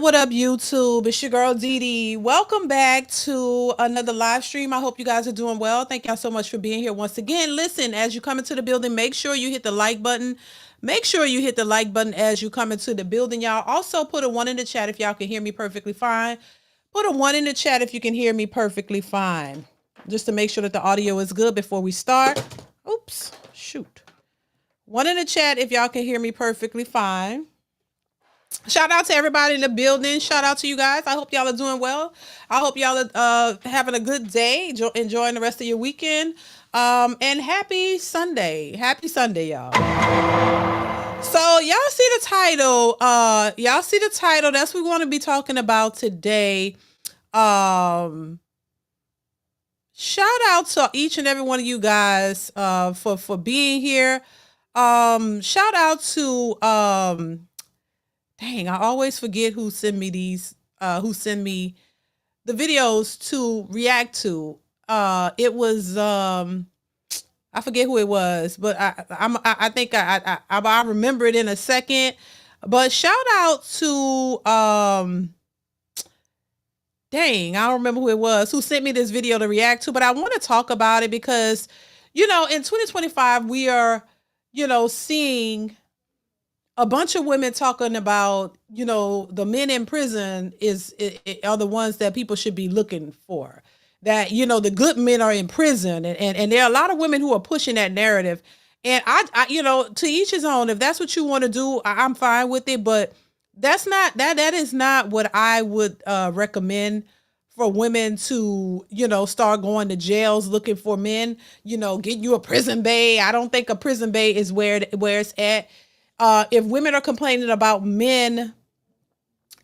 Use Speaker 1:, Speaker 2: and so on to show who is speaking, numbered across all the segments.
Speaker 1: What up, YouTube? It's your girl DeeDee. Welcome back to another live stream. I hope you guys are doing well. Thank y'all so much for being here once again. Listen, as you come into the building, make sure you hit the like button. Make sure you hit the like button as you come into the building, y'all. Also, put a 1 in the chat if y'all can hear me perfectly fine. Put a 1 in the chat if you can hear me perfectly fine. Just to make sure that the audio is good before we start. Oops, shoot. 1 in the chat if y'all can hear me perfectly fine. Shout out to everybody in the building. Shout out to you guys. I hope y'all are doing well. I hope y'all are having a good day, enjoying the rest of your weekend. And happy Sunday. Happy Sunday, y'all. So y'all see the title. That's what we want to be talking about today. Shout out to each and every one of you guys for being here. Shout out to dang, I always forget who send me these, who send me the videos to react to. It was, I forget who it was, but I think I remember it in a second. But shout out to, dang, I don't remember who it was who sent me this video to react to, but I want to talk about it because, you know, in 2025, we are, you know, seeing a bunch of women talking about, you know, the men in prison are the ones that people should be looking for. That, you know, the good men are in prison, and there are a lot of women who are pushing that narrative. And I you know, to each his own. If that's what you want to do, I'm fine with it. But that is not what I would recommend for women to, you know, start going to jails looking for men. You know, get you a prison bae. I don't think a prison bae is where it's at. If women are complaining about men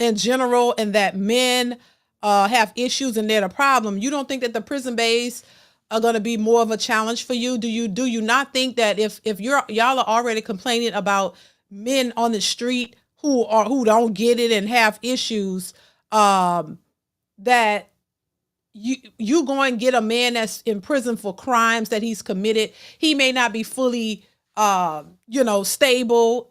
Speaker 1: in general and that men have issues and they're the problem, you don't think that the prison bays are going to be more of a challenge for you? Do you not think that if y'all are already complaining about men on the street who don't get it and have issues, that you go and get a man that's in prison for crimes that he's committed? He may not be fully you know, stable.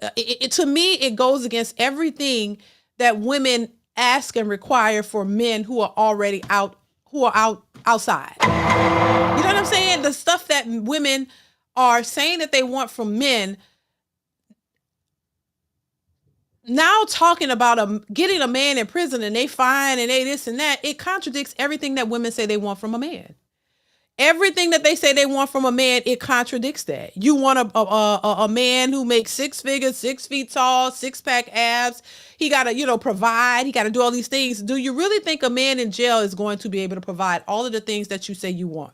Speaker 1: To me, it goes against everything that women ask and require for men who are already outside. You know what I'm saying? The stuff that women are saying that they want from men, now talking about getting a man in prison and they fine and they this and that, it contradicts everything that women say they want from a man. Everything that they say they want from a man, it contradicts that. You want a man who makes 6 figures, 6 feet tall, 6-pack abs. He got to, you know, provide. He got to do all these things. Do you really think a man in jail is going to be able to provide all of the things that you say you want?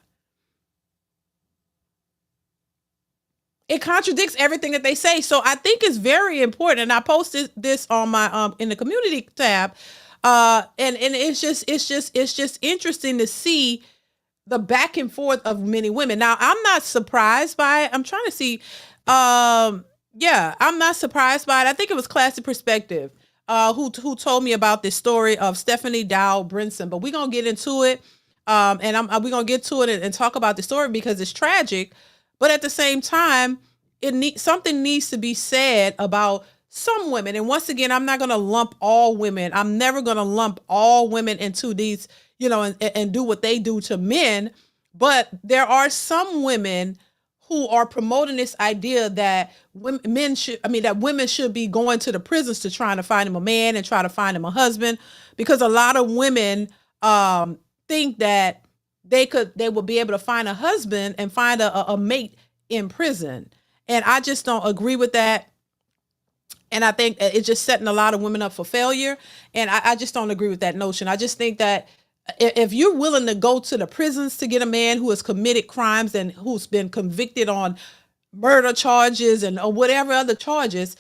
Speaker 1: It contradicts everything that they say. So I think it's very important. And I posted this on my in the community tab. And it's just interesting to see the back and forth of many women. Now, I'm not surprised by it. I'm trying to see. Yeah, I'm not surprised by it. I think it was Classy Perspective who told me about this story of Stephanie Dow Brinson. But we're going to get into it. And we're going to get to it and talk about the story because it's tragic. But at the same time, something needs to be said about some women. And once again, I'm not going to lump all women. I'm never going to lump all women into these, you know, and do what they do to men. But there are some women who are promoting this idea that women should be going to the prisons to try to find him a man and try to find him a husband, because a lot of women think that they will be able to find a husband and find a mate in prison. And I just don't agree with that. And I think it's just setting a lot of women up for failure. And I just don't agree with that notion. I just think that if you're willing to go to the prisons to get a man who has committed crimes and who's been convicted on murder charges and or whatever other charges,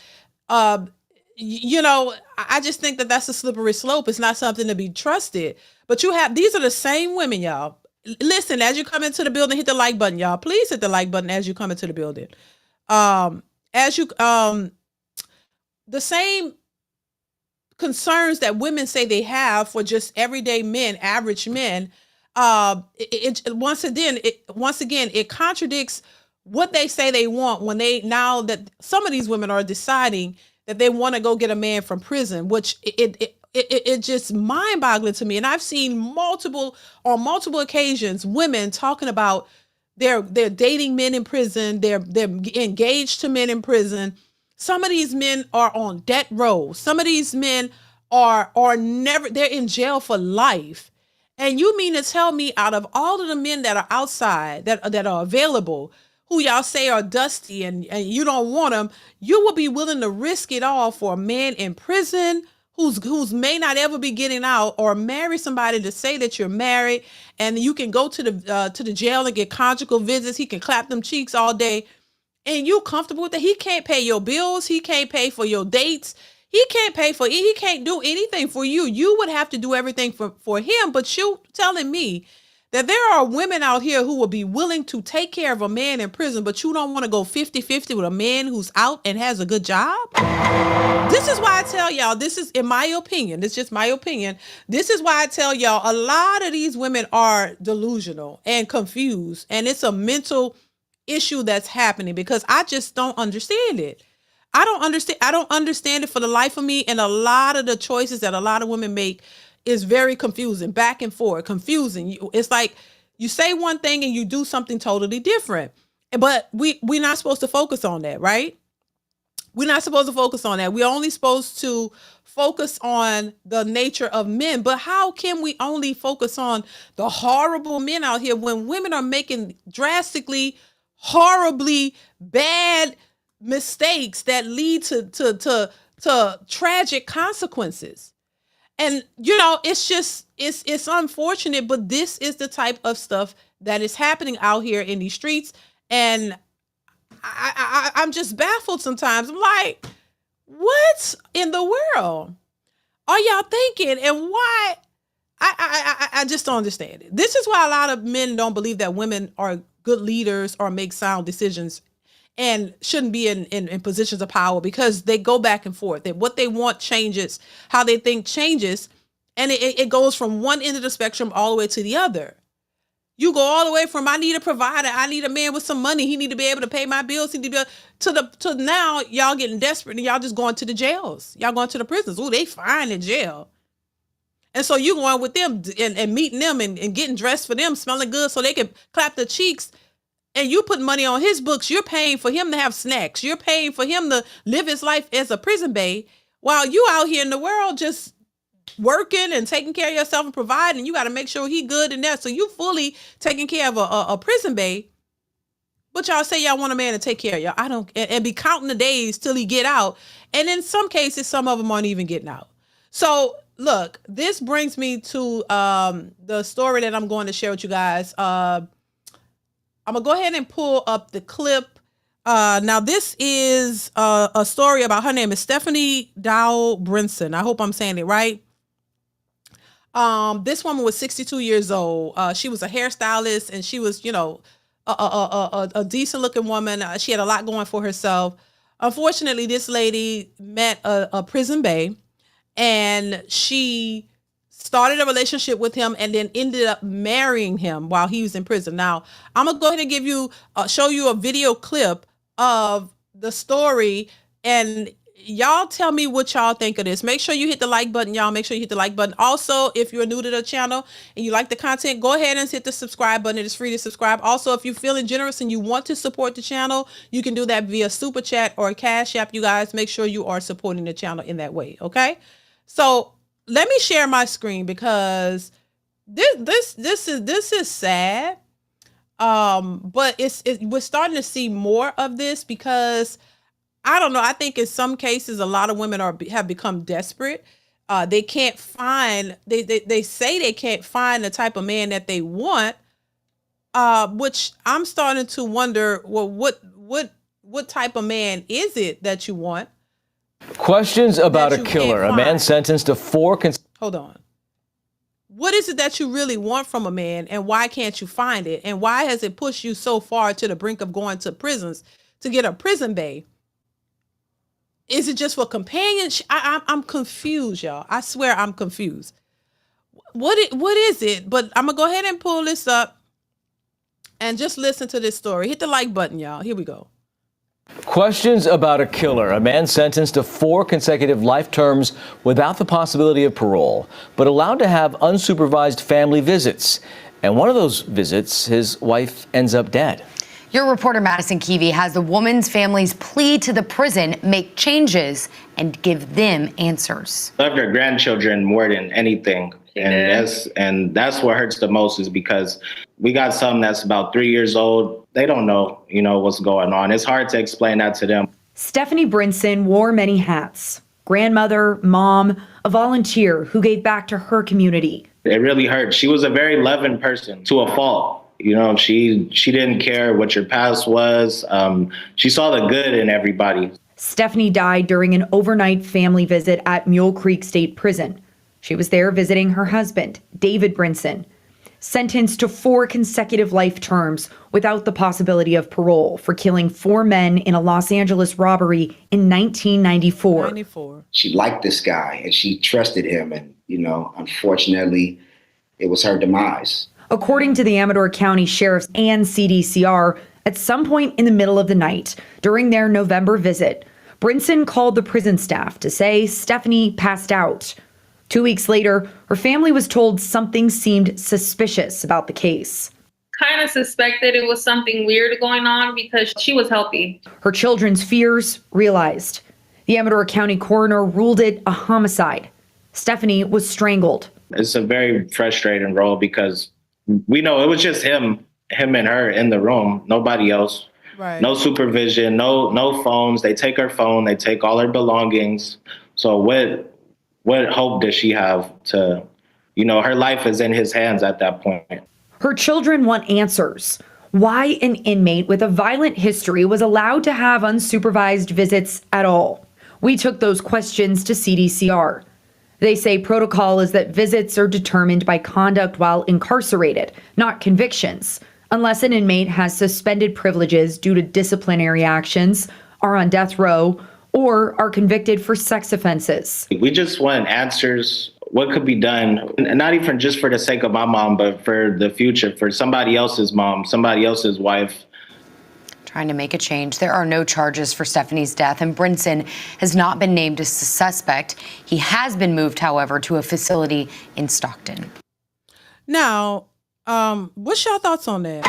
Speaker 1: you know, I just think that that's a slippery slope. It's not something to be trusted. But these are the same women, y'all. Listen, as you come into the building, hit the like button, y'all. Please hit the like button as you come into the building. As you the same concerns that women say they have for just everyday men, average men, once again it contradicts what they say they want when now that some of these women are deciding that they want to go get a man from prison, which it just mind boggling to me. And I've seen on multiple occasions women talking about they're dating men in prison, they're engaged to men in prison. Some of these men are on death row. Some of these men are never, they're in jail for life. And you mean to tell me, out of all of the men that are outside, that are available, who y'all say are dusty and you don't want them, you will be willing to risk it all for a man in prison who's may not ever be getting out, or marry somebody to say that you're married, and you can go to the jail and get conjugal visits. He can clap them cheeks all day, and you comfortable with that. He can't pay your bills. He can't pay for your dates. He can't do anything for you. You would have to do everything for him. But you telling me that there are women out here who will be willing to take care of a man in prison, but you don't want to go 50-50 with a man who's out and has a good job? This is why I tell y'all, this is, in my opinion, it's just my opinion. This is why I tell y'all, a lot of these women are delusional and confused, and it's a mental issue that's happening, because I just don't understand it. I don't understand it for the life of me. And a lot of the choices that a lot of women make is very confusing, back and forth, confusing. It's like you say one thing and you do something totally different. But we're not supposed to focus on that, right? We're not supposed to focus on that. We're only supposed to focus on the nature of men. But how can we only focus on the horrible men out here when women are making drastically, horribly bad mistakes that lead to tragic consequences? And you know, it's unfortunate, but this is the type of stuff that is happening out here in these streets. And I'm just baffled sometimes. I'm like, what in the world are y'all thinking, and why? I just don't understand it. This is why a lot of men don't believe that women are good leaders or make sound decisions and shouldn't be in positions of power, because they go back and forth. That what they want changes, how they think changes, and it goes from one end of the spectrum all the way to the other. You go all the way from, I need a provider, I need a man with some money, he need to be able to pay my bills, he need to be to now y'all getting desperate and y'all just going to the jails. Y'all going to the prisons. Oh, they fine in jail. And so you going with them and meeting them and getting dressed for them, smelling good so they can clap their cheeks. And you put money on his books. You're paying for him to have snacks. You're paying for him to live his life as a prison bae, while you out here in the world just working and taking care of yourself and providing. You got to make sure he good in there. So you fully taking care of a prison bae. But y'all say y'all want a man to take care of y'all. I don't, and be counting the days till he get out. And in some cases, some of them aren't even getting out. So look, this brings me to the story that I'm going to share with you guys. I'm gonna go ahead and pull up the clip. Now this is a story about, her name is Stephanie Dow Brinson. I hope I'm saying it right. This woman was 62 years old. She was a hairstylist, and she was, you know, a decent looking woman. She had a lot going for herself. Unfortunately, this lady met a prison bae, and she started a relationship with him and then ended up marrying him while he was in prison. Now, I'm going to go ahead and give you, show you a video clip of the story, and y'all tell me what y'all think of this. Make sure you hit the like button, y'all. Make sure you hit the like button. Also, if you're new to the channel and you like the content, go ahead and hit the subscribe button. It is free to subscribe. Also, if you're feeling generous and you want to support the channel, you can do that via Super Chat or Cash App. You guys, make sure you are supporting the channel in that way, okay? So let me share my screen, because this is sad. But we're starting to see more of this, because I don't know. I think in some cases, a lot of women have become desperate. They can't find, they say they can't find the type of man that they want, which I'm starting to wonder, well, what type of man is it that you want?
Speaker 2: Questions about
Speaker 1: that
Speaker 2: a
Speaker 1: you
Speaker 2: killer.
Speaker 1: can't
Speaker 2: A man
Speaker 1: find?
Speaker 2: sentenced to 4
Speaker 1: Hold on. What is it that you really want from a man, and why can't you find it? And why has it pushed you so far to the brink of going to prisons to get a prison bae? Is it just for companionship? I'm confused, y'all. I swear I'm confused. What is it? But I'm gonna go ahead and pull this up and just listen to this story. Hit the like button, y'all. Here we go.
Speaker 2: Questions about a killer. A man sentenced to 4 consecutive life terms without the possibility of parole, but allowed to have unsupervised family visits. And one of those visits, his wife ends up dead.
Speaker 3: Your reporter Madison Keevy has the woman's family's plea to the prison make changes and give them answers.
Speaker 4: Love their grandchildren more than anything. And that's what hurts the most, is because we got some that's about 3 years old. They don't know, what's going on. It's hard to explain that to them.
Speaker 5: Stephanie Brinson wore many hats. Grandmother, mom, a volunteer who gave back to her community.
Speaker 4: It really hurt. She was a very loving person to a fault. She didn't care what your past was. She saw the good in everybody.
Speaker 5: Stephanie died during an overnight family visit at Mule Creek State Prison. She was there visiting her husband, David Brinson, sentenced to 4 consecutive life terms without the possibility of parole for killing 4 men in a Los Angeles robbery in 1994.
Speaker 6: She liked this guy and she trusted him. And, unfortunately, it was her demise.
Speaker 5: According to the Amador County Sheriff's and CDCR, at some point in the middle of the night during their November visit, Brinson called the prison staff to say Stephanie passed out. 2 weeks later, her family was told something seemed suspicious about the case.
Speaker 7: Kind of suspected it was something weird going on because she was healthy.
Speaker 5: Her children's fears realized. The Amador County coroner ruled it a homicide. Stephanie was strangled.
Speaker 4: It's a very frustrating role because we know it was just him and her in the room, nobody else.
Speaker 1: Right.
Speaker 4: No supervision, no phones. They take her phone, they take all her belongings. So what hope does she have to, her life is in his hands at that point.
Speaker 5: Her children want answers. Why an inmate with a violent history was allowed to have unsupervised visits at all? We took those questions to CDCR. They say protocol is that visits are determined by conduct while incarcerated, not convictions, unless an inmate has suspended privileges due to disciplinary actions, are on death row, or are convicted for sex offenses.
Speaker 4: We just want answers. What could be done, and not even just for the sake of my mom, but for the future, for somebody else's mom, somebody else's wife.
Speaker 3: Trying to make a change. There are no charges for Stephanie's death, and Brinson has not been named as a suspect. He has been moved, however, to a facility in Stockton.
Speaker 1: Now, what's your thoughts on that?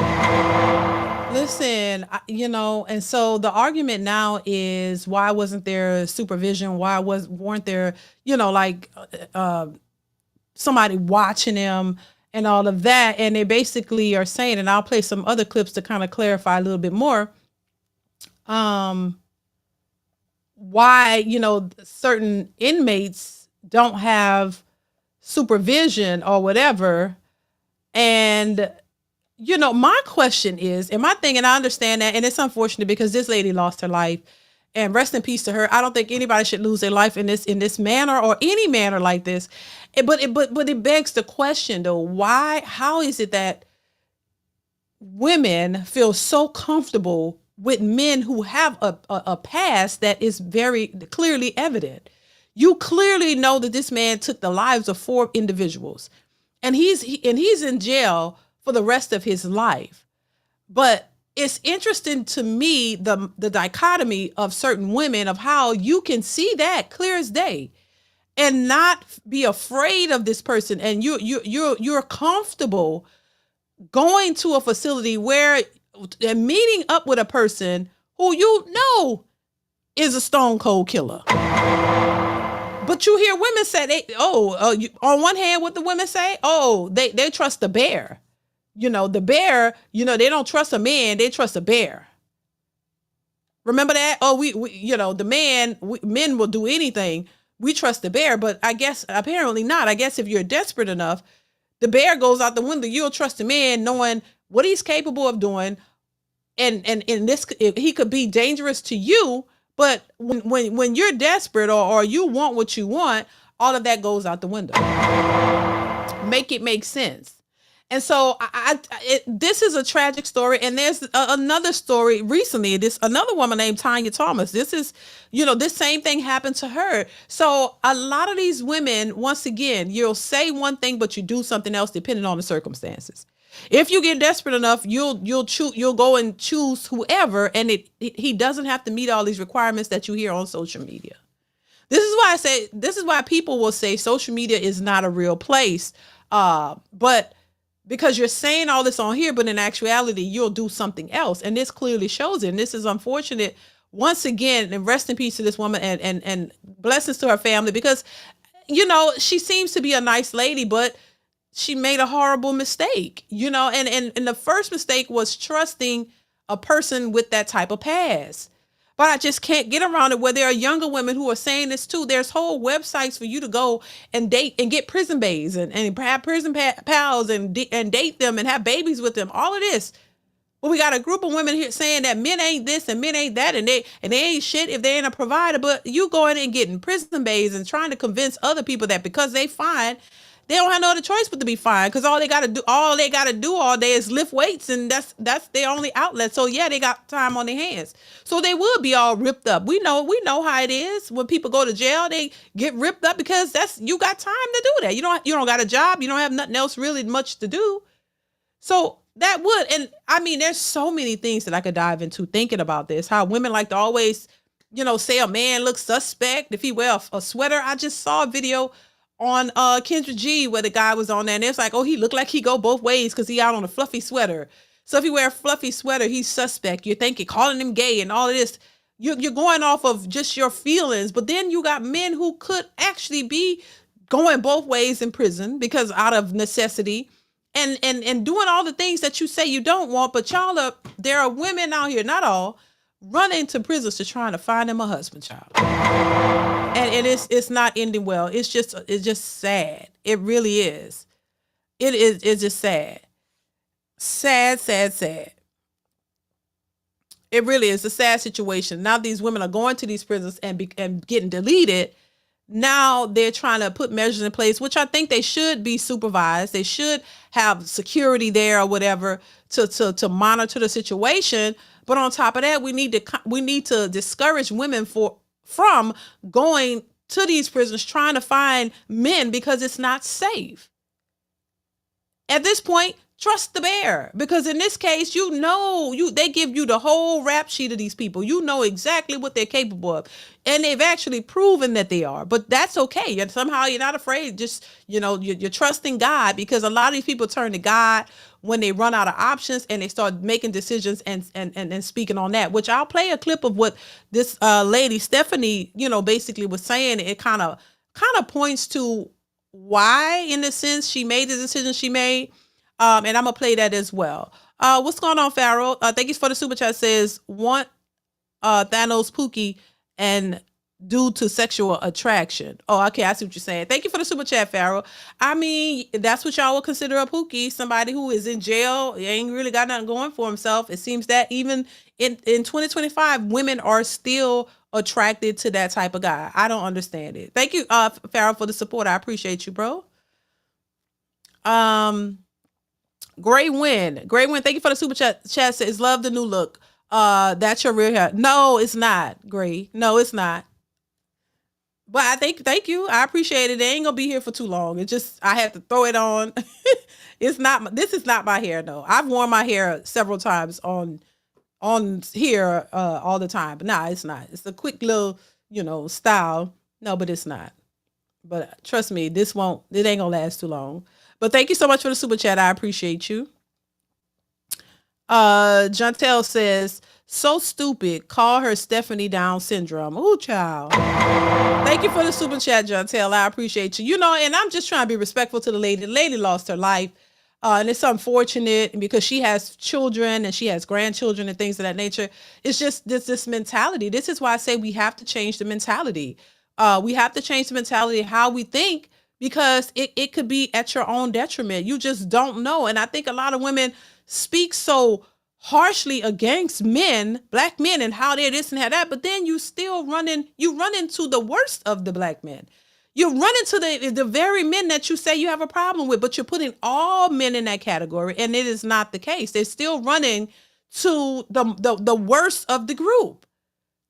Speaker 1: Listen, and so the argument now is, why wasn't there supervision? Why weren't there, somebody watching him and all of that? And they basically are saying, and I'll play some other clips to kind of clarify a little bit more, why, certain inmates don't have supervision or whatever. And, my question is, and my thing, and I understand that, and it's unfortunate because this lady lost her life, and rest in peace to her. I don't think anybody should lose their life in this manner or any manner like this. But it begs the question though, how is it that women feel so comfortable with men who have a past that is very clearly evident? You clearly know that this man took the lives of 4 individuals, and he's in jail for the rest of his life. But it's interesting to me, the dichotomy of certain women, of how you can see that clear as day and not be afraid of this person, and you're comfortable going to a facility where and meeting up with a person who is a stone cold killer. But you hear women say on one hand, what the women say, they trust the bear. The bear, they don't trust a man, they trust a bear. Remember that? Men will do anything. We trust the bear, but I guess apparently not. I guess if you're desperate enough, the bear goes out the window. You'll trust a man knowing what he's capable of doing. And in this, he could be dangerous to you, But when you're desperate or you want what you want, all of that goes out the window. Make it make sense. And so this is a tragic story. And there's another story recently. This another woman named Tanya Thomas. This is, this same thing happened to her. So a lot of these women, once again, you'll say one thing, but you do something else depending on the circumstances. If you get desperate enough, you'll go and choose whoever, and he doesn't have to meet all these requirements that you hear on social media. This is why people will say social media is not a real place. But because you're saying all this on here, but in actuality, you'll do something else. And this clearly shows it. And this is unfortunate. Once again, and rest in peace to this woman and blessings to her family, because, she seems to be a nice lady, but she made a horrible mistake, and the first mistake was trusting a person with that type of past. But I just can't get around it where there are younger women who are saying this too. There's whole websites for you to go and date and get prison baes and have prison pals and date them and have babies with them. All of this. But we got a group of women here saying that men ain't this and men ain't that and they ain't shit if they ain't a provider. But you going and getting prison baes and trying to convince other people that because they fine, they don't have no other choice but to be fine, because all they gotta do all day is lift weights, and that's their only outlet. So yeah, they got time on their hands. So they would be all ripped up. We know how it is when people go to jail. They get ripped up because you got time to do that. You don't got a job. You don't have nothing else really much to do. So that would, and I mean, there's so many things that I could dive into thinking about this. How women like to always, say a man looks suspect if he wear a sweater. I just saw a video on Kendra G where the guy was on there and it's like, oh, he looked like he go both ways because he out on a fluffy sweater. So if you wear a fluffy sweater, he's suspect. You're thinking, calling him gay and all of this. You're going off of just your feelings. But then you got men who could actually be going both ways in prison because out of necessity and doing all the things that you say you don't want. But there are women out here, not all, running to prisons to trying to find them a husband, child. And it's not ending well. It's just sad. It really is. It's just sad. Sad. It really is a sad situation. Now these women are going to these prisons and getting deleted. Now they're trying to put measures in place, which I think they should be supervised. They should have security there or whatever to monitor the situation. But on top of that, we need to discourage women from going to these prisons trying to find men because it's not safe. At this point, trust the bear, because in this case, they give you the whole rap sheet of these people. You know exactly what they're capable of, and they've actually proven that they are. But that's okay. And somehow you're not afraid. Just you're trusting God, because a lot of these people turn to God when they run out of options and they start making decisions and speaking on that. Which I'll play a clip of what this lady Stephanie basically was saying. It kind of points to why, in a sense, she made the decision she made. And I'm gonna play that as well. What's going on, Farrell? Thank you for the super chat. Says want Thanos Pookie and due to sexual attraction. Oh, okay, I see what you're saying. Thank you for the super chat, Farrell. I mean, that's what y'all would consider a Pookie, somebody who is in jail, ain't really got nothing going for himself. It seems that even in 2025, women are still attracted to that type of guy. I don't understand it. Thank you, Farrell, for the support. I appreciate you, bro. Gray Win. Thank you for the super chat. Chat says, love the new look. That's your real hair. No, it's not, Gray. No, it's not. But thank you. I appreciate it. They ain't gonna be here for too long. It's just, I have to throw it on. This is not my hair, though. I've worn my hair several times on here all the time. But nah, it's not. It's a quick little, style. No, but it's not. But trust me, it ain't gonna last too long. But thank you so much for the super chat. I appreciate you. Jantel says, so stupid. Call her Stephanie Down syndrome. Ooh, child. Thank you for the super chat, Jantel. I appreciate you. And I'm just trying to be respectful to the lady. The lady lost her life. And it's unfortunate because she has children and she has grandchildren and things of that nature. It's just this mentality. This is why I say we have to change the mentality. We have to change the mentality of how we think, because it could be at your own detriment. You just don't know. And I think a lot of women speak so harshly against men, black men, and how they're this and how that, but then you run into the worst of the black men. You run into the very men that you say you have a problem with, but you're putting all men in that category, and it is not the case. They're still running to the worst of the group,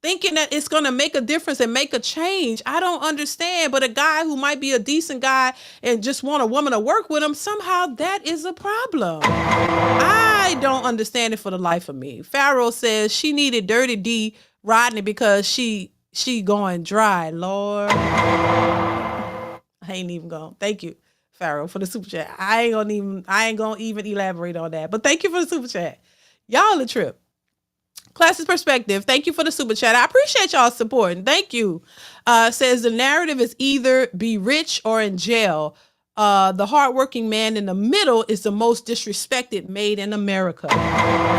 Speaker 1: thinking that it's going to make a difference and make a change. I don't understand. But a guy who might be a decent guy and just want a woman to work with him, somehow that is a problem. I don't understand it for the life of me. Pharaoh says she needed Dirty D Rodney because she going dry. Lord, I ain't even going. Thank you, Pharaoh, for the super chat. I ain't gonna even elaborate on that. But thank you for the super chat. Y'all a trip. Classist Perspective, thank you for the super chat. I appreciate y'all supporting. Thank you. Says the narrative is either be rich or in jail. The hardworking man in the middle is the most disrespected made in America.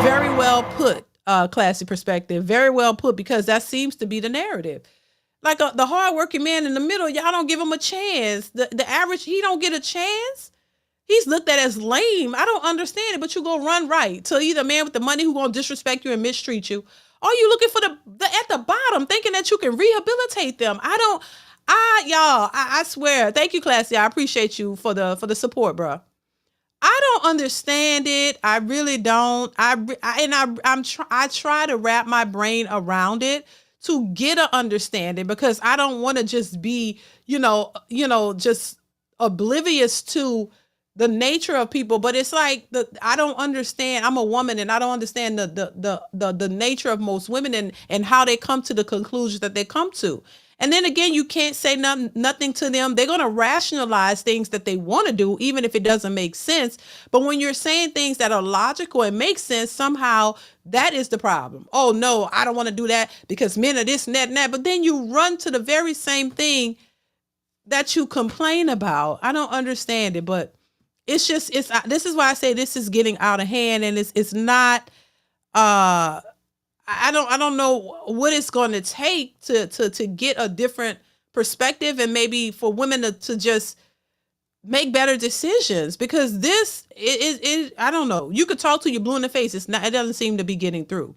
Speaker 1: Very well put, Classy Perspective. Very well put, because that seems to be the narrative. Like the hardworking man in the middle, y'all don't give him a chance. The average, he don't get a chance. He's looked at as lame. I don't understand it, but you go run right to either man with the money who gonna disrespect you and mistreat you, or you looking for the at the bottom, thinking that you can rehabilitate them. I swear. Thank you, Classy. I appreciate you for the support, bro. I don't understand it. I really don't. I try to wrap my brain around it to get an understanding, because I don't want to just be, just oblivious to the nature of people. But it's like I don't understand. I'm a woman, and I don't understand the nature of most women and how they come to the conclusions that they come to. And then again, you can't say nothing to them. They're going to rationalize things that they want to do, even if it doesn't make sense. But when you're saying things that are logical and make sense, somehow that is the problem. Oh, no, I don't want to do that because men are this and that and that. But then you run to the very same thing that you complain about. I don't understand it, but this is why I say this is getting out of hand, and it's not, I don't know what it's going to take to get a different perspective, and maybe for women to just make better decisions, because this is I don't know. You could talk to you blue in the face. It doesn't seem to be getting through.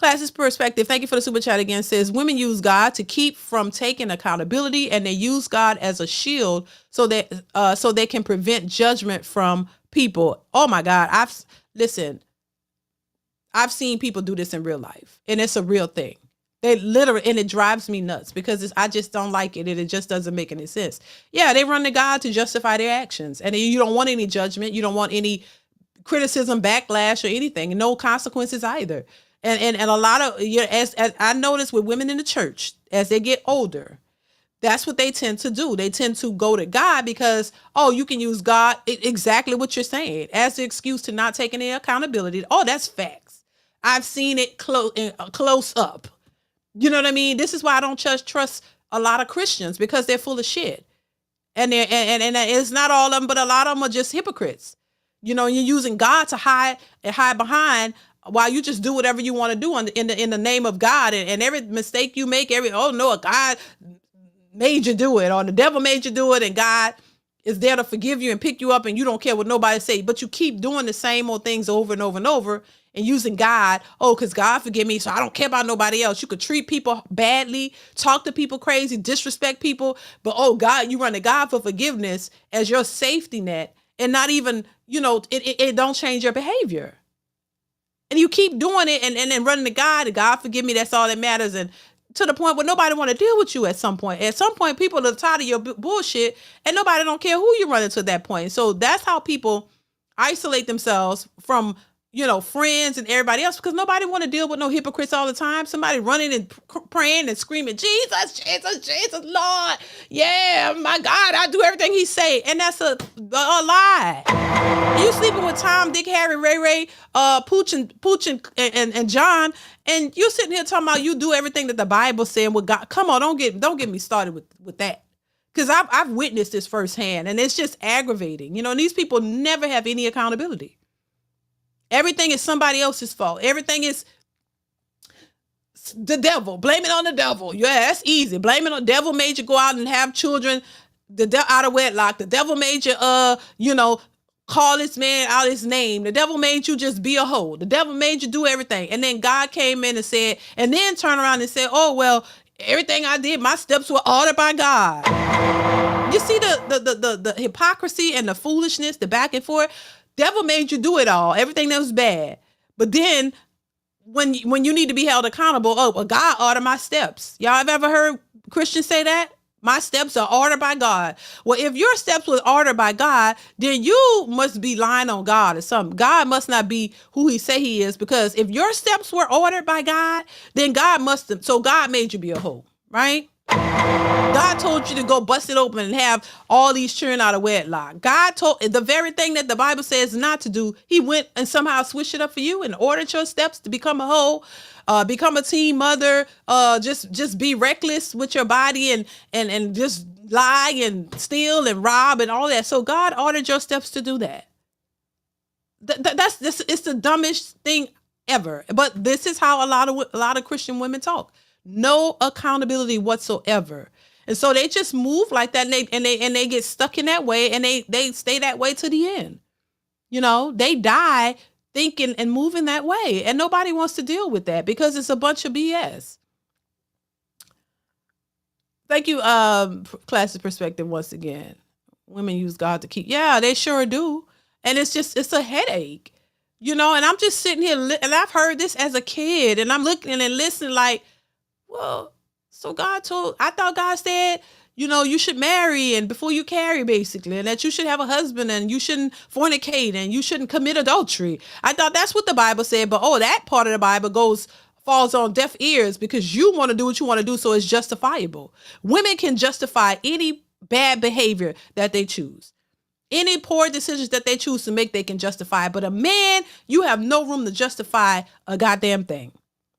Speaker 1: Classist Perspective, thank you for the super chat again, says women use God to keep from taking accountability, and they use God as a shield so they can prevent judgment from people. Oh my God. I've seen people do this in real life, and it's a real thing. They literally, and it drives me nuts, because I just don't like it, and it just doesn't make any sense. Yeah, they run to God to justify their actions, and you don't want any judgment. You don't want any criticism, backlash, or anything, and no consequences either. And a lot of, as I notice with women in the church, as they get older, that's what they tend to do. They tend to go to God because, you can use God, exactly what you're saying, as the excuse to not take any accountability. Oh, that's facts. I've seen it close up. You know what I mean? This is why I don't trust a lot of Christians, because they're full of shit. And it's not all of them, but a lot of them are just hypocrites. You're using God to hide behind, while you just do whatever you want to do in the name of God. And every mistake you make, God made you do it, or the devil made you do it, and God is there to forgive you and pick you up, and you don't care what nobody say, but you keep doing the same old things over and over and over, and using God, because God forgive me, so I don't care about nobody else. You could treat people badly, talk to people crazy, disrespect people, but God, you run to God for forgiveness as your safety net, and not even, it don't change your behavior. And you keep doing it and then running to God, and God forgive me, that's all that matters. And to the point where nobody want to deal with you at some point. At some point, people are tired of your bullshit, and nobody don't care who you run into at that point. So that's how people isolate themselves from, friends and everybody else, because nobody want to deal with no hypocrites all the time. Somebody running and praying and screaming, Jesus, Jesus, Jesus, Lord. Yeah, my God, I do everything he say. And that's a lie. You sleeping with Tom, Dick, Harry, Ray, Pooch and John, and you sitting here talking about you do everything that the Bible said with God. Come on, don't get me started with that. Because I've witnessed this firsthand, and it's just aggravating. And these people never have any accountability. Everything is somebody else's fault. Everything is the devil. Blame it on the devil. Yeah, that's easy. Blame it on the devil made you go out and have children out of wedlock. The devil made you, call this man out his name. The devil made you just be a hoe. The devil made you do everything. And then God came in and said, and then turn around and said, oh, well, everything I did, my steps were ordered by God. You see the hypocrisy and the foolishness, the back and forth. Devil made you do it all, everything that was bad. But then when you need to be held accountable, oh, well, God ordered my steps. Y'all have ever heard Christians say that? My steps are ordered by God. Well, if your steps were ordered by God, then you must be lying on God or something. God must not be who he say he is, because if your steps were ordered by God, then God made you be a hoe, right? God told you to go bust it open and have all these children out of wedlock. God told the very thing that the Bible says not to do. He went and somehow switched it up for you and ordered your steps to become a hoe, become a teen mother, just be reckless with your body and just lie and steal and rob and all that. So God ordered your steps to do that. It's the dumbest thing ever. But this is how a lot of Christian women talk. No accountability whatsoever. And so they just move like that, and they get stuck in that way, and they stay that way to the end. You know, they die thinking and moving that way, and nobody wants to deal with that because it's a bunch of BS. Thank you, Classic Perspective, once again. Women use God to keep. Yeah, they sure do. And it's a headache, you know, and I'm just sitting here, and I've heard this as a kid, and I'm looking and listening like, well, so I thought God said, you know, you should marry and before you carry, basically, and that you should have a husband and you shouldn't fornicate and you shouldn't commit adultery. I thought that's what the Bible said, but that part of the Bible falls on deaf ears because you want to do what you want to do, so it's justifiable. Women can justify any bad behavior that they choose. Any poor decisions that they choose to make, they can justify. But a man, you have no room to justify a goddamn thing.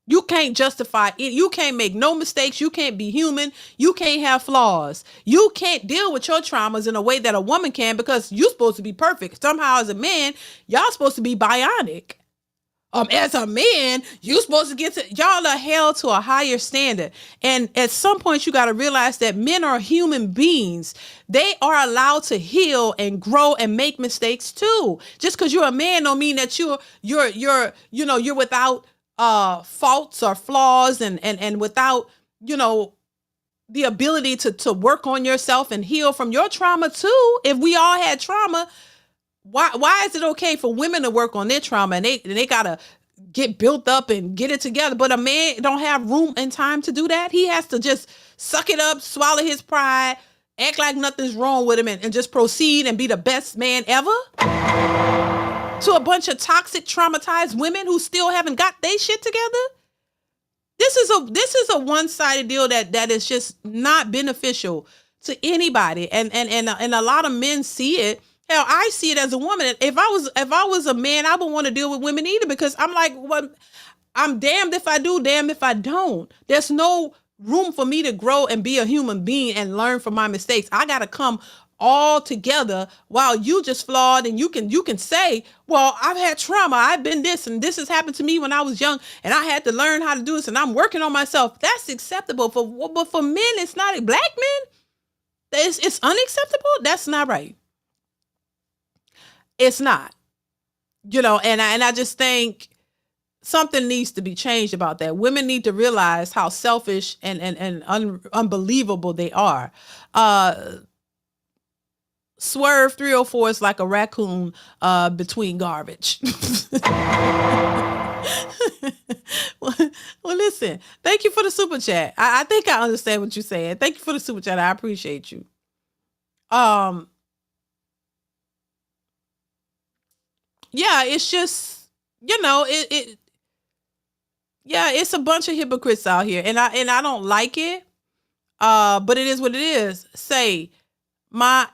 Speaker 1: You can't justify it. You can't make no mistakes. You can't be human. You can't have flaws. You can't deal with your traumas in a way that a woman can, because you're supposed to be perfect. Somehow as a man, y'all supposed to be bionic. As a man, you're supposed to y'all are held to a higher standard. And at some point you got to realize that men are human beings. They are allowed to heal and grow and make mistakes too. Just because you're a man don't mean that you're without faults or flaws and without, you know, the ability to work on yourself and heal from your trauma too. If we all had trauma, why is it okay for women to work on their trauma and they gotta get built up and get it together, but a man don't have room and time to do that? He has to just suck it up, swallow his pride, act like nothing's wrong with him, and just proceed and be the best man ever? To a bunch of toxic, traumatized women who still haven't got their shit together? This is a one-sided deal that is just not beneficial to anybody, and a lot of men see it. Hell, I see it as a woman. If I was a man, I wouldn't want to deal with women either, because I'm like, well, I'm damned if I do, damned if I don't. There's no room for me to grow and be a human being and learn from my mistakes. I gotta come all together while you just flawed, and you can say, well, I've had trauma, I've been this, and this has happened to me when I was young, and I had to learn how to do this, and I'm working on myself. That's acceptable. But for men, it's not. Black men, it's unacceptable. That's not right. It's not, you know, and I just think something needs to be changed about that. Women need to realize how selfish and unbelievable they are. Swerve 304 is like a raccoon between garbage. Well, listen, thank you for the super chat. I think I understand what you're saying. Thank you for the super chat. I appreciate you. Yeah, it's just, you know, it's a bunch of hypocrites out here, and I don't like it. But it is what it is. Say, my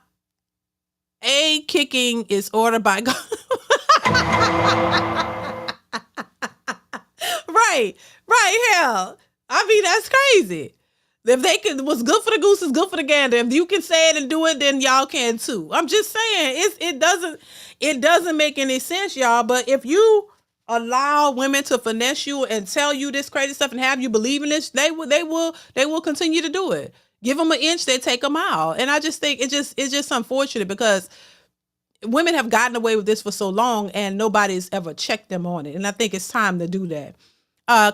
Speaker 1: A kicking is ordered by God. Right. Hell, I mean, that's crazy. If what's good for the goose is good for the gander. If you can say it and do it, then y'all can too. I'm just saying, it doesn't make any sense, y'all. But if you allow women to finesse you and tell you this crazy stuff and have you believe in this, they will continue to do it. Give them an inch, they take a mile. And I just think it's just unfortunate, because women have gotten away with this for so long and nobody's ever checked them on it. And I think it's time to do that.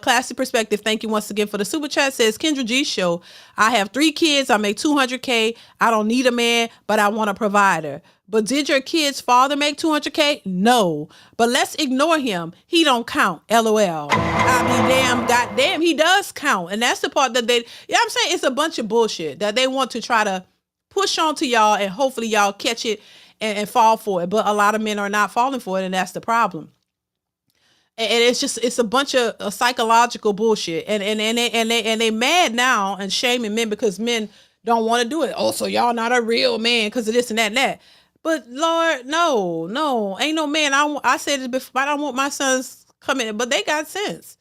Speaker 1: Classy Perspective, thank you once again for the super chat. Says Kendra G show, I have 3 kids, I make $200K, I don't need a man, but I want a provider. But did your kid's father make $200K? No. But let's ignore him. He don't count. LOL. I mean, damn, goddamn, he does count. And that's the part that they, I'm saying it's a bunch of bullshit that they want to try to push onto y'all, and hopefully y'all catch it and fall for it. But a lot of men are not falling for it, and that's the problem. And it's a bunch of psychological bullshit, and they mad now and shaming men because men don't want to do it. Oh, so y'all not a real man because of this and that and that. But Lord, no, ain't no man. I said it before. I don't want my sons coming, but they got sense.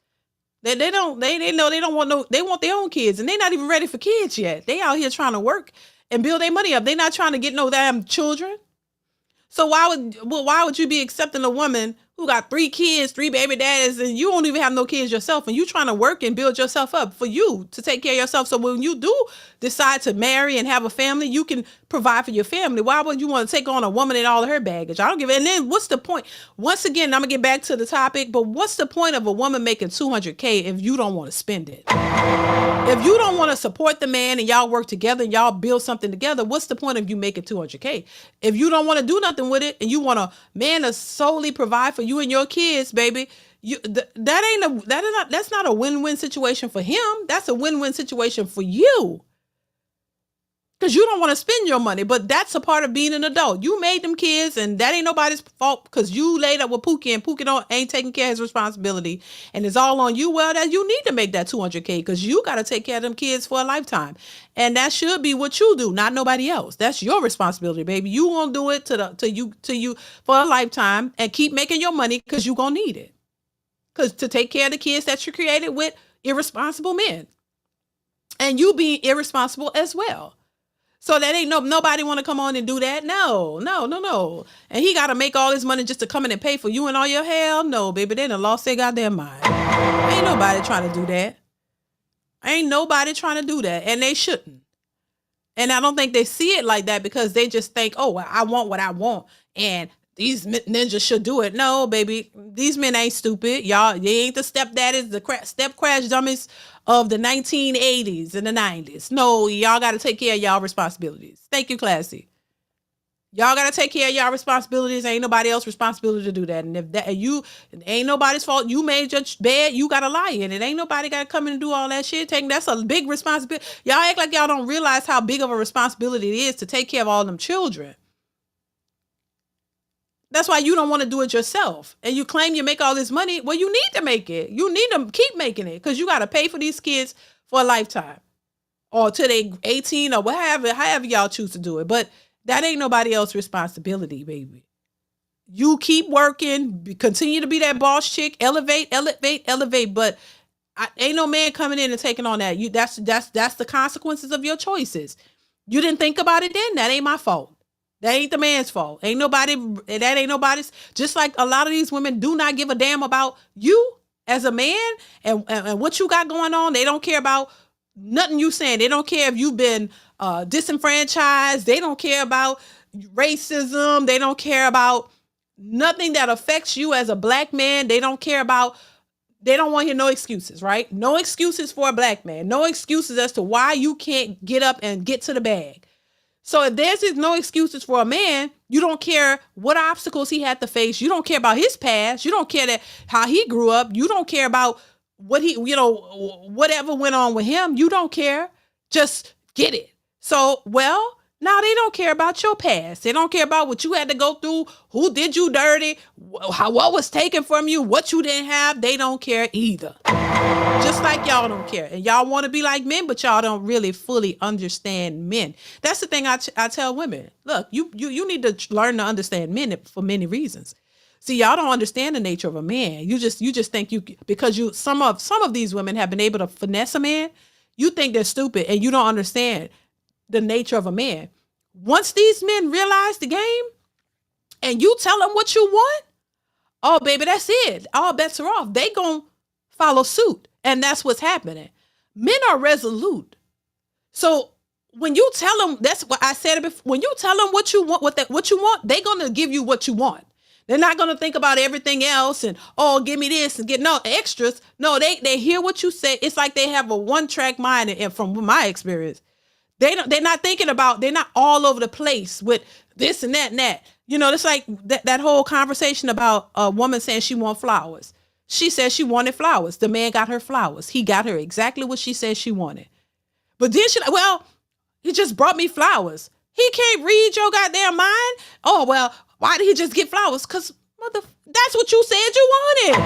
Speaker 1: They know they don't want no. They want their own kids, and they're not even ready for kids yet. They out here trying to work and build their money up. They're not trying to get no damn children. So why would you be accepting a woman who got 3 kids, 3 baby daddies, and you don't even have no kids yourself, and you trying to work and build yourself up for you to take care of yourself? So when you do decide to marry and have a family, you can provide for your family. Why would you want to take on a woman and all of her baggage? I don't give it. And then what's the point? Once again, I'm gonna get back to the topic, but what's the point of a woman making $200K if you don't want to spend it? If you don't want to support the man and y'all work together and y'all build something together, what's the point of you making $200K? If you don't want to do nothing with it and you want a man to solely provide for you and your kids, baby, that's not a win-win situation for him. That's a win-win situation for you. Because you don't want to spend your money, but that's a part of being an adult. You made them kids, and that ain't nobody's fault because you laid up with Pookie, and Pookie ain't taking care of his responsibility, and it's all on you. Well, that you need to make that $200K because you got to take care of them kids for a lifetime, and that should be what you do, not nobody else. That's your responsibility, baby. You gonna do it to you for a lifetime, and keep making your money because you gonna need it, because to take care of the kids that you created with irresponsible men, and you being irresponsible as well. So that ain't nobody want to come on and do that. No. And he got to make all his money just to come in and pay for you and all your hell. No, baby, they done lost their goddamn mind. Ain't nobody trying to do that. And they shouldn't. And I don't think they see it like that because they just think, oh, well, I want what I want. And these ninjas should do it. No, baby, these men ain't stupid. Y'all, they ain't the stepdaddies, the step crash dummies of the 1980s and the 90s. No, y'all got to take care of y'all responsibilities. Thank you, Classy. Y'all got to take care of y'all responsibilities. Ain't nobody else's responsibility to do that. And if that it ain't nobody's fault, you made your bed, you got to lie in it. Ain't nobody got to come in and do all that shit. That's a big responsibility. Y'all act like y'all don't realize how big of a responsibility it is to take care of all them children. That's why you don't want to do it yourself. And you claim you make all this money. Well, you need to make it. You need to keep making it because you got to pay for these kids for a lifetime or till they 18 or however y'all choose to do it. But that ain't nobody else's responsibility, baby. You keep working, continue to be that boss chick, elevate. But ain't no man coming in and taking on that. That's the consequences of your choices. You didn't think about it then. That ain't my fault. That ain't the man's fault. That ain't nobody's. Just like a lot of these women do not give a damn about you as a man and what you got going on. They don't care about nothing you saying. They don't care if you've been disenfranchised. They don't care about racism. They don't care about nothing that affects you as a black man. They don't want to hear no excuses, right? No excuses for a black man. No excuses as to why you can't get up and get to the bag. So if there's no excuses for a man, you don't care what obstacles he had to face. You don't care about his past. You don't care how he grew up. You don't care about what whatever went on with him. You don't care. Just get it. So, well, now they don't care about your past. They don't care about what you had to go through, who did you dirty, what was taken from you, what you didn't have. They don't care either. Just like y'all don't care. And y'all want to be like men, but y'all don't really fully understand men. That's the thing I tell women. Look, you need to learn to understand men for many reasons. See, y'all don't understand the nature of a man. You just think because some of these women have been able to finesse a man, you think they're stupid and you don't understand the nature of a man. Once these men realize the game and you tell them what you want, oh, baby, that's it. All bets are off. They gonna follow suit. And that's what's happening. Men are resolute. So when you tell them, that's what I said before. When you tell them what you want, what you want, they're gonna give you what you want. They're not gonna think about everything else and give me this and get no extras. No, they hear what you say. It's like they have a one-track mind, and from my experience, they're not thinking about. They're not all over the place with this and that and that. It's like that whole conversation about a woman saying she wants flowers. She said she wanted flowers. The man got her flowers. He got her exactly what she said she wanted. But then he just brought me flowers. He can't read your goddamn mind. Oh, well, why did he just get flowers? Because, that's what you said you wanted.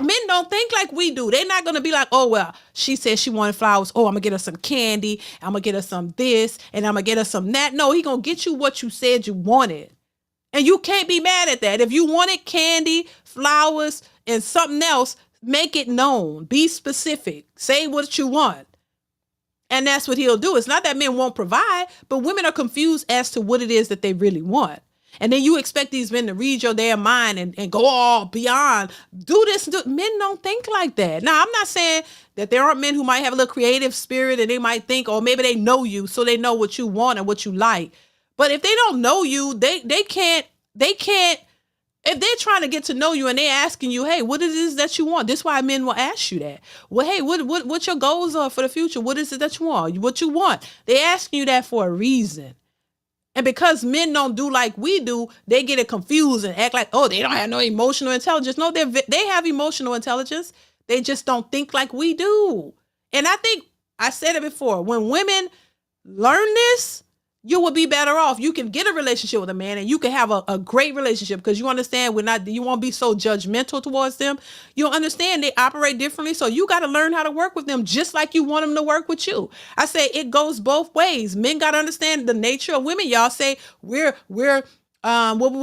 Speaker 1: Men don't think like we do. They're not going to be like, oh, well, she said she wanted flowers. Oh, I'm going to get her some candy. I'm going to get her some this, and I'm going to get her some that. No, he going to get you what you said you wanted. And you can't be mad at that. If you wanted candy, flowers, and something else, make it known. Be specific. Say what you want. And that's what he'll do. It's not that men won't provide, but women are confused as to what it is that they really want. And then you expect these men to read your damn mind and go all beyond, do this. Men don't think like that. Now, I'm not saying that there aren't men who might have a little creative spirit and they might think, or maybe they know you, so they know what you want and what you like. But if they don't know you, they can't, if they're trying to get to know you and they're asking you, hey, what is it that you want? This is why men will ask you that. Well, hey, what your goals are for the future? What is it that you want? What you want? They asking you that for a reason. And because men don't do like we do, they get it confused and act like, oh, they don't have no emotional intelligence. No, they have emotional intelligence. They just don't think like we do. And I think I said it before, when women learn this, you will be better off. You can get a relationship with a man and you can have a great relationship because you understand you won't be so judgmental towards them. You'll understand they operate differently. So you got to learn how to work with them just like you want them to work with you. I say it goes both ways. Men got to understand the nature of women. Y'all say what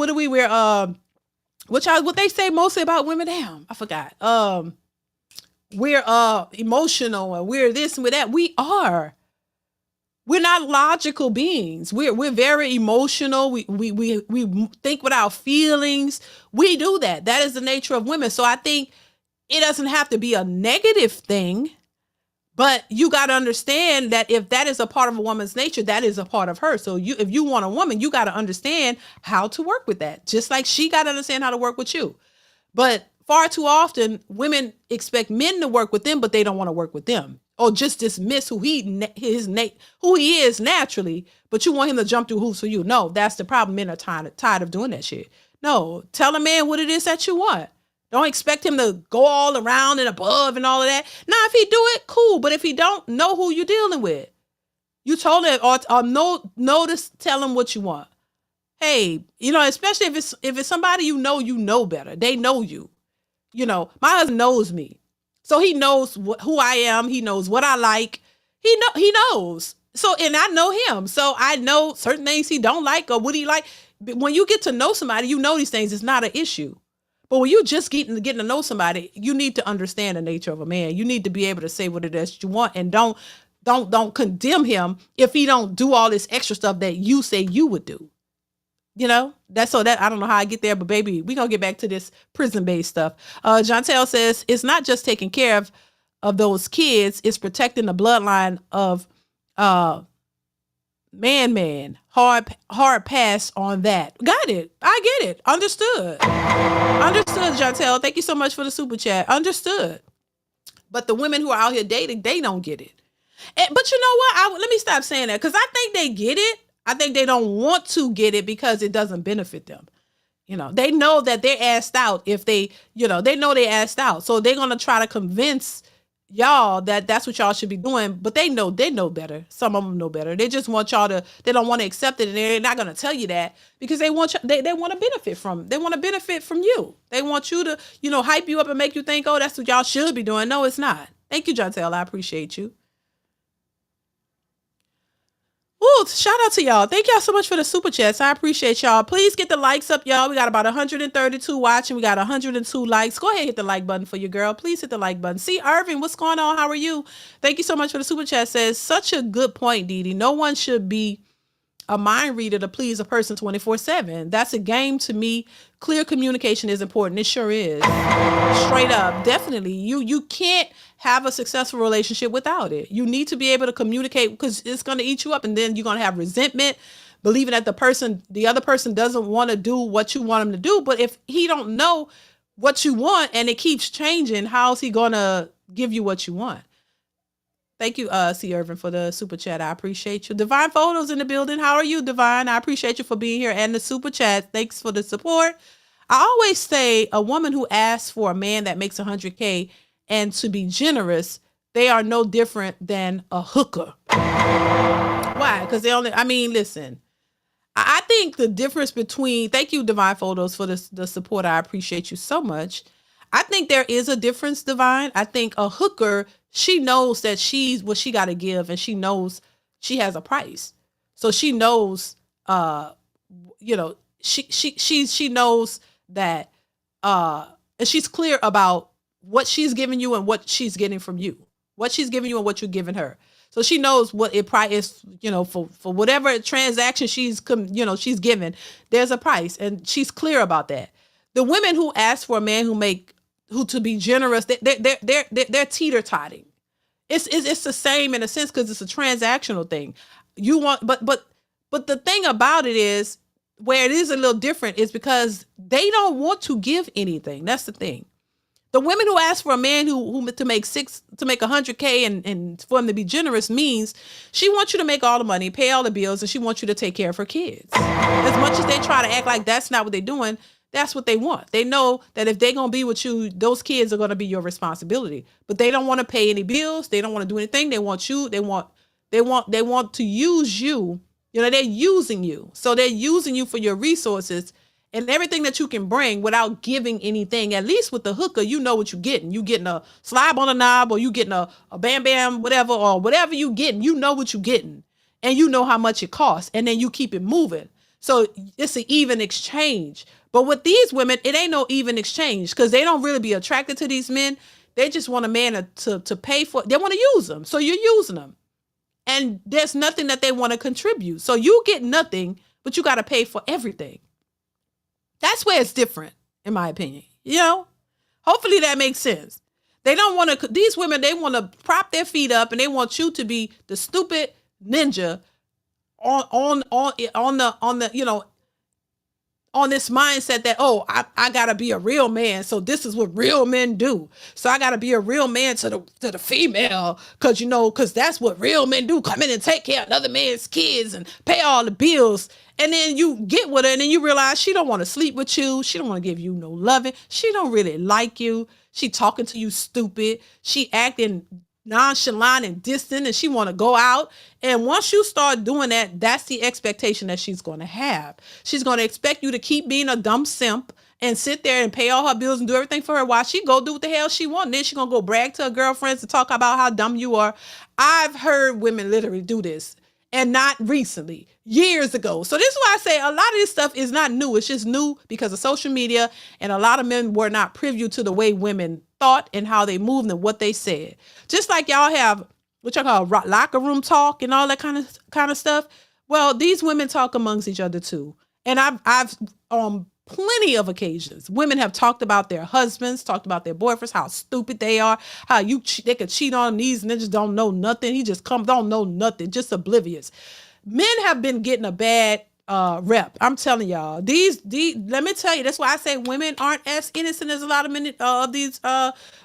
Speaker 1: do we what they say mostly about women? Damn, I forgot. We're emotional and we're this and we're that. We are. We're not logical beings. We're very emotional. We think with our feelings. We do that. That is the nature of women. So I think it doesn't have to be a negative thing, but you got to understand that if that is a part of a woman's nature, that is a part of her. So if you want a woman, you got to understand how to work with that. Just like she got to understand how to work with you. But far too often, women expect men to work with them, but they don't want to work with them. Or just dismiss who he is naturally, but you want him to jump through hoops for you. No, that's the problem. Men are tired of doing that shit. No, tell a man what it is that you want. Don't expect him to go all around and above and all of that. Now, if he do it, cool. But if he don't, know who you're dealing with. You told him or notice, tell him what you want. Hey, especially if it's somebody you know better. They know you. My husband knows me. So he knows who I am. He knows what I like. He knows. So, and I know him. So I know certain things he don't like or what he like. But when you get to know somebody, you know these things. It's not an issue. But when you just getting to know somebody, you need to understand the nature of a man. You need to be able to say what it is you want and don't condemn him if he don't do all this extra stuff that you say you would do. That's I don't know how I get there, but baby, we gonna get back to this prison-based stuff. Jontel says it's not just taking care of those kids, it's protecting the bloodline of man. Hard pass on that. Got it. I get it. Understood, Jontel. Thank you so much for the super chat. Understood. But the women who are out here dating, they don't get it. But you know what? Let me stop saying that because I think they get it. I think they don't want to get it because it doesn't benefit them. They know that they're asked out if they know they're asked out. So they're going to try to convince y'all that that's what y'all should be doing. But they know better. Some of them know better. They just want y'all they don't want to accept it. And they're not going to tell you that because they want they want to benefit from you. They want you to, hype you up and make you think, oh, that's what y'all should be doing. No, it's not. Thank you, Jontel. I appreciate you. Ooh, shout out to y'all. Thank y'all so much for the super chats. I appreciate y'all. Please get the likes up, y'all. We got about 132 watching. We got 102 likes. Go ahead and hit the like button for your girl. Please hit the like button. See, Irvin, what's going on? How are you? Thank you so much for the super chat. Says, such a good point, DeeDee. No one should be a mind reader to please a person 24/7. That's a game to me. Clear communication is important. It sure is. Straight up, definitely. You can't have a successful relationship without it. You need to be able to communicate because it's going to eat you up, and then you're going to have resentment, believing that the other person doesn't want to do what you want him to do. But if he don't know what you want and it keeps changing, how's he going to give you what you want? Thank you, C. Irvin, for the super chat. I appreciate you. Divine Photos in the building. How are you, Divine? I appreciate you for being here and the super chat. Thanks for the support. I always say a woman who asks for a man that makes 100K and to be generous, they are no different than a hooker. Why? Because listen, I think the difference between, thank you, Divine Photos, for the support. I appreciate you so much. I think there is a difference, Divine. I think a hooker, she knows that she's what she got to give, and she knows she has a price. So she knows, she knows that, and she's clear about what she's giving you and what she's getting from you, what she's giving you and what you're giving her. So she knows what it price is, for whatever transaction she's given, there's a price, and she's clear about that. The women who ask for a man who to be generous, they're teeter-totting. It's the same in a sense because it's a transactional thing. You want, but the thing about it is where it is a little different is because they don't want to give anything. That's the thing. The women who ask for a man who to make 100K and for him to be generous means she wants you to make all the money, pay all the bills, and she wants you to take care of her kids. As much as they try to act like that's not what they're doing, that's what they want. They know that if they're going to be with you, those kids are going to be your responsibility. But they don't want to pay any bills. They don't want to do anything. They want you. They want to use you. They're using you. So they're using you for your resources and everything that you can bring without giving anything. At least with the hooker, you know what you're getting. You getting a slab on a knob, or you getting a bam bam, whatever, or whatever you getting. You know what you're getting, and you know how much it costs, and then you keep it moving. So it's an even exchange. But with these women, it ain't no even exchange because they don't really be attracted to these men. They just want a man to pay for. They want to use them. So you're using them. And there's nothing that they want to contribute. So you get nothing, but you got to pay for everything. That's where it's different, in my opinion. Hopefully that makes sense. They don't want to, these women, they want to prop their feet up and they want you to be the stupid ninja on this mindset that, I gotta be a real man. So this is what real men do. So I gotta be a real man to the female. Cause that's what real men do. Come in and take care of another man's kids and pay all the bills. And then you get with her and then you realize she don't want to sleep with you. She don't want to give you no loving. She don't really like you. She talking to you stupid. She acting nonchalant and distant, and she want to go out. And once you start doing that, that's the expectation that she's going to have. She's going to expect you to keep being a dumb simp and sit there and pay all her bills and do everything for her while she go do what the hell she want. And then she's going to go brag to her girlfriends and talk about how dumb you are. I've heard women literally do this, and not recently, years ago. So this is why I say a lot of this stuff is not new. It's just new because of social media, and a lot of men were not privy to the way women thought and how they moved and what they said. Just like y'all have what y'all call locker room talk and all that kind of stuff. Well, these women talk amongst each other too. And I've on plenty of occasions, women have talked about their husbands, talked about their boyfriends, how stupid they are, how they could cheat on these niggas, don't know nothing. He just don't know nothing, just oblivious. Men have been getting a bad rep. I'm telling y'all, let me tell you, that's why I say women aren't as innocent as a lot of men these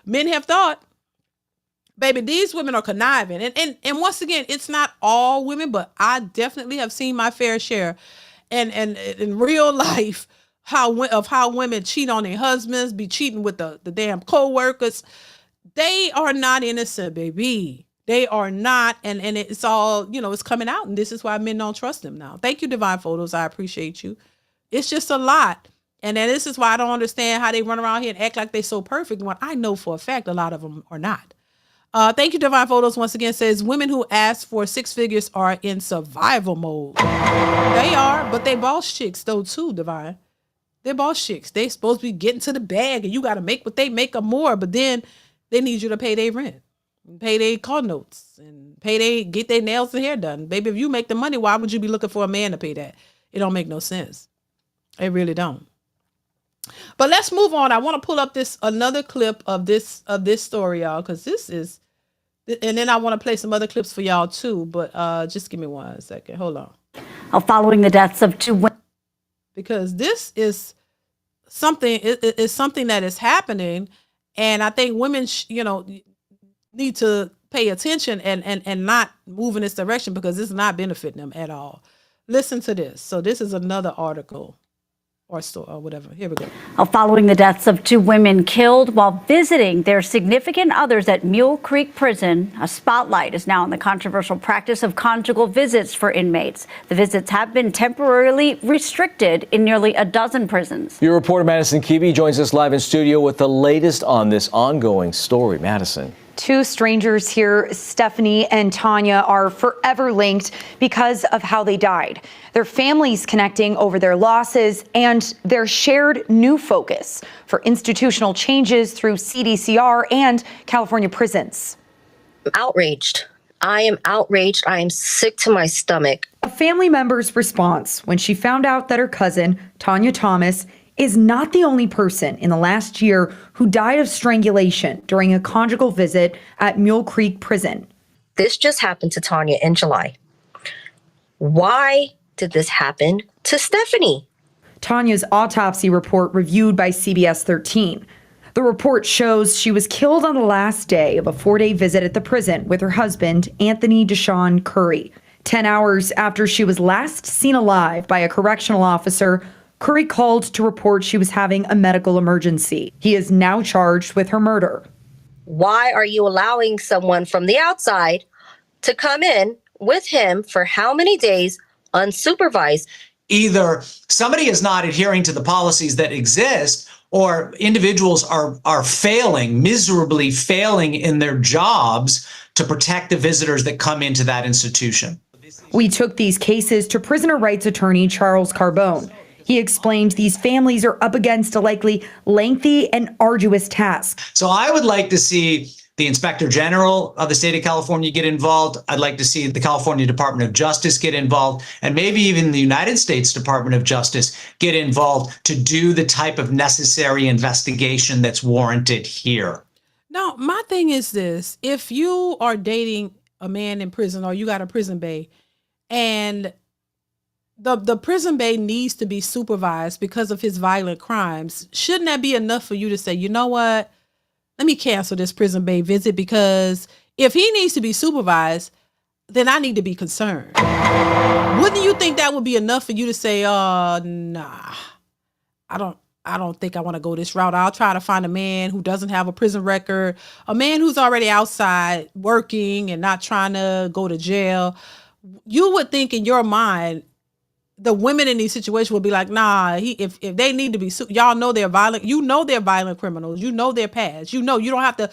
Speaker 1: men have thought. Baby, these women are conniving. And once again, it's not all women, but I definitely have seen my fair share and in real life how women cheat on their husbands, be cheating with the damn co-workers. They are not innocent, baby. They are not, and it's all, it's coming out, and this is why men don't trust them now. Thank you, Divine Photos. I appreciate you. It's just a lot. And then this is why I don't understand how they run around here and act like they're so perfect when I know for a fact a lot of them are not. Thank you, Divine Photos. Once again, says women who ask for six figures are in survival mode. They are, but they boss chicks though too, Divine. They're boss chicks. They supposed to be getting to the bag, and you got to make what they make or more, but then they need you to pay their rent. pay their car notes, and get their nails and hair done. Baby, if you make the money, why would you be looking for a man to pay that? It don't make no sense. It really don't. But let's move on. I want to pull up another clip of this story, y'all, because this is, and then I want to play some other clips for y'all too. But just give me 1 second. Hold on.
Speaker 8: Following the deaths of 2 women.
Speaker 1: Because this is something is something that is happening, and I think women, need to pay attention and not move in this direction, because it's not benefiting them at all. Listen to this. So this is another article or story or whatever. Here we go.
Speaker 8: Following the deaths of 2 women killed while visiting their significant others at Mule Creek Prison, a spotlight is now on the controversial practice of conjugal visits for inmates. The visits have been temporarily restricted in nearly a dozen prisons.
Speaker 2: Your reporter Madison Keeby joins us live in studio with the latest on this ongoing story. Madison.
Speaker 5: 2 strangers here, Stephanie and Tanya, are forever linked because of how they died. Their families connecting over their losses and their shared new focus for institutional changes through CDCR and California prisons.
Speaker 9: Outraged. I am outraged. I am sick to my stomach.
Speaker 5: A family member's response when she found out that her cousin, Tanya Thomas, is not the only person in the last year who died of strangulation during a conjugal visit at Mule Creek Prison.
Speaker 9: This just happened to Tanya in July. Why did this happen to Stephanie?
Speaker 5: Tanya's autopsy report reviewed by CBS 13. The report shows she was killed on the last day of a 4-day visit at the prison with her husband, Anthony Deshawn Curry. 10 hours after she was last seen alive by a correctional officer, Curry called to report she was having a medical emergency. He is now charged with her murder.
Speaker 9: Why are you allowing someone from the outside to come in with him for how many days unsupervised?
Speaker 10: Either somebody is not adhering to the policies that exist, or individuals are failing, miserably failing in their jobs to protect the visitors that come into that institution.
Speaker 5: We took these cases to prisoner rights attorney Charles Carbone. He explained these families are up against a likely lengthy and arduous task.
Speaker 10: So I would like to see the Inspector General of the state of California get involved. I'd like to see the California Department of Justice get involved, and maybe even the United States Department of Justice get involved to do the type of necessary investigation that's warranted here.
Speaker 1: Now, my thing is this. If you are dating a man in prison, or you got a prison bae, and the prison bae needs to be supervised because of his violent crimes, shouldn't that be enough for you to say, you know what? Let me cancel this prison bae visit, because if he needs to be supervised, then I need to be concerned. Wouldn't you think that would be enough for you to say, nah, I don't think I want to go this route. I'll try to find a man who doesn't have a prison record, a man who's already outside working and not trying to go to jail. You would think in your mind, the women in these situations will be like, nah, if they need to be, y'all know they're violent. You know they're violent criminals. You know their past. You know, you don't have to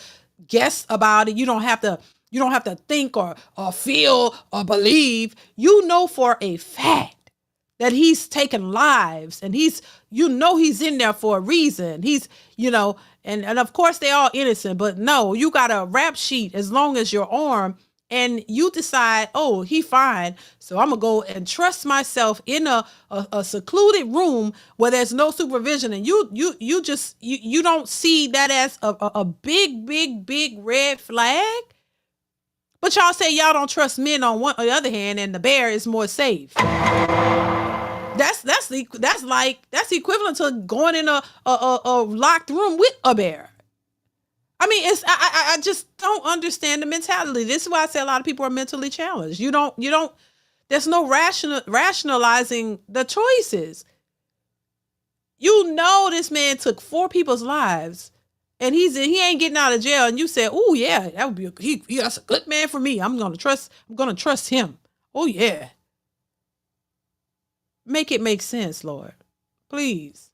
Speaker 1: guess about it. You don't have to think or feel or believe. You know for a fact that he's taken lives, and he's in there for a reason. He's, and of course they're all innocent, but no, you got a rap sheet as long as your arm. And you decide, oh, he fine, so I'm gonna go and trust myself in a secluded room where there's no supervision, and you don't see that as a big red flag. But y'all say y'all don't trust men on the other hand, and the bear is more safe. That's equivalent to going in a locked room with a bear. I mean, I just don't understand the mentality. This is why I say a lot of people are mentally challenged. There's no rationalizing the choices. This man took 4 people's lives, and he ain't getting out of jail, and you said, oh yeah, that would be that's a good man for me. I'm gonna trust him. Oh yeah. Make it make sense, Lord. Please.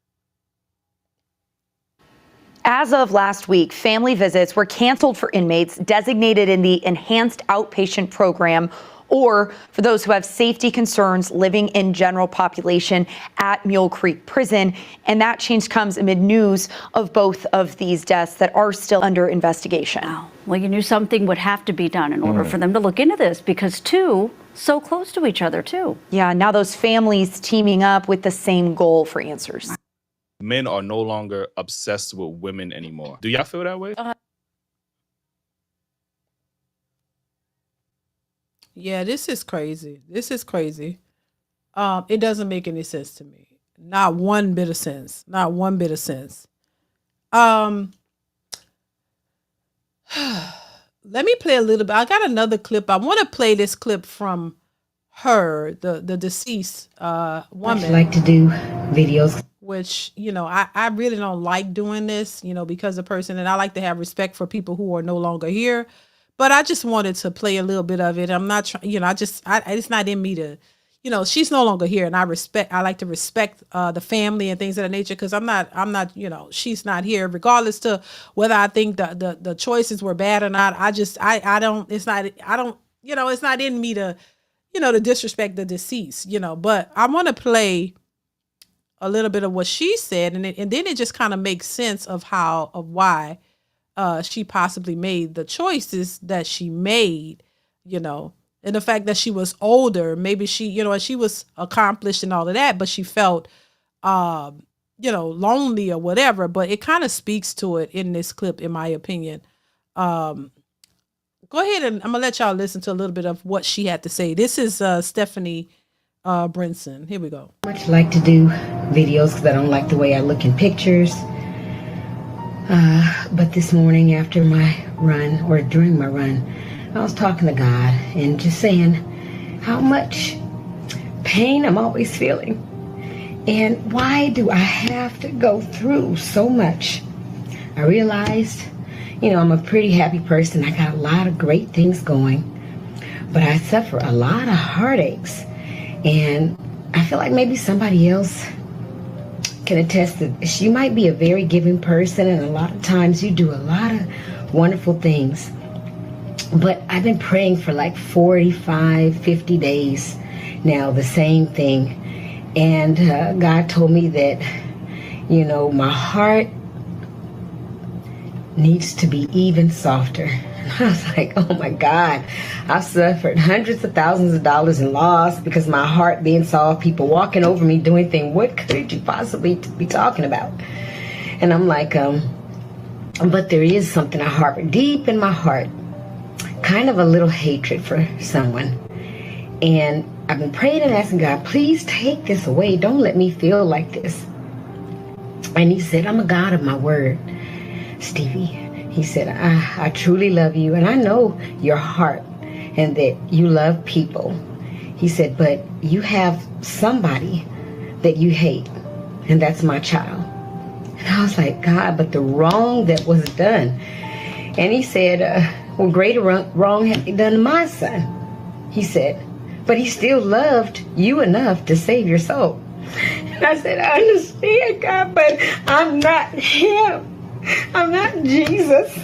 Speaker 5: As of last week, family visits were canceled for inmates designated in the enhanced outpatient program or for those who have safety concerns living in general population at Mule Creek Prison. And that change comes amid news of both of these deaths that are still under investigation.
Speaker 8: Wow. Well, you knew something would have to be done in order for them to look into this, because two so close to each other too.
Speaker 5: Yeah, now those families teaming up with the same goal for answers.
Speaker 11: Men are no longer obsessed with women anymore. Do y'all feel that way?
Speaker 1: Yeah, this is crazy. This is crazy. It doesn't make any sense to me. Not one bit of sense. Not one bit of sense. Let me play a little bit. I got another clip. I want to play this clip from her, the deceased woman.
Speaker 12: I like to do videos.
Speaker 1: Which, I really don't like doing this, because the person, and I like to have respect for people who are no longer here. But I just wanted to play a little bit of it. I'm not trying, it's not in me to, she's no longer here, and I like to respect the family and things of that nature, because I'm not, she's not here, regardless to whether I think the choices were bad or not. It's not in me to, to disrespect the deceased, but I want to play a little bit of what she said, and then it just kind of makes sense of why she possibly made the choices that she made, and the fact that she was older, maybe she, and she was accomplished and all of that, but she felt, lonely or whatever. But it kind of speaks to it in this clip, in my opinion. Go ahead, and I'm gonna let y'all listen to a little bit of what she had to say. This is Stephanie Brinson. Here we go.
Speaker 12: I much like to do videos because I don't like the way I look in pictures. But this morning after my run, or during my run, I was talking to God and just saying how much pain I'm always feeling. And why do I have to go through so much? I realized, I'm a pretty happy person. I got a lot of great things going, but I suffer a lot of heartaches. And I feel like maybe somebody else can attest that she might be a very giving person, and a lot of times you do a lot of wonderful things. But I've been praying for like 45, 50 days now, the same thing. And God told me that, my heart needs to be even softer. And I was like, oh my God, I've suffered hundreds of thousands of dollars in loss because my heart being soft, people walking over me doing things. What could you possibly be talking about? And I'm like, but there is something I harbor deep in my heart, kind of a little hatred for someone. And I've been praying and asking God, please take this away. Don't let me feel like this. And he said, I'm a God of my word, Stevie. He said, I truly love you, and I know your heart and that you love people. He said, but you have somebody that you hate, and that's my child. And I was like, God, but the wrong that was done. And he said, well, greater wrong had been done to my son. He said, but he still loved you enough to save your soul. And I said, I understand, God, but I'm not him. I'm not Jesus.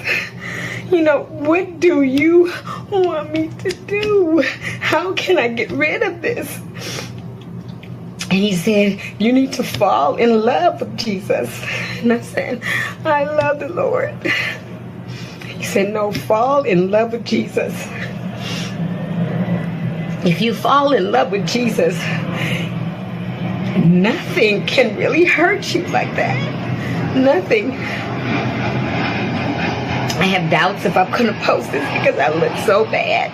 Speaker 12: What do you want me to do? How can I get rid of this? And he said, you need to fall in love with Jesus. And I said, I love the Lord. He said, no, fall in love with Jesus. If you fall in love with Jesus, nothing can really hurt you like that. Nothing. I have doubts if I'm going to post this because I look so bad.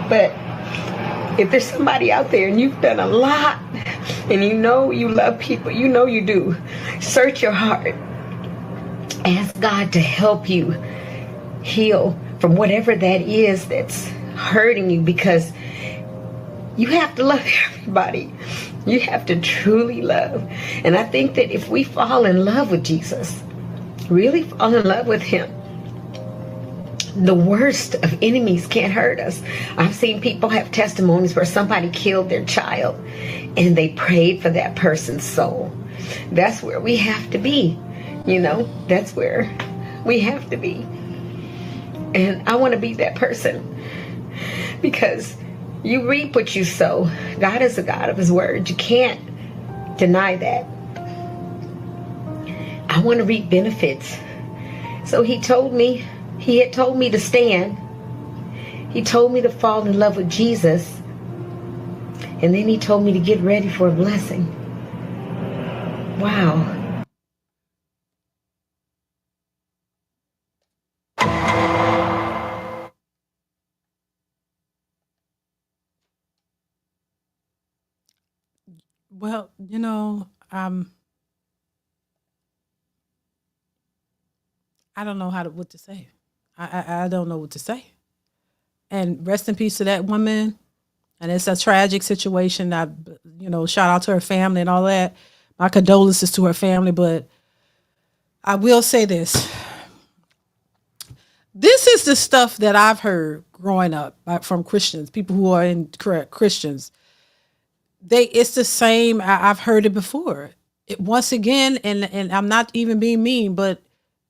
Speaker 12: But if there's somebody out there and you've done a lot and you love people, you do, search your heart. Ask God to help you heal from whatever that is that's hurting you, because you have to love everybody. You have to truly love. And I think that if we fall in love with Jesus, really fall in love with him, the worst of enemies can't hurt us. I've seen people have testimonies where somebody killed their child and they prayed for that person's soul. That's where we have to be. That's where we have to be. And I want to be that person. because you reap what you sow. God is a God of his word. You can't deny that. I want to reap benefits. So he had told me to stand. He told me to fall in love with Jesus. And then he told me to get ready for a blessing. Wow.
Speaker 1: Well, I don't know what to say. I don't know what to say. And rest in peace to that woman. And it's a tragic situation. Shout out to her family and all that. My condolences to her family. But I will say this. This is the stuff that I've heard growing up from Christians, people who are Christians. It's the same. I've heard it before. Once again, and I'm not even being mean, but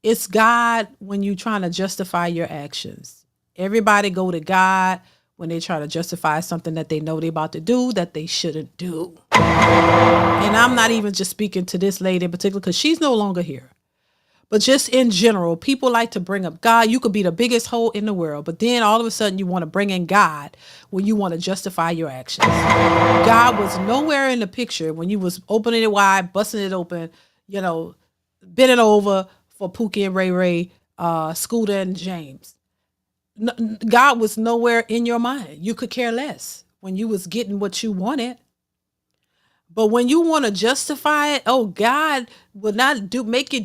Speaker 1: it's God when you're trying to justify your actions. Everybody go to God when they try to justify something that they know they're about to do that they shouldn't do. And I'm not even just speaking to this lady in particular because she's no longer here. But just in general, people like to bring up God. You could be the biggest hole in the world, but then all of a sudden you want to bring in God when you want to justify your actions. God was nowhere in the picture when you was opening it wide, busting it open, bending over for Pookie and Ray Ray, Scooter and James. God was nowhere in your mind. You could care less when you was getting what you wanted. But when you want to justify it, oh, God will not make you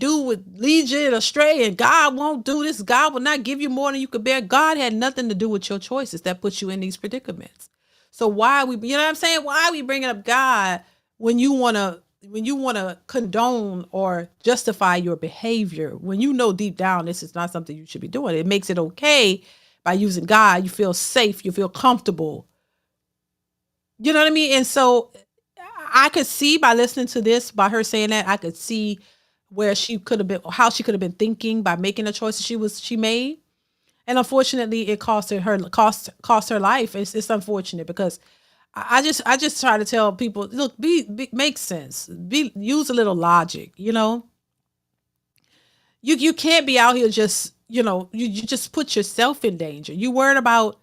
Speaker 1: lead you astray, and God won't do this. God will not give you more than you could bear. God had nothing to do with your choices that put you in these predicaments. So why are we, you know what I'm saying? Why are we bringing up God when you want to condone or justify your behavior, when you know deep down this is not something you should be doing? It makes it okay by using God. You feel safe. You feel comfortable. You know what I mean? And so I could see by listening to this, by her saying that, I could see where she could have been, how she could have been thinking by making the choices she made. And unfortunately, it cost her life. It's unfortunate because I just try to tell people, look, make sense. Use a little logic, You can't be out here just, you just put yourself in danger. You worried about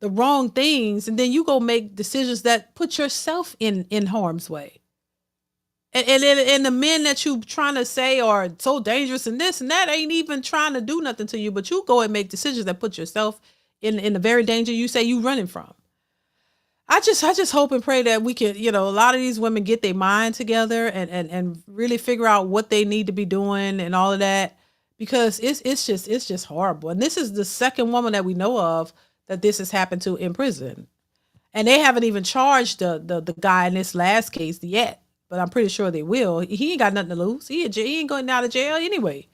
Speaker 1: the wrong things, and then you go make decisions that put yourself in harm's way. And the men that you trying to say are so dangerous and this and that ain't even trying to do nothing to you, but you go and make decisions that put yourself in the very danger you say you running from. I just hope and pray that we can, a lot of these women get their mind together and really figure out what they need to be doing and all of that, because it's just horrible. And this is the second woman that we know of that this has happened to in prison. And they haven't even charged the guy in this last case yet, but I'm pretty sure they will. He ain't got nothing to lose. He ain't going out of jail anyway.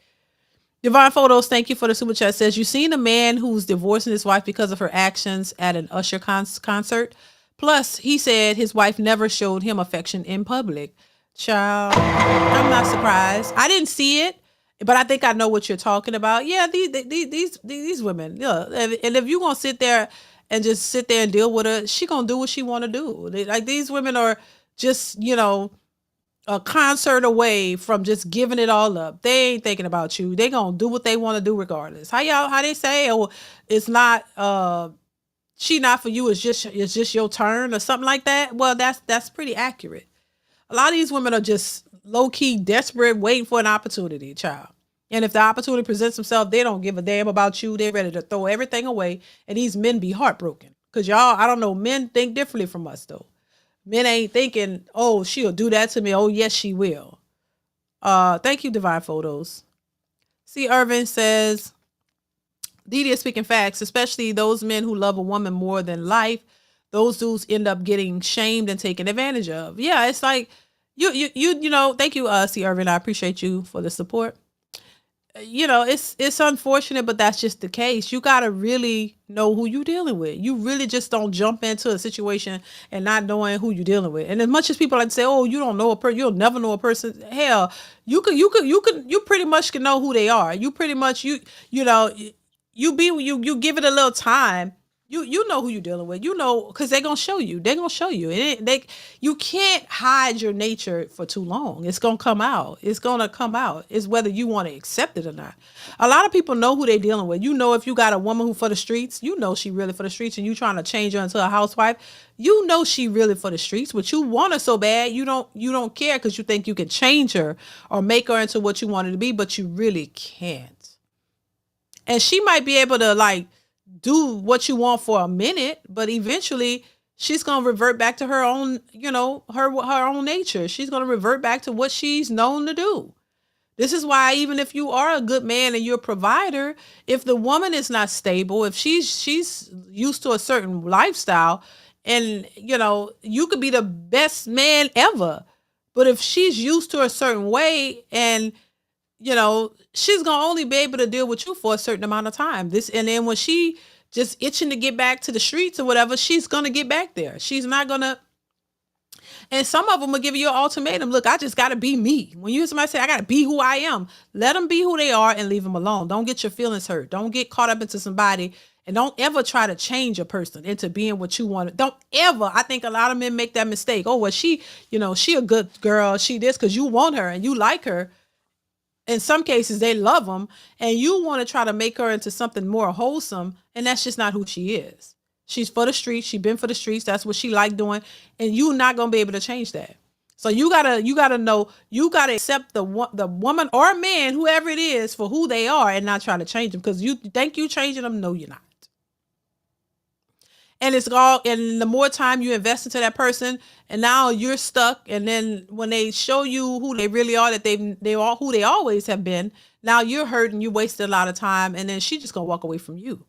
Speaker 1: Divine Photos, thank you for the super chat. Says, you seen a man who's divorcing his wife because of her actions at an Usher concert. Plus, he said his wife never showed him affection in public. Child, I'm not surprised. I didn't see it, but I think I know what you're talking about. Yeah, these women. Yeah, and if you're gonna sit there and just sit there and deal with her, she gonna do what she want to do. These women are just, a concert away from just giving it all up. They ain't thinking about you. They gonna do what they want to do regardless. How they say, oh, it's not she not for you, it's just your turn or something like that. Well, that's pretty accurate. A lot of these women are just low-key desperate, waiting for an opportunity, child. And if the opportunity presents themselves, they don't give a damn about you. They're ready to throw everything away. And these men be heartbroken. Because y'all, I don't know, men think differently from us, though. Men ain't thinking, oh, she'll do that to me. Oh, yes, she will. Thank you, Divine Photos. C. Irvin says, DeeDee is speaking facts, especially those men who love a woman more than life. Those dudes end up getting shamed and taken advantage of. Yeah, it's like, thank you, C. Irvin. I appreciate you for the support. It's unfortunate, but that's just the case. You got to really know who you're dealing with. You really just don't jump into a situation and not knowing who you're dealing with. And as much as people like to say, oh, you don't know a person, you'll never know a person. Hell, you pretty much can know who they are. You pretty much, you give it a little time You know who you're dealing with. You know, because they're gonna show you. They're gonna show you. You can't hide your nature for too long. It's gonna come out. It's gonna come out. It's whether you want to accept it or not. A lot of people know who they're dealing with. You know, if you got a woman who for the streets, you know she really for the streets, and you trying to change her into a housewife, you know she really for the streets, but you want her so bad, you don't care because you think you can change her or make her into what you want her to be, but you really can't. And she might be able to like do what you want for a minute, but eventually she's going to revert back to her own, her own nature. She's going to revert back to what she's known to do. This is why even if you are a good man and you're a provider, if the woman is not stable, if she's used to a certain lifestyle, and you could be the best man ever, but if she's used to a certain way and she's gonna only be able to deal with you for a certain amount of time. And then when she just itching to get back to the streets or whatever, she's gonna get back there. She's not gonna. And some of them will give you an ultimatum. Look, I just gotta be me. When you hear somebody say, I gotta be who I am, let them be who they are and leave them alone. Don't get your feelings hurt. Don't get caught up into somebody, and don't ever try to change a person into being what you want. Don't ever. I think a lot of men make that mistake. Oh, well, she a good girl. She this because you want her and you like her. In some cases, they love them, and you want to try to make her into something more wholesome, and that's just not who she is. She's for the streets. She's been for the streets. That's what she like doing, and you're not gonna be able to change that. So you gotta know, you gotta accept the woman or man, whoever it is, for who they are, and not try to change them because you think you changing them. No, you're not. And and the more time you invest into that person, and now you're stuck. And then when they show you who they really are, that they are who they always have been, now you're hurt and you wasted a lot of time. And then she's just gonna walk away from you.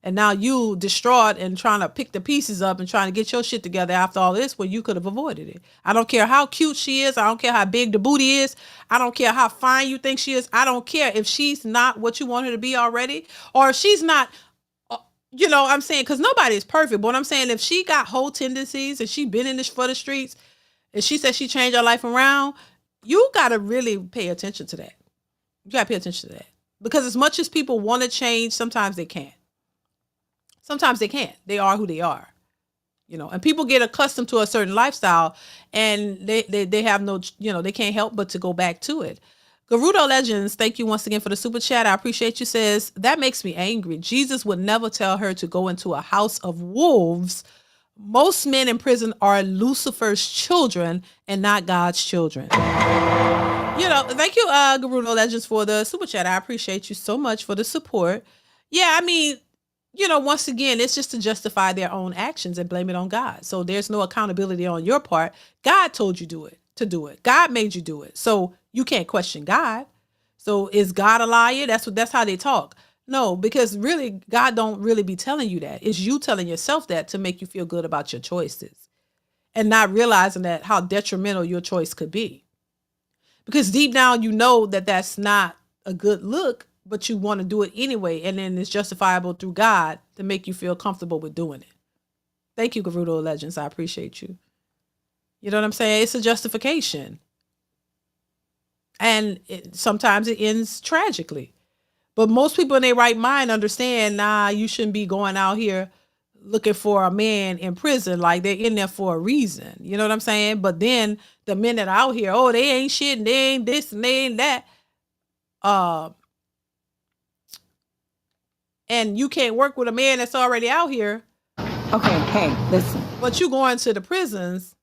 Speaker 1: And now you distraught and trying to pick the pieces up and trying to get your shit together after all this, when you could have avoided it. I don't care how cute she is. I don't care how big the booty is. I don't care how fine you think she is. I don't care if she's not what you want her to be already, or if she's not. I'm saying, because nobody is perfect, but what I'm saying, if she got whole tendencies and she been in this for the streets and she said she changed her life around, you got to really pay attention to that. You got to pay attention to that. Because as much as people want to change, sometimes they can't. Sometimes they can't. They are who they are. And people get accustomed to a certain lifestyle, and they have no, they can't help but to go back to it. Garudo Legends, thank you once again for the super chat. I appreciate you. Says, that makes me angry. Jesus would never tell her to go into a house of wolves. Most men in prison are Lucifer's children and not God's children. Thank you, Garudo Legends, for the super chat. I appreciate you so much for the support. Yeah, I mean, once again, it's just to justify their own actions and blame it on God. So there's no accountability on your part. God told you to do it. God made you do it. So you can't question God. So is God a liar? That's how they talk. No, because really, God don't really be telling you that. It's you telling yourself that to make you feel good about your choices and not realizing that how detrimental your choice could be. Because deep down, you know that that's not a good look, but you want to do it anyway. And then it's justifiable through God to make you feel comfortable with doing it. Thank you, Garudo Legends. I appreciate you. You know what I'm saying? It's a justification. And sometimes it ends tragically. But most people in their right mind understand, you shouldn't be going out here looking for a man in prison. Like, they're in there for a reason. You know what I'm saying? But then the men that are out here, they ain't shit and they ain't this and they ain't that. And you can't work with a man that's already out here.
Speaker 13: Okay, hey, listen.
Speaker 1: But you going to the prisons.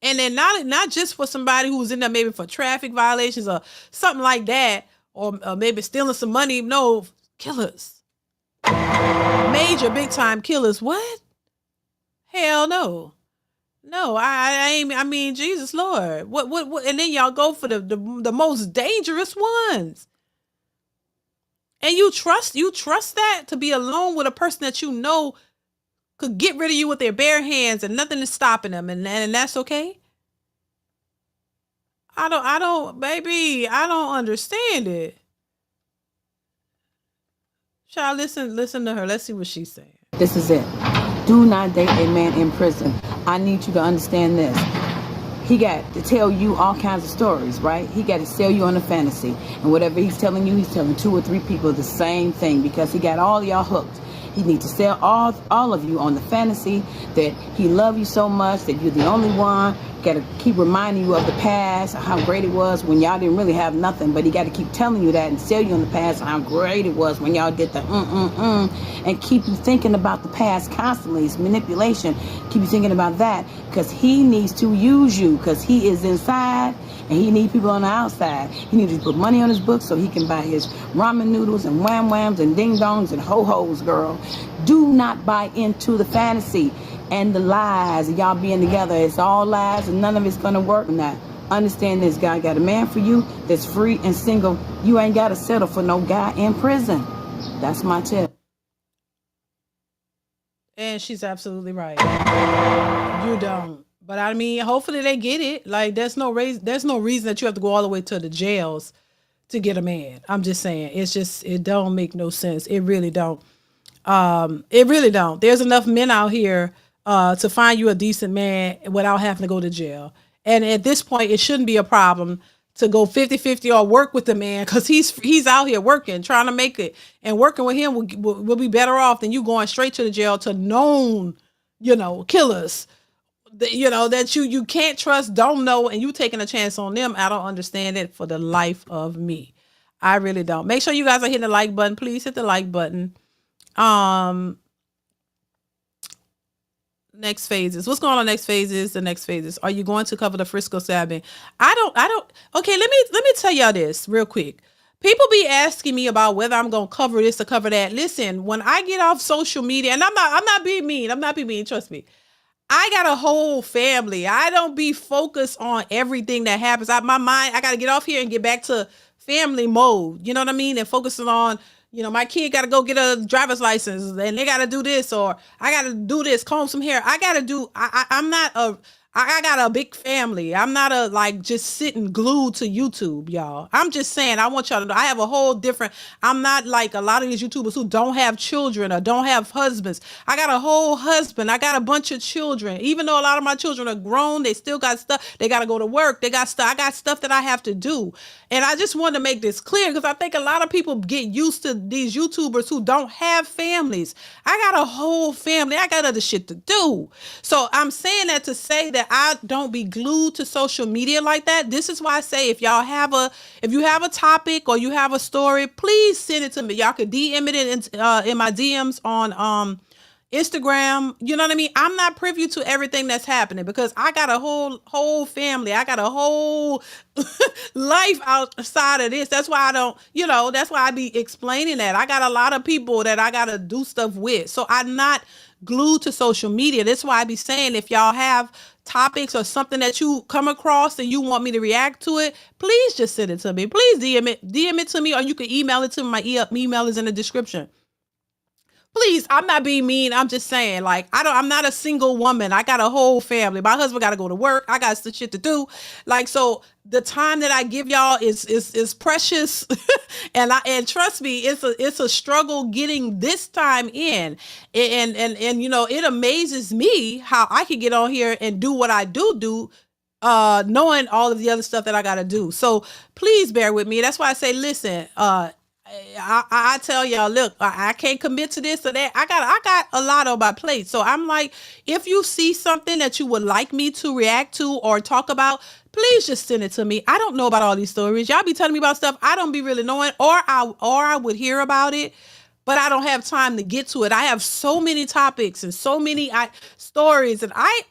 Speaker 1: And then not just for somebody who's in there maybe for traffic violations or something like that, or maybe stealing some money. No, killers. Major big time killers. What? Hell no. No, I mean, Jesus Lord. What? And then y'all go for the most dangerous ones. And you trust that to be alone with a person that you know could get rid of you with their bare hands and nothing is stopping them, and that's okay? I don't understand it. Child, listen to her. Let's see what she's saying.
Speaker 13: This is it. Do not date a man in prison. I need you to understand this. He got to tell you all kinds of stories, right? He got to sell you on a fantasy. And whatever he's telling you, he's telling 2 or 3 people the same thing, because he got all y'all hooked. He needs to sell all of you on the fantasy that he loves you so much, that you're the only one. Got to keep reminding you of the past, how great it was when y'all didn't really have nothing, but he got to keep telling you that and sell you on the past, how great it was when y'all did the and keep you thinking about the past constantly. It's manipulation. Keep you thinking about that because he needs to use you because he is inside and he needs people on the outside. He needs to put money on his books so he can buy his ramen noodles and wham whams and ding dongs and ho hos, girl. Do not buy into the fantasy and the lies of y'all being together. It's all lies and none of it's gonna work. Now, understand this, God got a man for you that's free and single. You ain't gotta settle for no guy in prison. That's my tip.
Speaker 1: And she's absolutely right. You don't. But I mean, hopefully they get it. Like there's no reason that you have to go all the way to the jails to get a man. I'm just saying. It don't make no sense. It really don't. It really don't. There's enough men out here to find you a decent man without having to go to jail. And at this point, it shouldn't be a problem to go 50-50 or work with the man because he's out here working, trying to make it. And working with him will be better off than you going straight to the jail to known, killers. That you can't trust, don't know, and you taking a chance on them. I don't understand it for the life of me. I really don't. Make sure you guys are hitting the like button. Please hit the like button. Next phases. What's going on next phases? The next phases. Are you going to cover the Frisco stabbing? I don't. Okay, let me tell y'all this real quick. People be asking me about whether I'm going to cover this or cover that. Listen, when I get off social media, and I'm not being mean. I'm not being mean. Trust me. I got a whole family. I don't be focused on everything that happens. My mind, I got to get off here and get back to family mode. You know what I mean? And focusing on, my kid got to go get a driver's license and they got to do this, or I got to do this, comb some hair. I got a big family. I'm not just sitting glued to YouTube, y'all. I'm just saying, I want y'all to know I have a whole different, I'm not like a lot of these YouTubers who don't have children or don't have husbands. I got a whole husband. I got a bunch of children. Even though a lot of my children are grown, they still got stuff. They got to go to work. They got stuff. I got stuff that I have to do. And I just wanted to make this clear because I think a lot of people get used to these YouTubers who don't have families. I got a whole family. I got other shit to do. So I'm saying that to say that I don't be glued to social media like that. This is why I say if you have a topic or you have a story, please send it to me. Y'all could DM it in my DMs on Instagram. You know what I mean? I'm not privy to everything that's happening because I got a whole family. I got a whole life outside of this. That's why I don't, that's why I be explaining that. I got a lot of people that I got to do stuff with. So I'm not glued to social media. That's why I be saying if y'all have topics or something that you come across and you want me to react to it, please just send it to me. Please DM it to me, or you can email it to me. My email is in the description. Please, I'm not being mean. I'm just saying, I'm not a single woman. I got a whole family. My husband got to go to work. I got some shit to do. So the time that I give y'all is precious. and trust me, it's a struggle getting this time in. And it amazes me how I can get on here and do what I do, knowing all of the other stuff that I got to do. So please bear with me. That's why I say, listen, I tell y'all, look, I can't commit to this or that. I got a lot on my plate. So I'm like, if you see something that you would like me to react to or talk about, please just send it to me. I don't know about all these stories. Y'all be telling me about stuff I don't be really knowing, or I would hear about it, but I don't have time to get to it. I have so many topics and so many stories, and I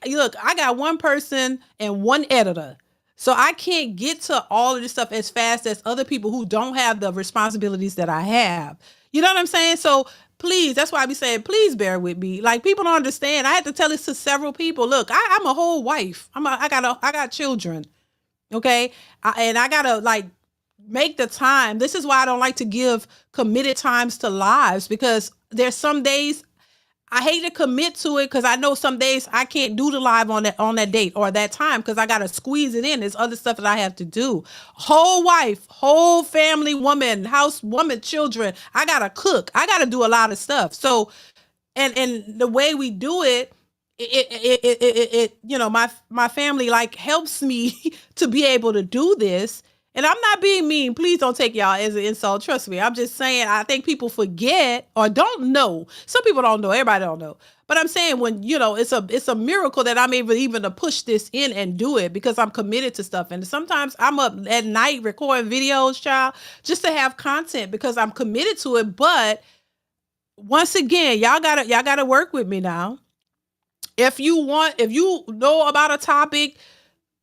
Speaker 1: got one person and one editor. So I can't get to all of this stuff as fast as other people who don't have the responsibilities that I have. You know what I'm saying? So please, that's why I be saying, please bear with me. People don't understand. I had to tell this to several people. Look, I'm a whole wife. I got children. Okay. And I gotta make the time. This is why I don't like to give committed times to lives, because there's some days I hate to commit to it because I know some days I can't do the live on that date or that time because I got to squeeze it in. There's other stuff that I have to do. Whole wife, whole family woman, house woman, children. I got to cook. I got to do a lot of stuff. So, and the way we do it, my family helps me to be able to do this. And I'm not being mean. Please don't take y'all as an insult. Trust me. I'm just saying, I think people forget or don't know. Some people don't know. Everybody don't know. But I'm saying when, it's a miracle that I'm able even to push this in and do it because I'm committed to stuff. And sometimes I'm up at night recording videos, child, just to have content because I'm committed to it. But once again, y'all gotta work with me now. If you know about a topic,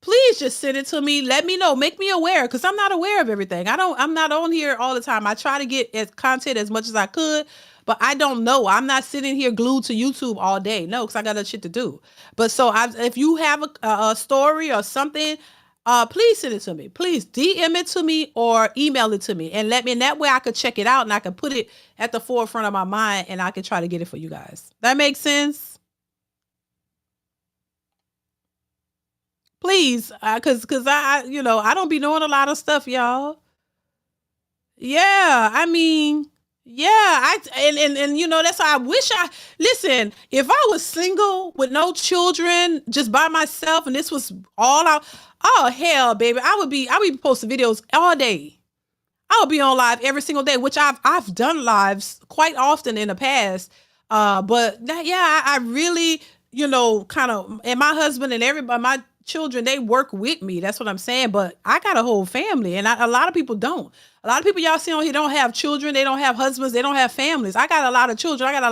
Speaker 1: please just send it to me. Let me know. Make me aware because I'm not aware of everything. I'm not on here all the time. I try to get content as much as I could, but I don't know. I'm not sitting here glued to YouTube all day. No, because I got other shit to do. But if you have a story or something, please send it to me. Please DM it to me or email it to me and let me. And that way I could check it out and I can put it at the forefront of my mind and I can try to get it for you guys. That makes sense? Please, because I don't be knowing a lot of stuff, y'all. Yeah, I mean, yeah, that's why I wish listen, if I was single with no children, just by myself, and this was all out, oh hell, baby, I would be posting videos all day. I would be on live every single day, which I've done lives quite often in the past. I really, kind of, and my husband and everybody, my children, they work with me. That's what I'm saying. But I got a whole family, and a lot of people don't. A lot of people y'all see on here don't have children. They don't have husbands. They don't have families. I got a lot of children. I got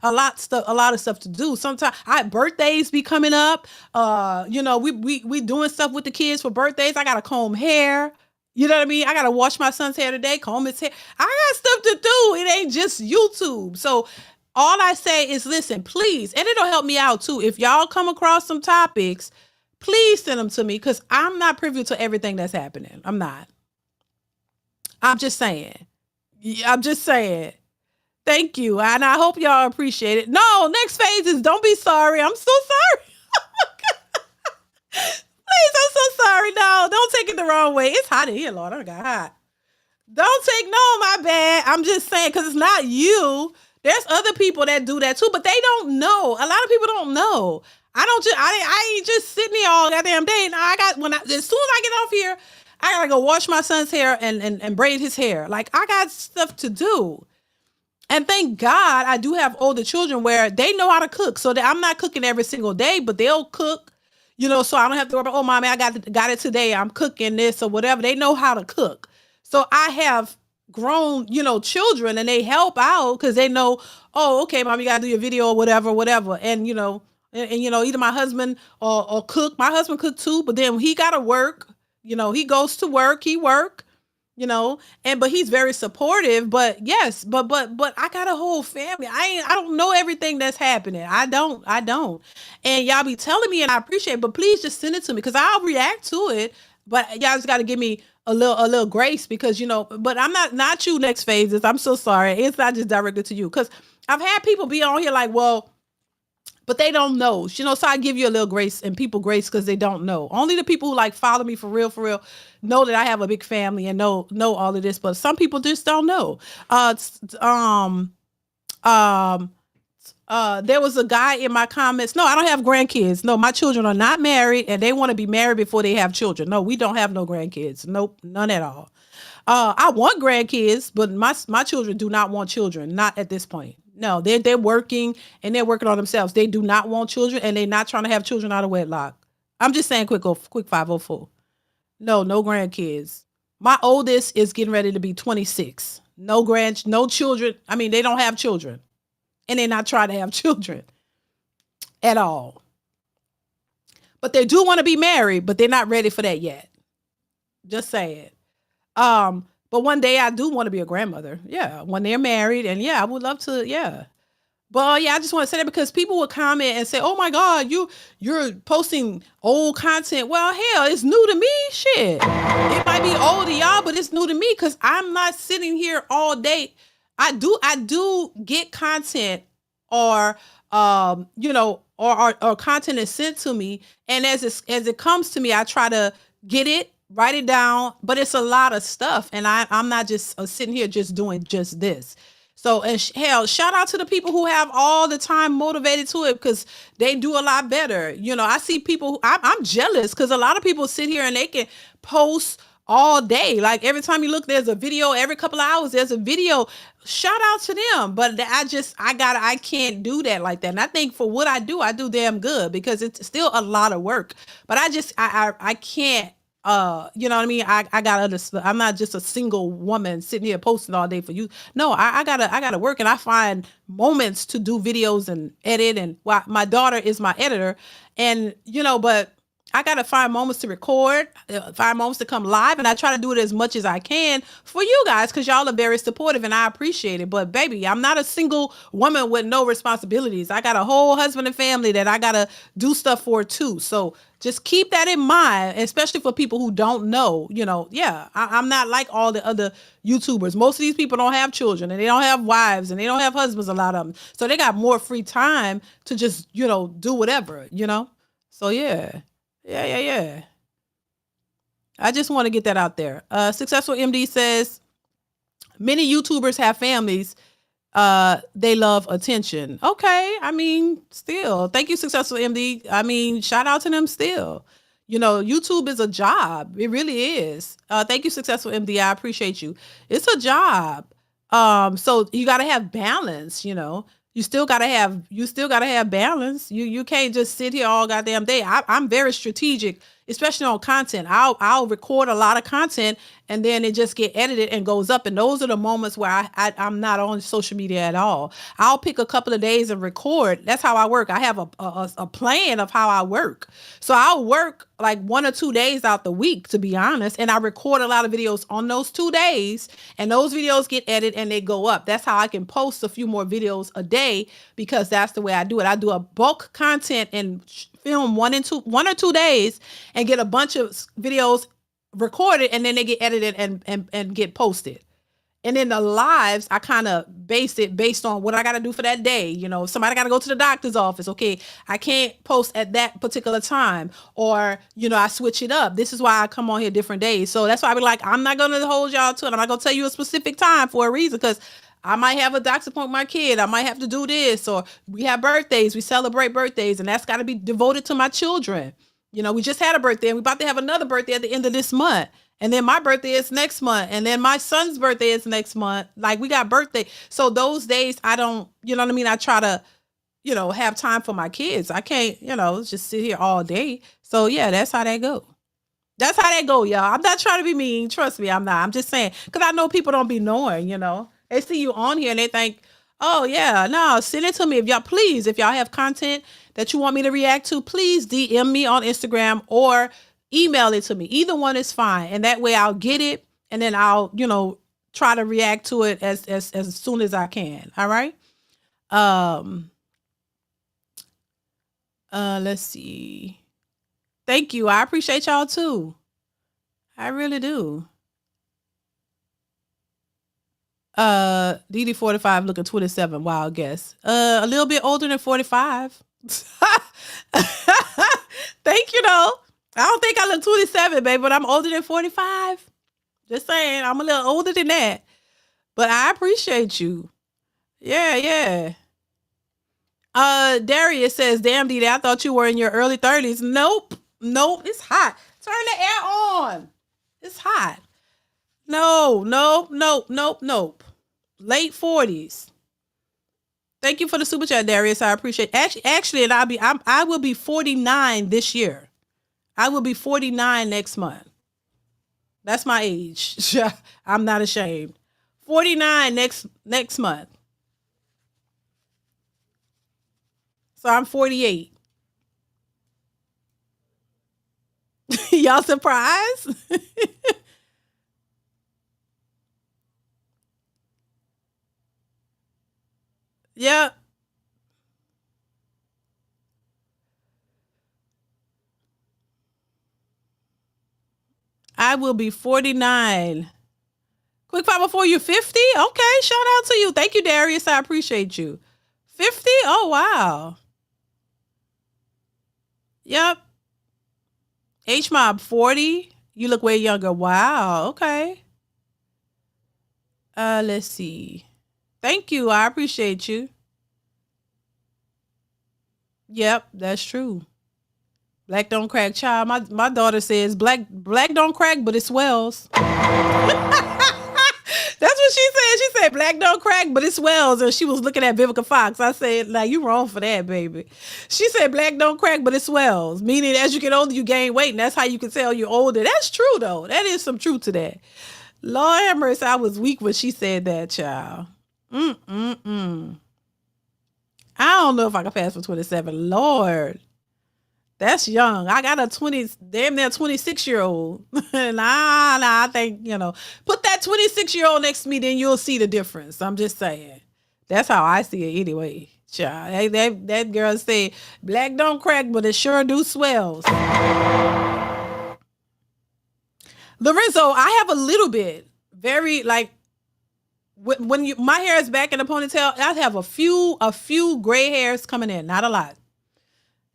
Speaker 1: a lot of stuff to do. Sometimes birthdays be coming up. We doing stuff with the kids for birthdays. I got to comb hair. You know what I mean? I got to wash my son's hair today, comb his hair. I got stuff to do. It ain't just YouTube. So all I say is listen, please, and it'll help me out too. If y'all come across some topics, please send them to me because I'm not privy to everything that's happening. I'm not. I'm just saying. Thank you. And I hope y'all appreciate it. No, next phase is don't be sorry. I'm so sorry. Please, I'm so sorry. No, don't take it the wrong way. It's hot in here, Lord. I got hot. Don't take my bad. I'm just saying because it's not you. There's other people that do that too, but they don't know. A lot of people don't know. I ain't just sitting here all goddamn day. Now as soon as I get off here, I gotta go wash my son's hair and braid his hair. Like I got stuff to do. And thank God I do have older children where they know how to cook. So that I'm not cooking every single day, but they'll cook, so I don't have to worry about, oh mommy, I got it today. I'm cooking this or whatever. They know how to cook. So I have grown, children and they help out because they know, oh, okay, mom, you gotta do your video or whatever. And either my husband or cook. My husband cook too, but then he gotta work. He goes to work. He work. But he's very supportive. But yes, but I got a whole family. I don't know everything that's happening. I don't. And y'all be telling me, and I appreciate it. But please just send it to me because I'll react to it. But y'all just got to give me a little grace because But I'm not you. Next phases. I'm so sorry. It's not just directed to you because I've had people be on here like, well. But they don't know, so I give you a little grace and people grace because they don't know. Only the people who follow me for real, know that I have a big family and know all of this. But some people just don't know. There was a guy in my comments. No, I don't have grandkids. No, my children are not married and they want to be married before they have children. No, we don't have no grandkids. Nope, none at all. I want grandkids, but my children do not want children. Not at this point. No, they're working and they're working on themselves. They do not want children and they're not trying to have children out of wedlock. I'm just saying quick 504. No grandkids. My oldest is getting ready to be 26. No children. I mean, they don't have children and they're not trying to have children at all. But they do want to be married, but they're not ready for that yet. Just saying. But one day I do want to be a grandmother. Yeah. When they're married. And yeah, I would love to. Yeah. But yeah, I just want to say that because people would comment and say, oh my God, you're posting old content. Well, hell, it's new to me. Shit. It might be old to y'all, but it's new to me because I'm not sitting here all day. I do get content or content is sent to me. And as it comes to me, I try to get it. Write it down, but it's a lot of stuff. And I'm not just sitting here just doing just this. So, and hell, shout out to the people who have all the time motivated to it because they do a lot better. I see people, I'm jealous because a lot of people sit here and they can post all day. Like every time you look, there's a video. Every couple of hours, there's a video. Shout out to them. But I can't do that like that. And I think for what I do damn good because it's still a lot of work. But I can't. You know what I mean? I gotta understand. I'm not just a single woman sitting here posting all day for you. No, I gotta work, and I find moments to do videos and edit. And my daughter is my editor, and but I gotta find moments to record, find moments to come live, and I try to do it as much as I can for you guys because y'all are very supportive, and I appreciate it. But baby, I'm not a single woman with no responsibilities. I got a whole husband and family that I gotta do stuff for too. So just keep that in mind, especially for people who don't know. I'm not like all the other YouTubers. Most of these people don't have children, and they don't have wives, and they don't have husbands. A lot of them, so they got more free time to just do whatever. So yeah. Yeah. I just want to get that out there. Successful MD says, many YouTubers have families. They love attention. Okay. I mean, still. Thank you, Successful MD. I mean, shout out to them still. YouTube is a job. It really is. Thank you, Successful MD. I appreciate you. It's a job. So you got to have balance, You still gotta have balance. You can't just sit here all goddamn day. I'm very strategic, especially on content. I'll record a lot of content and then it just get edited and goes up. And those are the moments where I'm not on social media at all. I'll pick a couple of days and record. That's how I work. I have a plan of how I work. So I'll work like 1 or 2 days out the week, to be honest. And I record a lot of videos on those 2 days, and those videos get edited and they go up. That's how I can post a few more videos a day because that's the way I do it. I do a bulk content and film 1 or 2 days and get a bunch of videos recorded, and then they get edited and get posted. And then the lives, I kind of base it based on what I got to do for that day. If somebody got to go to the doctor's office, okay, I can't post at that particular time. Or, I switch it up. This is why I come on here different days. So that's why I be like, I'm not going to hold y'all to it. I'm not going to tell you a specific time for a reason because I might have a doctor's appointment with my kid. I might have to do this. Or we have birthdays. We celebrate birthdays. And that's got to be devoted to my children. We just had a birthday and we're about to have another birthday at the end of this month. And then my birthday is next month. And then my son's birthday is next month. Like we got birthday. So those days I don't, I try to, have time for my kids. I can't, just sit here all day. So yeah, that's how that go. That's how that go, y'all. I'm not trying to be mean. Trust me, I'm not. I'm just saying, because I know people don't be knowing, They see you on here and they think, oh yeah, no, send it to me. If y'all have content that you want me to react to, please DM me on Instagram or email it to me. Either one is fine. And that way I'll get it and then I'll, try to react to it as soon as I can. All right. Let's see. Thank you. I appreciate y'all too. I really do. DeeDee 45 looking 27. Wow, guess. A little bit older than 45. Thank you though. I don't think I look 27, baby, but I'm older than 45. Just saying, I'm a little older than that. But I appreciate you. Yeah. Darius says, damn, DeeDee, I thought you were in your early 30s. Nope. It's hot. Turn the air on. It's hot. No. Late 40s. Thank you for the super chat, Darius. I appreciate it. Actually, and I will be 49 this year. I will be 49 next month. That's my age. I'm not ashamed. 49 next month. So I'm 48. Y'all surprised? Yeah. I will be 49. Quick five before you're 50? Okay, shout out to you. Thank you, Darius. I appreciate you. 50? Oh, wow. Yep. H-Mob 40. You look way younger. Wow. Okay. Let's see. Thank you. I appreciate you. Yep, that's true. Black don't crack, child. My daughter says black don't crack, but it swells. That's what she said. She said black don't crack, but it swells. And she was looking at Vivica Fox. I said, like, you wrong for that, baby. She said black don't crack, but it swells. Meaning as you get older, you gain weight. And that's how you can tell you're older. That's true, though. That is some truth to that. Lord have mercy, I was weak when she said that, child. I don't know if I can pass for 27. Lord. That's young. I got a 26-year-old. Nah, I think, put that 26-year-old next to me, then you'll see the difference. I'm just saying. That's how I see it anyway. Child. That girl said, black don't crack, but it sure do swells. Lorenzo, I have a little bit. Very, like, when my hair is back in a ponytail, I have a few gray hairs coming in. Not a lot.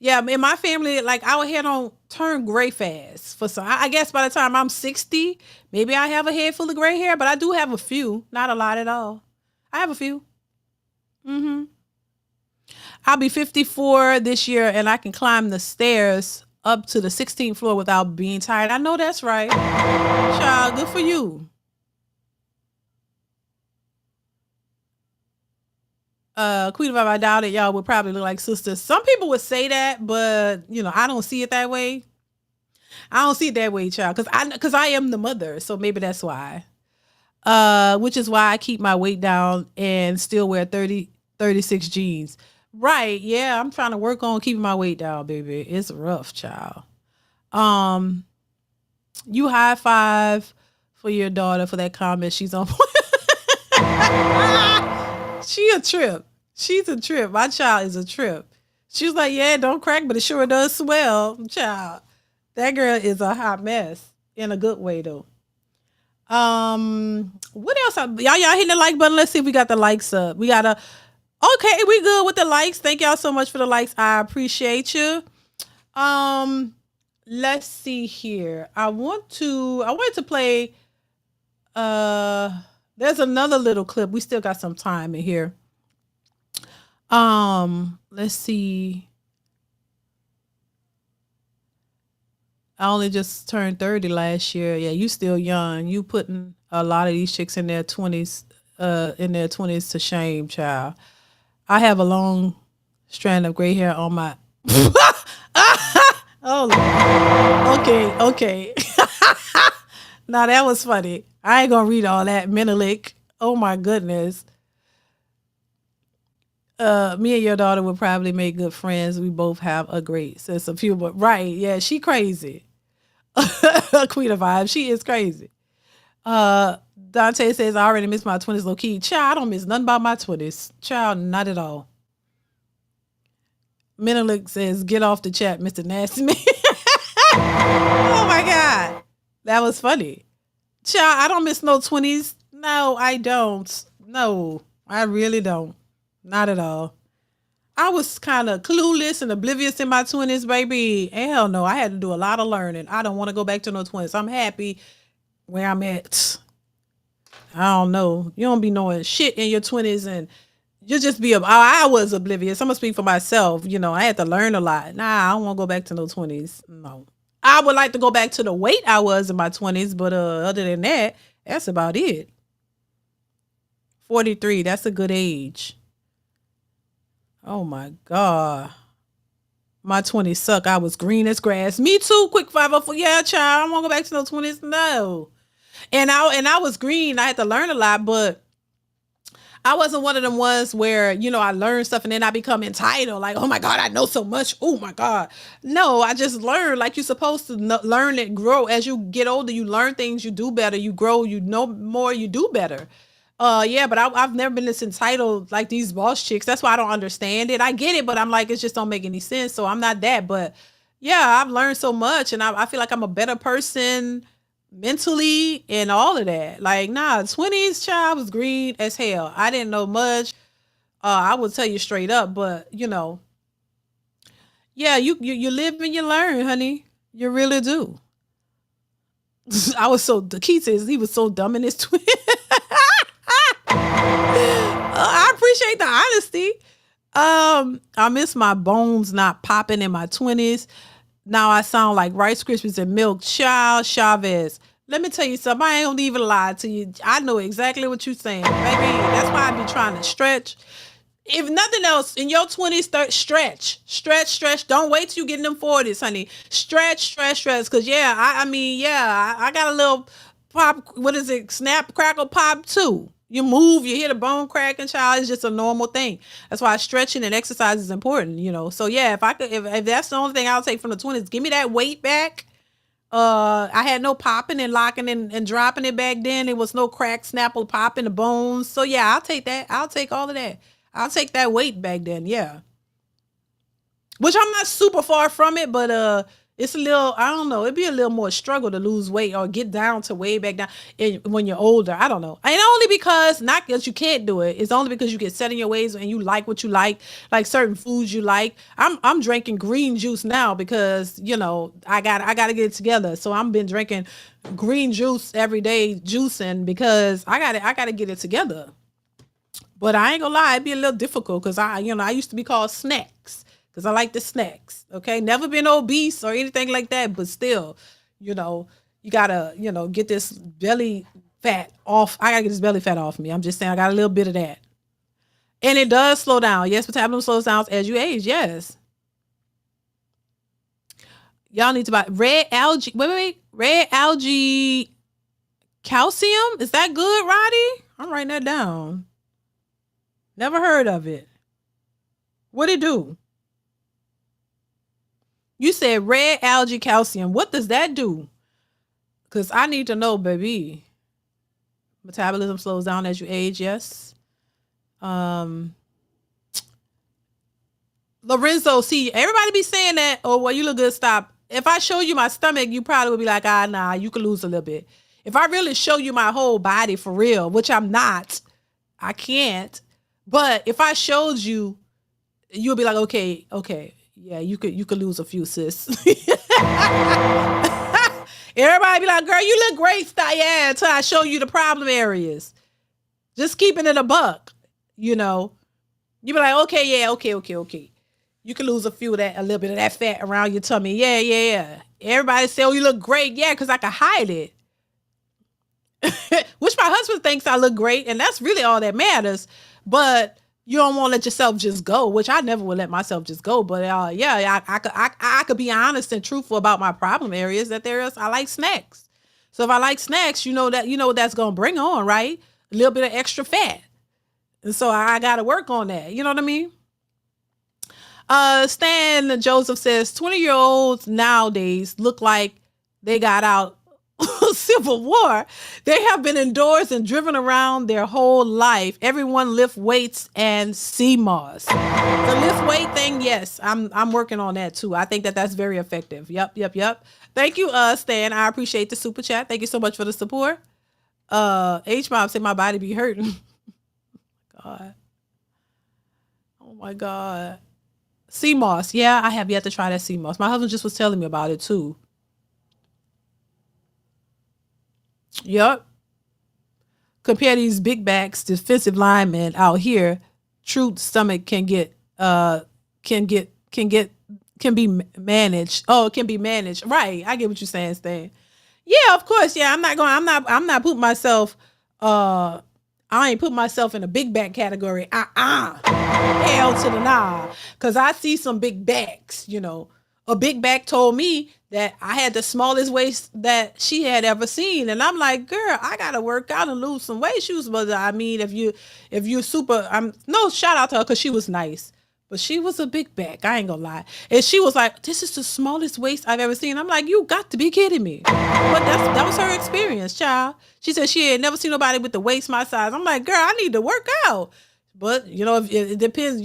Speaker 1: Yeah, in my family, like, our hair don't turn gray fast. I guess by the time I'm 60, maybe I have a head full of gray hair, but I do have a few. Not a lot at all. I have a few. I'll be 54 this year, and I can climb the stairs up to the 16th floor without being tired. I know that's right. Child, good for you. Queen of I doubt it, y'all would probably look like sisters. Some people would say that, but I don't see it that way. I don't see it that way, child, because I am the mother, so maybe that's why. Which is why I keep my weight down and still wear 36 jeans. Right, yeah, I'm trying to work on keeping my weight down, baby. It's rough, child. You high five for your daughter for that comment. She's on point. She a trip. She's a trip. My child is a trip. She was like, yeah, don't crack, but it sure does swell. Child. That girl is a hot mess. In a good way, though. What else? Y'all hitting the like button. Let's see if we got the likes up. We got okay, we good with the likes. Thank y'all so much for the likes. I appreciate you. Let's see here. I wanted to play, there's another little clip. We still got some time in here. Let's see. I only just turned 30 last year. Yeah, you still young. You putting a lot of these chicks in their 20s to shame, child. I have a long strand of gray hair on my oh, okay. Now that was funny. I ain't gonna read all that. Menelik. Oh my goodness. Me and your daughter would probably make good friends. We both have a great sense of humor. Right. Yeah, she crazy. Queen of Vibes. She is crazy. Dante says, I already miss my 20s low key. Child, I don't miss nothing about my 20s. Child, not at all. Menelik says, get off the chat, Mr. Nasty Man. Oh my God. That was funny. Child, I don't miss no 20s. No, I don't. No, I really don't. Not at all. I was kind of clueless and oblivious in my 20s, baby. Hell no, I had to do a lot of learning. I don't want to go back to no 20s. I'm happy where I'm at. I don't know. You don't be knowing shit in your 20s and you just be, I was oblivious. I'm going to speak for myself. I had to learn a lot. Nah, I don't want to go back to no 20s. No. I would like to go back to the weight I was in my 20s, but other than that, that's about it. 43, that's a good age. Oh my God. My 20s suck. I was green as grass. Me too. Quick 504. Yeah, child. I don't want to go back to no 20s. No. And I was green. I had to learn a lot, but I wasn't one of them ones where, I learned stuff and then I become entitled. Like, oh my God, I know so much. Oh my God. No, I just learned like you're supposed to learn and grow. As you get older, you learn things, you do better, you grow, you know more, you do better. Yeah, but I've never been this entitled like these boss chicks. That's why I don't understand it. I get it, but I'm like, it just don't make any sense. So I'm not that. But yeah, I've learned so much and I feel like I'm a better person mentally and all of that. Like, 20s, child, was green as hell. I didn't know much. I will tell you straight up, but yeah, you live and you learn, honey. You really do. Keith says he was so dumb in his 20s. I appreciate the honesty. I miss my bones not popping in my 20s. Now I sound like Rice Krispies and milk. Child Chavez. Let me tell you something. I ain't gonna even lie to you. I know exactly what you're saying, baby. That's why I be trying to stretch. If nothing else, in your 20s, stretch. Don't wait till you get in them 40s, honey. Stretch. Cause yeah, I got a little pop. What is it? Snap, crackle, pop too. You move, you hear the bone cracking, child. It's just a normal thing. That's why stretching and exercise is important, So yeah, if that's the only thing I'll take from the 20s, give me that weight back. I had no popping and locking and dropping it back then. There was no crack, snapple, popping the bones. So yeah, I'll take that. I'll take all of that. I'll take that weight back then. Yeah. Which I'm not super far from it, but it's a little, I don't know, it'd be a little more struggle to lose weight or get down to way back down when you're older. I don't know. And only because, not because you can't do it, it's only because you get set in your ways and you like what you like certain foods you like. I'm drinking green juice now because, I gotta get it together. So I've been drinking green juice every day, juicing, because I gotta get it together. But I ain't gonna lie, it'd be a little difficult because I used to be called snacks. Because I like the snacks, okay? Never been obese or anything like that, but still, you gotta, get this belly fat off. I gotta get this belly fat off me. I'm just saying I got a little bit of that. And it does slow down. Yes, metabolism slows down as you age, yes. Y'all need to buy red algae. Wait. Red algae calcium? Is that good, Roddy? I'm writing that down. Never heard of it. What'd it do? You said red algae calcium. What does that do? Because I need to know, baby. Metabolism slows down as you age, yes. Lorenzo, see, everybody be saying that, oh, well, you look good, stop. If I show you my stomach, you probably would be like, nah, you could lose a little bit. If I really show you my whole body for real, which I'm not, I can't. But if I showed you, you'll be like, okay. Yeah, you could lose a few, sis. Everybody be like, girl, you look great, yeah, until I show you the problem areas. Just keeping it a buck, You be like, okay, yeah, okay. You can lose a little bit of that fat around your tummy. Yeah. Everybody say, oh, you look great. Yeah, because I can hide it. Which my husband thinks I look great, and that's really all that matters. But you don't want to let yourself just go, which I never would let myself just go. But I could be honest and truthful about my problem areas. I like snacks. So if I like snacks, what that's gonna bring on, right? A little bit of extra fat, and so I gotta work on that. You know what I mean? Stan Joseph says 20-year-olds nowadays look like they got out Civil War. They have been indoors and driven around their whole life. Everyone lift weights and CMOS. The lift weight thing, yes, I'm working on that too. I think that's very effective. Yep. Thank you, Stan. I appreciate the super chat. Thank you so much for the support. H-Mom said my body be hurting. God. Oh my God. CMOS. Yeah, I have yet to try that CMOS. My husband just was telling me about it too. Yep. Compare these big backs, defensive linemen out here. True stomach can be managed. Oh, it can be managed. Right. I get what you're saying, Stan. Yeah, of course. Yeah, I'm not putting myself. I ain't put myself in a big back category. Hell to the nah. Cause I see some big backs. A big back told me that I had the smallest waist that she had ever seen. And I'm like, girl, I gotta work out and lose some weight. She was, but I mean, if you're super, no shout out to her because she was nice, but she was a big back. I ain't gonna lie. And she was like, this is the smallest waist I've ever seen. I'm like, you got to be kidding me. But that was her experience, child. She said she had never seen nobody with the waist my size. I'm like, girl, I need to work out. But it depends,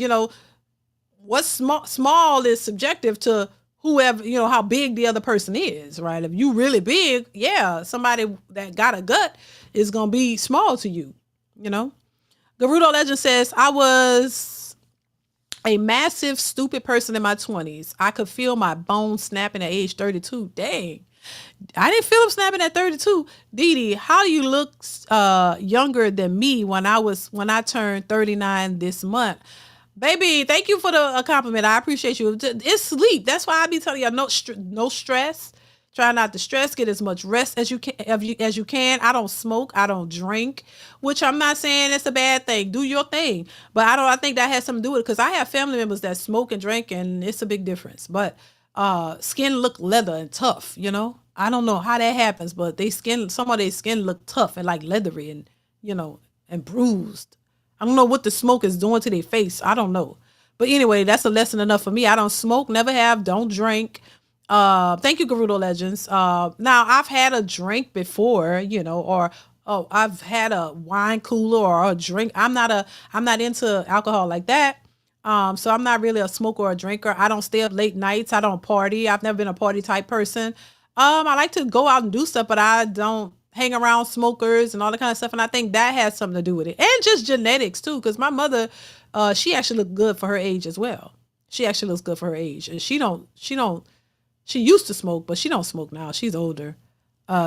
Speaker 1: what's small is subjective to whoever, how big the other person is, right? If you really big, yeah, somebody that got a gut is going to be small to you, Garudo Legend says, I was a massive, stupid person in my 20s. I could feel my bones snapping at age 32. Dang. I didn't feel them snapping at 32. DeeDee, how do you look younger than me when I turned 39 this month? Baby, thank you for the compliment. I appreciate you. It's sleep. That's why I be telling you no stress. Try not to stress. Get as much rest as you can. As you can. I don't smoke. I don't drink. Which I'm not saying it's a bad thing. Do your thing. But I think that has something to do with it because I have family members that smoke and drink, and it's a big difference. But skin look leather and tough. You know. I don't know how that happens, but some of their skin look tough and like leathery and and bruised. I don't know what the smoke is doing to their face. I don't know. But anyway, that's a lesson enough for me. I don't smoke, never have, don't drink. Thank you, Gerudo Legends. Now I've had a drink before, or I've had a wine cooler or a drink. I'm not into alcohol like that. So I'm not really a smoker or a drinker. I don't stay up late nights. I don't party. I've never been a party type person. I like to go out and do stuff, but I don't hang around smokers and all that kind of stuff. And I think that has something to do with it. And just genetics too. Cause my mother, she actually looked good for her age as well. She actually looks good for her age. And she used to smoke, but she don't smoke now. She's older.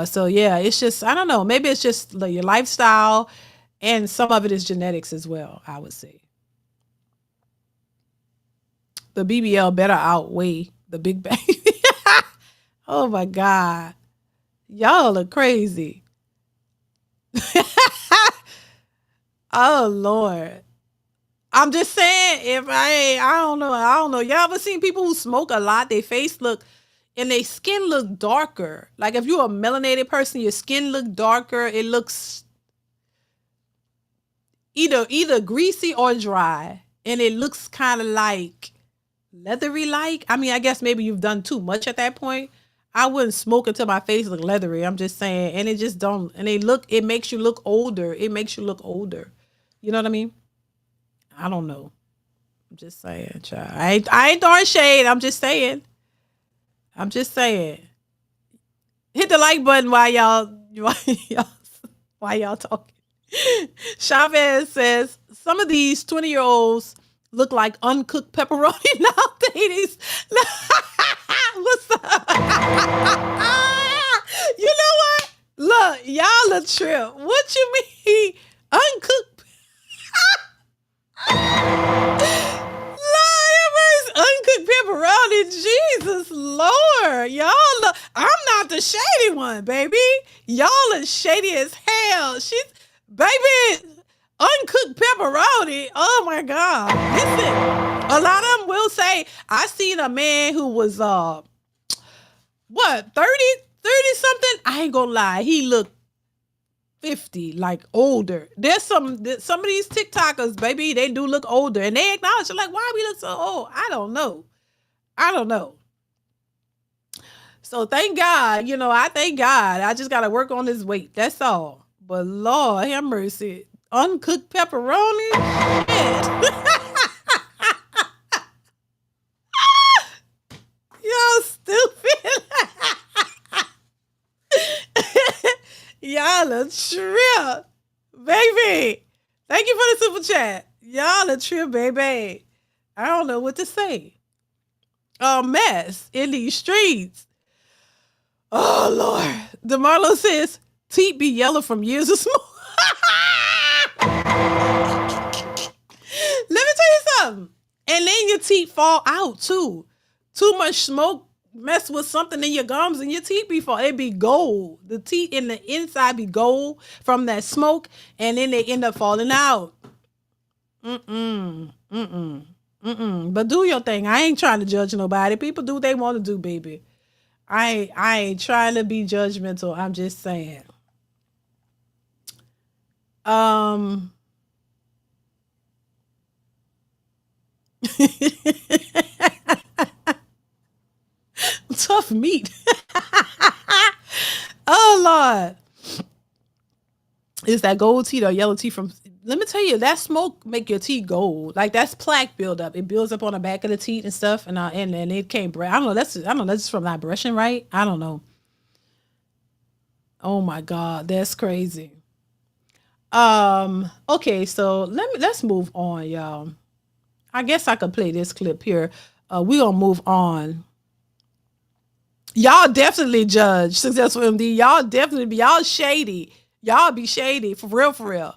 Speaker 1: So yeah, it's just, I don't know. Maybe it's just like your lifestyle and some of it is genetics as well, I would say. The BBL better outweigh the Big Bang. Oh my God. Y'all are crazy. Oh Lord. I'm just saying, I don't know. Y'all ever seen people who smoke a lot? Their face look and their skin look darker. Like if you're a melanated person, your skin look darker. It looks either greasy or dry. And it looks kind of like leathery like. I mean, I guess maybe you've done too much at that point. I wouldn't smoke until my face look leathery. I'm just saying. And it just don't. And it makes you look older. It makes you look older. You know what I mean? I don't know. I'm just saying, child. I ain't throwing shade. I'm just saying. Hit the like button while y'all talking. Chavez says, some of these 20-year-olds look like uncooked pepperoni nowadays. What's up? You know what? Look, y'all a trip. What you mean? Uncooked? Lord, uncooked pepperoni. Jesus Lord. Y'all look, I'm not the shady one, baby. Y'all are shady as hell. Baby, uncooked pepperoni. Oh my God. Listen, a lot of them will say, I seen a man who was, 30 something? I ain't gonna lie. He looked 50, like older. There's some of these TikTokers, baby, they do look older and they acknowledge, like, why we look so old? I don't know. So thank God, I thank God. I just got to work on this weight. That's all. But Lord have mercy. Uncooked pepperoni? Y'all stupid. Y'all a trip. Baby. Thank you for the super chat. Y'all a trip, baby. I don't know what to say. A mess in these streets. Oh, Lord. DeMarlo says, teeth be yellow from years of smoke. Let me tell you something. And then your teeth fall out, too. Too much smoke mess with something in your gums and your teeth be fall. It be gold. The teeth in the inside be gold from that smoke, and then they end up falling out. But do your thing. I ain't trying to judge nobody. People do what they want to do, baby. I ain't trying to be judgmental. I'm just saying. Tough meat. Oh Lord. Is that gold teeth or yellow teeth from? Let me tell you, that smoke make your teeth gold. Like that's plaque buildup. It builds up on the back of the teeth and stuff, and it can't break. I don't know. That's from not brushing right. I don't know. Oh my God, that's crazy. Okay, so let's move on, y'all. I guess I could play this clip here. We're gonna move on. Y'all definitely judge Successful MD. Y'all shady. Y'all be shady for real.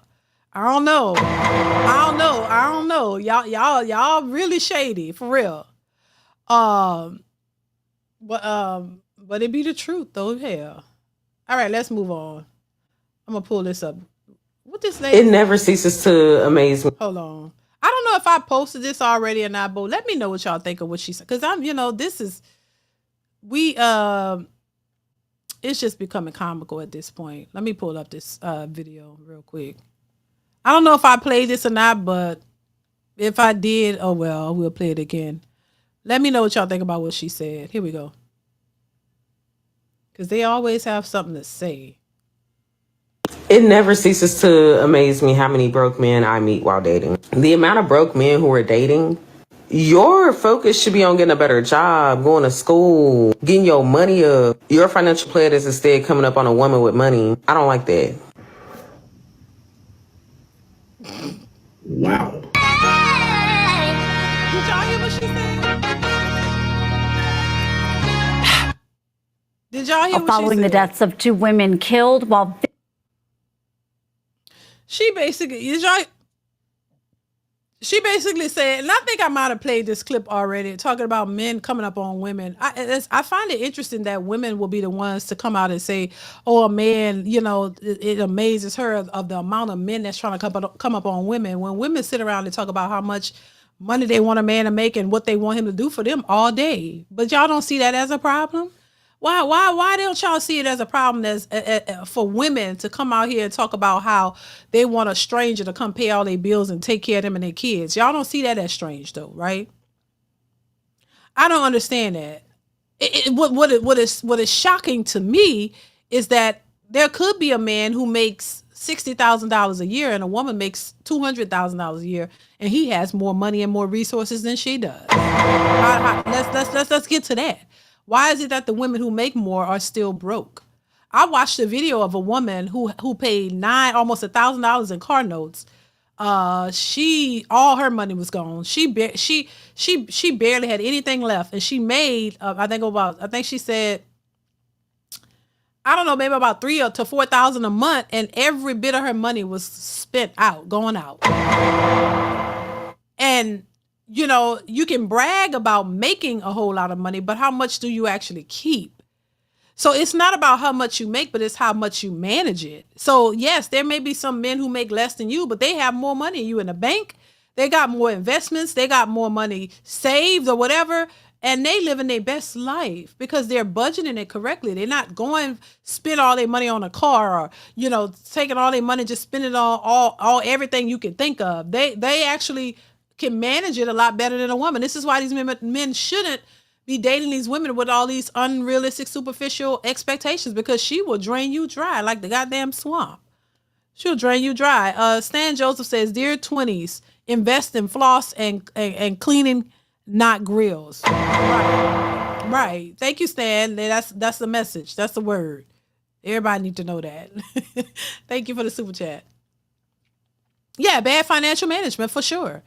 Speaker 1: I don't know. I don't know. Y'all really shady for real. But it be the truth though. Hell. All right, let's move on. I'm gonna pull this up. What this lady?
Speaker 14: It never ceases to amaze me.
Speaker 1: Hold on. I don't know if I posted this already or not, but let me know what y'all think of what she said. Cause this is it's just becoming comical at this point. Let me pull up this video real quick. I don't know if I played this or not, but if I did, oh well, we'll play it again. Let me know what y'all think about what she said. Here we go. Because they always have something to say.
Speaker 14: It never ceases to amaze me how many broke men I meet while dating. The amount of broke men who are dating, your focus should be on getting a better job, going to school, getting your money up. Your financial plan is instead coming up on a woman with money. I don't like that.
Speaker 6: Wow.
Speaker 1: Did y'all hear what she said? Did y'all hear what
Speaker 8: Following
Speaker 1: she
Speaker 8: the
Speaker 1: said?
Speaker 8: deaths of 2 women killed while
Speaker 1: She basically said, and I think I might have played this clip already, talking about men coming up on women. I find it interesting that women will be the ones to come out and say, "Oh, a man," it amazes her of the amount of men that's trying to come up on women. When women sit around and talk about how much money they want a man to make and what they want him to do for them all day, but y'all don't see that as a problem. Why don't y'all see it as a problem as for women to come out here and talk about how they want a stranger to come pay all their bills and take care of them and their kids? Y'all don't see that as strange though, right? I don't understand that. What is shocking to me is that there could be a man who makes $60,000 a year and a woman makes $200,000 a year, and he has more money and more resources than she does. Let's get to that. Why is it that the women who make more are still broke? I watched a video of a woman who paid almost $1,000 in car notes. All her money was gone. She barely had anything left, and she made I think she said, I don't know, maybe about $3,000 to $4,000 a month, and every bit of her money was spent going out. And you can brag about making a whole lot of money, but how much do you actually keep? So it's not about how much you make, but it's how much you manage it. So yes, there may be some men who make less than you, but they have more money than you in the bank. They got more investments. They got more money saved or whatever. And they living their best life because they're budgeting it correctly. They're not going spend all their money on a car or, taking all their money, just spending all everything you can think of. They actually can manage it a lot better than a woman. This is why these men shouldn't be dating these women with all these unrealistic, superficial expectations, because she will drain you dry like the goddamn swamp. She'll drain you dry. Stan Joseph says, "Dear 20s, invest in floss and cleaning, not grills." Right. Thank you, Stan. That's the message. That's the word. Everybody need to know that. Thank you for the super chat. Yeah, bad financial management for sure.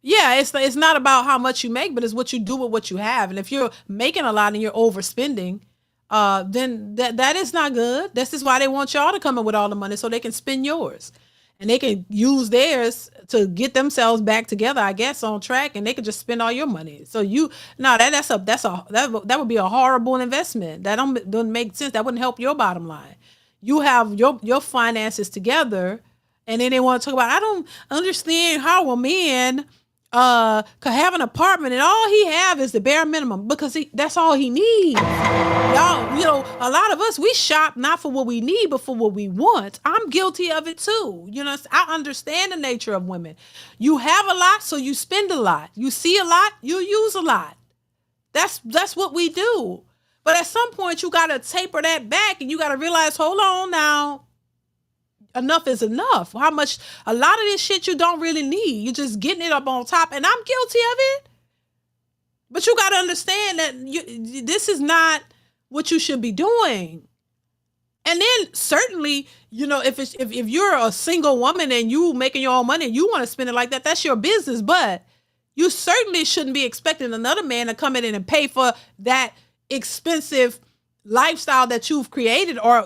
Speaker 1: Yeah, it's not about how much you make, but it's what you do with what you have. And if you're making a lot and you're overspending, then that is not good. This is why they want y'all to come in with all the money so they can spend yours. And they can use theirs to get themselves back together, I guess, on track, and they can just spend all your money. So that would be a horrible investment. That don't make sense. That wouldn't help your bottom line. You have your finances together, and then they want to talk about, I don't understand how a man could have an apartment and all he have is the bare minimum, because that's all he needs. Y'all, a lot of us, we shop not for what we need, but for what we want. I'm guilty of it too. I understand the nature of women. You have a lot, so you spend a lot. You see a lot, you use a lot. That's what we do. But at some point, you got to taper that back, and you got to realize, hold on now. Enough is enough. A lot of this shit you don't really need. You're just getting it up on top, and I'm guilty of it. But you got to understand that this is not what you should be doing. And then certainly, if you're a single woman and you making your own money and you want to spend it like that, that's your business. But you certainly shouldn't be expecting another man to come in and pay for that expensive lifestyle that you've created, or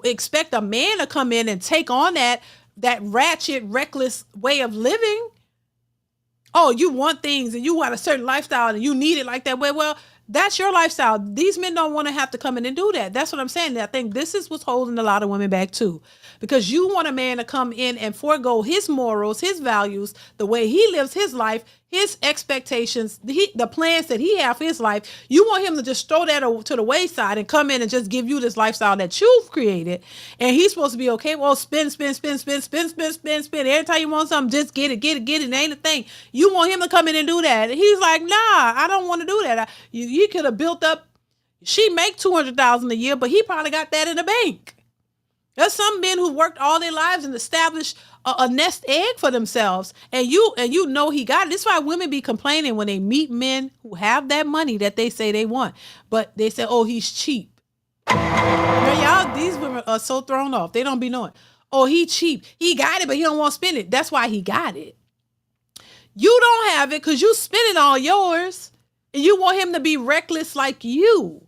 Speaker 1: expect a man to come in and take on that that ratchet, reckless way of living. Oh, you want things and you want a certain lifestyle and you need it like that way. Well, that's your lifestyle. These men don't want to have to come in and do that. That's what I'm saying. I think this is what's holding a lot of women back too. Because you want a man to come in and forego his morals, his values, the way he lives his life, his expectations, the plans that he has for his life. You want him to just throw that to the wayside and come in and just give you this lifestyle that you've created. And he's supposed to be okay. Well, spend. Every time you want something, just get it. It ain't a thing. You want him to come in and do that. And he's like, nah, I don't want to do that. You could have built up. She make $200,000 a year, but he probably got that in the bank. There's some men who worked all their lives and established a nest egg for themselves, and you know he got it. This is why women be complaining when they meet men who have that money that they say they want, but they say, "Oh, he's cheap." Now, y'all, these women are so thrown off. They don't be knowing. Oh, he cheap. He got it, but he don't want to spend it. That's why he got it. You don't have it because you spend it all yours, and you want him to be reckless like you.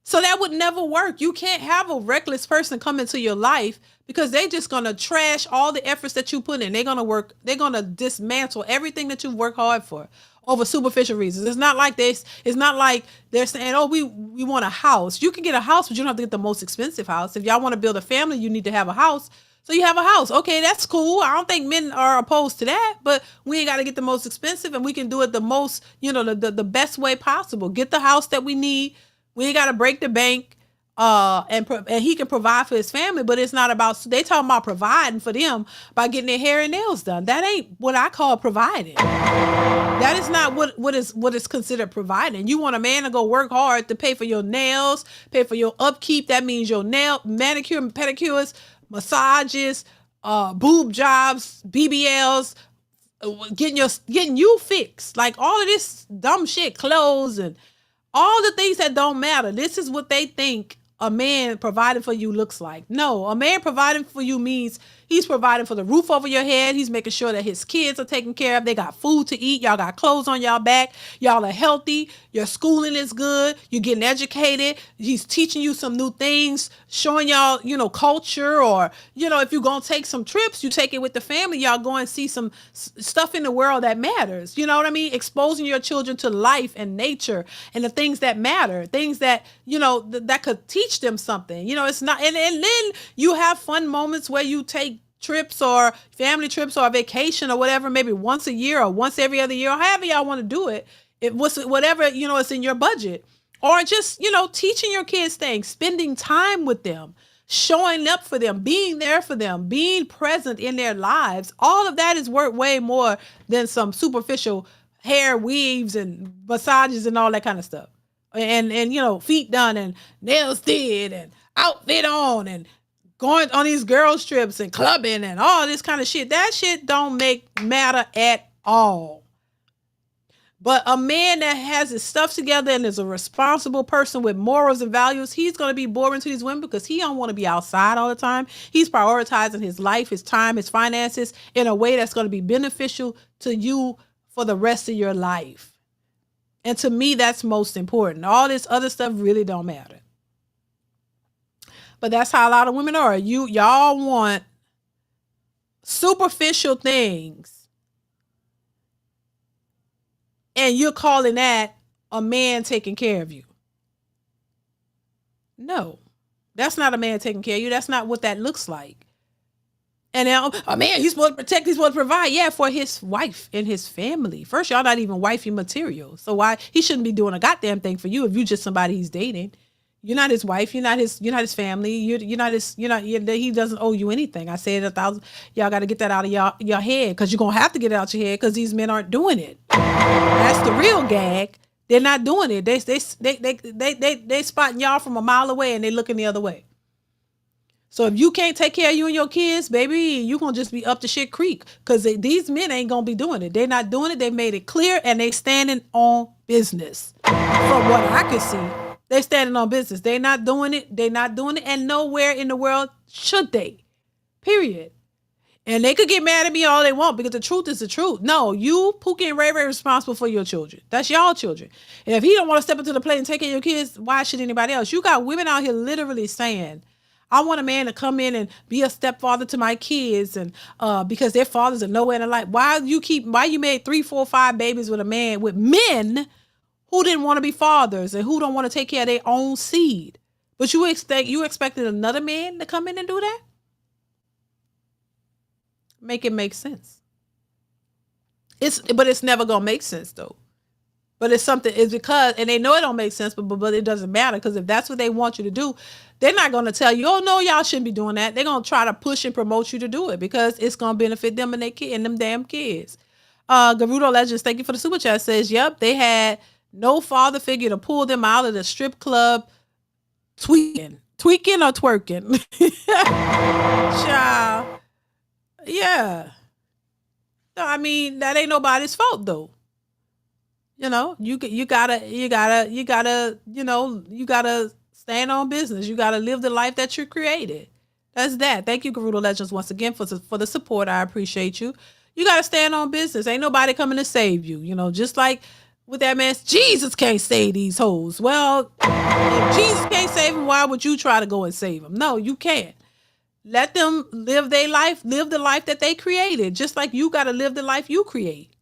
Speaker 1: So that would never work. You can't have a reckless person come into your life because they just going to trash all the efforts that you put in. They're going to dismantle everything that you work hard for over superficial reasons. It's not like this. It's not like they're saying, oh, we want a house. You can get a house, but you don't have to get the most expensive house. If y'all want to build a family, you need to have a house. So you have a house. Okay, that's cool. I don't think men are opposed to that, but we ain't got to get the most expensive, and we can do it the most, the best way possible. Get the house that we need. We ain't got to break the bank, and he can provide for his family, but it's not about, they talking about providing for them by getting their hair and nails done. That ain't what I call providing. That is not what is considered providing. You want a man to go work hard to pay for your nails, pay for your upkeep. That means your manicure, pedicures, massages, boob jobs, BBLs, getting you fixed. Like all of this dumb shit, clothes and all the things that don't matter. This is what they think a man providing for you looks like. No, a man providing for you means he's providing for the roof over your head. He's making sure that his kids are taken care of. They got food to eat. Y'all got clothes on y'all back. Y'all are healthy. Your schooling is good. You're getting educated. He's teaching you some new things, showing y'all, culture, or, if you're going to take some trips, you take it with the family. Y'all go and see some stuff in the world that matters. You know what I mean? Exposing your children to life and nature and the things that matter, things that, that could teach them something. It's not, and then you have fun moments where you take trips or family trips or a vacation or whatever, maybe once a year or once every other year, or however y'all want to do it. It was whatever, it's in your budget, or just, teaching your kids things, spending time with them, showing up for them, being there for them, being present in their lives. All of that is worth way more than some superficial hair weaves and massages and all that kind of stuff. And feet done and nails did and outfit on and going on these girls trips and clubbing and all this kind of shit. That shit don't matter at all. But a man that has his stuff together and is a responsible person with morals and values, he's going to be boring to these women because he don't want to be outside all the time. He's prioritizing his life, his time, his finances in a way that's going to be beneficial to you for the rest of your life. And to me, that's most important. All this other stuff really don't matter. But that's how a lot of women are. Y'all want superficial things, and you're calling that a man taking care of you. No, that's not a man taking care of you. That's not what that looks like. And now, a man, he's supposed to protect, he's supposed to provide, for his wife and his family. First, y'all not even wifey material. So why he shouldn't be doing a goddamn thing for you if you just somebody he's dating. You're not his wife. You're not his family. He doesn't owe you anything. I said 1,000. Y'all got to get that out of your head, because you're going to have to get it out your head, because these men aren't doing it. That's the real gag. They're not doing it. They spotting y'all from a mile away and they looking the other way. So if you can't take care of you and your kids, baby, you're going to just be up to shit creek, because these men ain't going to be doing it. They're not doing it. They made it clear, and they standing on business. From what I can see, they standing on business. They're not doing it. They're not doing it. And nowhere in the world should they. Period. And they could get mad at me all they want, because the truth is the truth. No, you, Pookie and Ray Ray, responsible for your children. That's y'all children. And if he don't want to step into the plate and take care of your kids, why should anybody else? You got women out here literally saying, I want a man to come in and be a stepfather to my kids, and because their fathers are nowhere in their life. Why you made 3, 4, 5 babies with men who didn't want to be fathers and who don't want to take care of their own seed? But you expected another man to come in and do that? Make it make sense. But it's never gonna make sense though. But it's because, and they know it don't make sense, but it doesn't matter, because if that's what they want you to do, they're not going to tell you, oh no, y'all shouldn't be doing that. They're going to try to push and promote you to do it because it's going to benefit them and their kid and them damn kids. Garudo Legends, thank you for the super chat, says, yep, they had no father figure to pull them out of the strip club tweaking or twerking. Child. Yeah. No, I mean, that ain't nobody's fault though. You know, you gotta stand on business. You gotta live the life that you created. That's that. Thank you, Garudo Legends, once again for the support. I appreciate you. You gotta stand on business. Ain't nobody coming to save you. You know, just like with that man, Jesus can't save these hoes. Well, if Jesus can't save them, why would you try to go and save them? No, you can't. Let them live their life, live the life that they created. Just like you gotta live the life you create.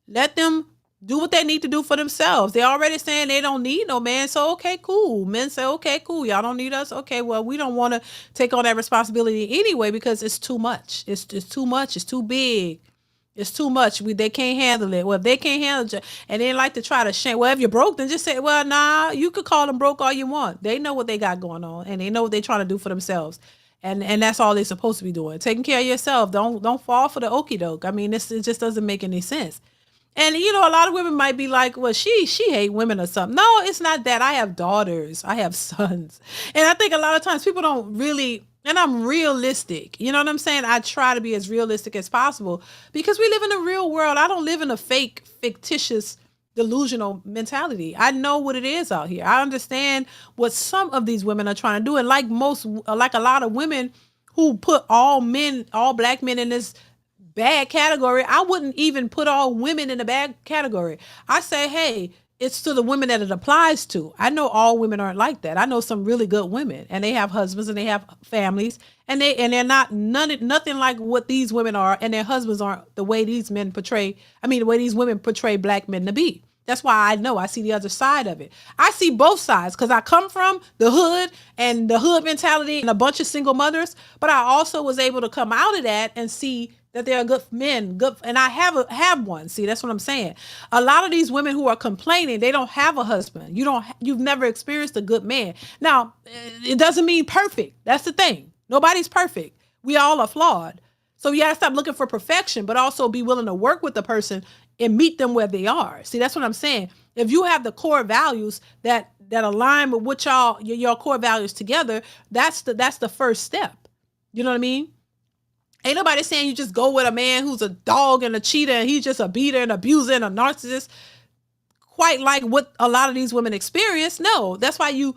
Speaker 1: Let them do what they need to do for themselves. They're already saying they don't need no man. So, okay, cool. Men say, okay, cool. Y'all don't need us. Okay, well, we don't want to take on that responsibility anyway because it's too much. It's too much. It's too big. It's too much. They can't handle it. Well, if they can't handle it, and they like to try to shame, well, if you're broke, then just say, well, nah, you could call them broke all you want. They know what they got going on, and they know what they're trying to do for themselves. And that's all they're supposed to be doing. Taking care of yourself. Don't fall for the okie doke. I mean, it just doesn't make any sense. And, you know, a lot of women might be like, well, she hate women or something. No, it's not that. I have daughters. I have sons. And I think a lot of times people don't really, and I'm realistic. You know what I'm saying? I try to be as realistic as possible because we live in the real world. I don't live in a fake, fictitious, delusional mentality. I know what it is out here. I understand what some of these women are trying to do. And like a lot of women who put all black men in this bad category, I wouldn't even put all women in a bad category. I say, hey, it's to the women that it applies to. I know all women aren't like that. I know some really good women, and they have husbands and they have families, and they're not nothing like what these women are, and their husbands aren't the way these men portray. I mean, the way these women portray black men to be. That's why I know I see the other side of it. I see both sides because I come from the hood and the hood mentality and a bunch of single mothers, but I also was able to come out of that and see that they are good men, and I have one. See, that's what I'm saying. A lot of these women who are complaining, they don't have a husband. You've never experienced a good man. Now, it doesn't mean perfect. That's the thing. Nobody's perfect. We all are flawed. So you gotta stop looking for perfection, but also be willing to work with the person and meet them where they are. See, that's what I'm saying. If you have the core values that align with what your core values together, that's the first step. You know what I mean? Ain't nobody saying you just go with a man who's a dog and a cheater and he's just a beater and abuser and a narcissist, quite like what a lot of these women experience. No, that's why you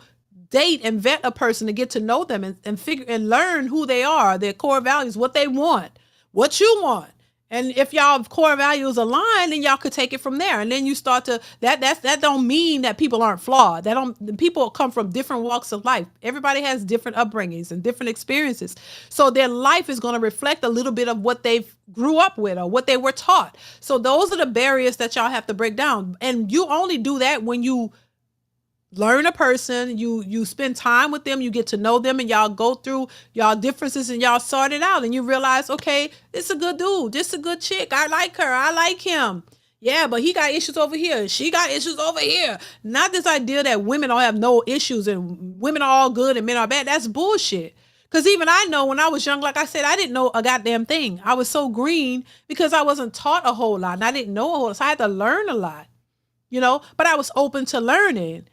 Speaker 1: date and vet a person to get to know them and figure and learn who they are, their core values, what they want, what you want. And if y'all core values align, then y'all could take it from there. And then you start to that don't mean that people aren't flawed. People come from different walks of life. Everybody has different upbringings and different experiences. So their life is going to reflect a little bit of what they grew up with or what they were taught. So those are the barriers that y'all have to break down. And you only do that when you learn a person, you spend time with them, you get to know them, and y'all go through y'all differences and y'all sort it out, and you realize, okay, this is a good dude, this is a good chick, I like her, I like him. Yeah, but he got issues over here, she got issues over here. Not this idea that women don't have no issues and women are all good and men are bad. That's bullshit. Because even I know when I was young, like I said, I didn't know a goddamn thing. I was so green because I wasn't taught a whole lot, and I didn't know a whole lot, so I had to learn a lot, but I was open to learning.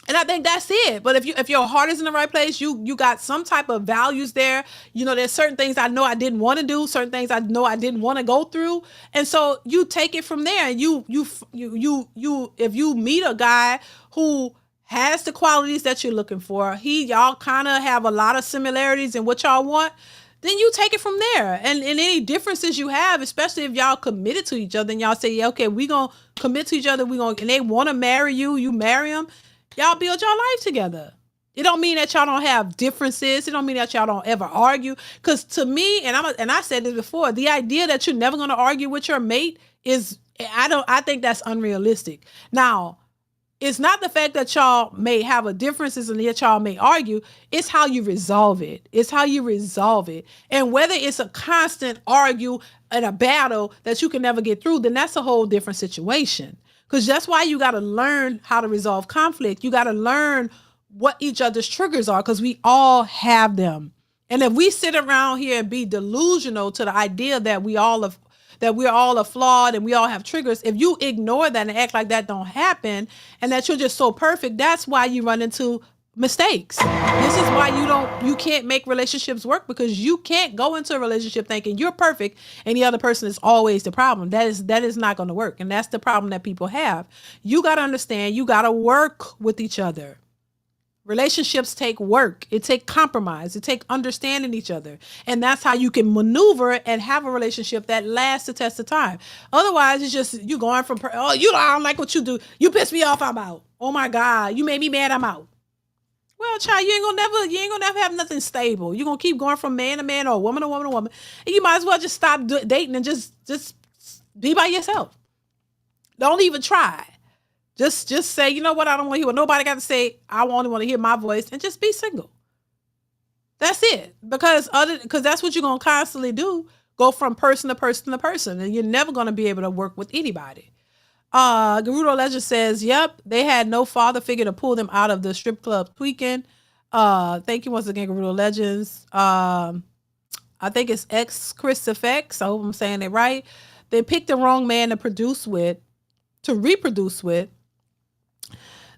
Speaker 1: And I think that's it. But if your heart is in the right place, you got some type of values there. There's certain things I know I didn't want to do, certain things I know I didn't want to go through. And so you take it from there. And if you meet a guy who has the qualities that you're looking for, y'all kind of have a lot of similarities in what y'all want, then you take it from there. And any differences you have, especially if y'all committed to each other and y'all say, yeah, okay, we're going to commit to each other, and they want to marry you, you marry them. Y'all build your life together. It don't mean that y'all don't have differences. It don't mean that y'all don't ever argue. Because to me, and I said this before, the idea that you're never going to argue with your mate is, I think that's unrealistic. Now, it's not the fact that y'all may have a differences and that y'all may argue. It's how you resolve it. It's how you resolve it. And whether it's a constant argue and a battle that you can never get through, then that's a whole different situation. Because that's why you got to learn how to resolve conflict. You got to learn what each other's triggers are, because we all have them. And if we sit around here and be delusional to the idea that we're all flawed and we all have triggers, if you ignore that and act like that don't happen and that you're just so perfect, that's why you run into mistakes. This is why you can't make relationships work, because you can't go into a relationship thinking you're perfect and the other person is always the problem. That is not going to work. And that's the problem that people have. You got to understand, you got to work with each other. Relationships take work. It take compromise. It take understanding each other. And that's how you can maneuver and have a relationship that lasts the test of time. Otherwise, it's just you going from, I don't like what you do. You piss me off, I'm out. Oh my God, you made me mad, I'm out. Well, child, you ain't gonna never have nothing stable. You're gonna keep going from man to man or woman to woman to woman. And you might as well just stop dating and just be by yourself. Don't even try. Just say, you know what, I don't want to hear what nobody got to say. I only want to hear my voice, and just be single. That's it. Because that's what you're going to constantly do. Go from person to person to person. And you're never going to be able to work with anybody. Gerudo Legend says, yep, they had no father figure to pull them out of the strip club tweaking. Thank you once again, Gerudo Legends. I think it's X Chris Effects. I hope I'm saying it right. They picked the wrong man to reproduce with.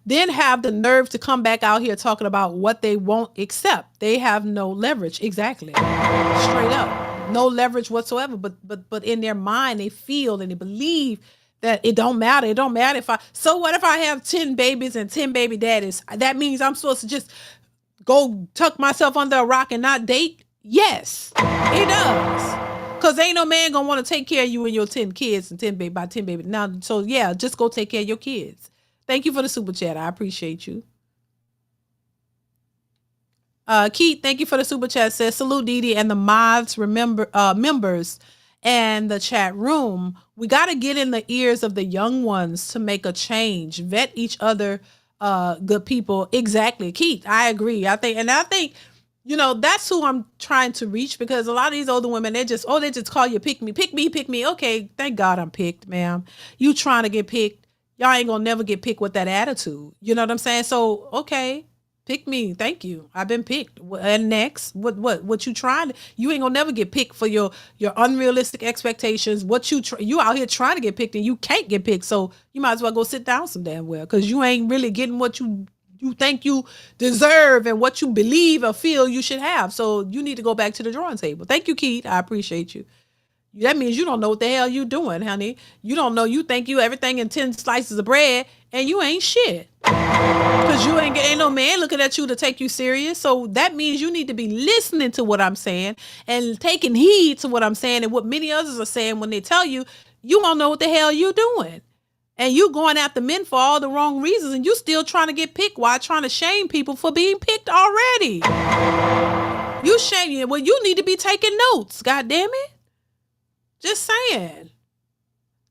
Speaker 1: Then have the nerve to come back out here talking about what they won't accept. They have no leverage. Exactly. Straight up. No leverage whatsoever. But in their mind, they feel and they believe that it don't matter. It don't matter so what if I have 10 babies and 10 baby daddies? That means I'm supposed to just go tuck myself under a rock and not date? Yes, it does. Because ain't no man gonna want to take care of you and your 10 kids and 10 babies. Now, so yeah, just go take care of your kids. Thank you for the super chat. I appreciate you. Keith, thank you for the super chat. Says, salute DeeDee and the mods, members and the chat room. We got to get in the ears of the young ones to make a change. Vet each other, good people. Exactly. Keith, I agree. I think, that's who I'm trying to reach, because a lot of these older women, they just call you pick me. Okay, thank God I'm picked, ma'am. You trying to get picked. Y'all ain't gonna never get picked with that attitude. You know what I'm saying? So, okay, pick me. Thank you. I've been picked. And next, what you trying to, you ain't gonna never get picked for your unrealistic expectations. You out here trying to get picked and you can't get picked. So you might as well go sit down some damn well, because you ain't really getting what you think you deserve and what you believe or feel you should have. So you need to go back to the drawing table. Thank you, Keith. I appreciate you. That means you don't know what the hell you doing, honey. You don't know. You think you everything in 10 slices of bread and you ain't shit. Because you ain't no man looking at you to take you serious. So that means you need to be listening to what I'm saying and taking heed to what I'm saying and what many others are saying when they tell you, you don't know what the hell you doing. And you going after men for all the wrong reasons, and you still trying to get picked while trying to shame people for being picked already. You shame. Well, you need to be taking notes. God damn it. Just saying.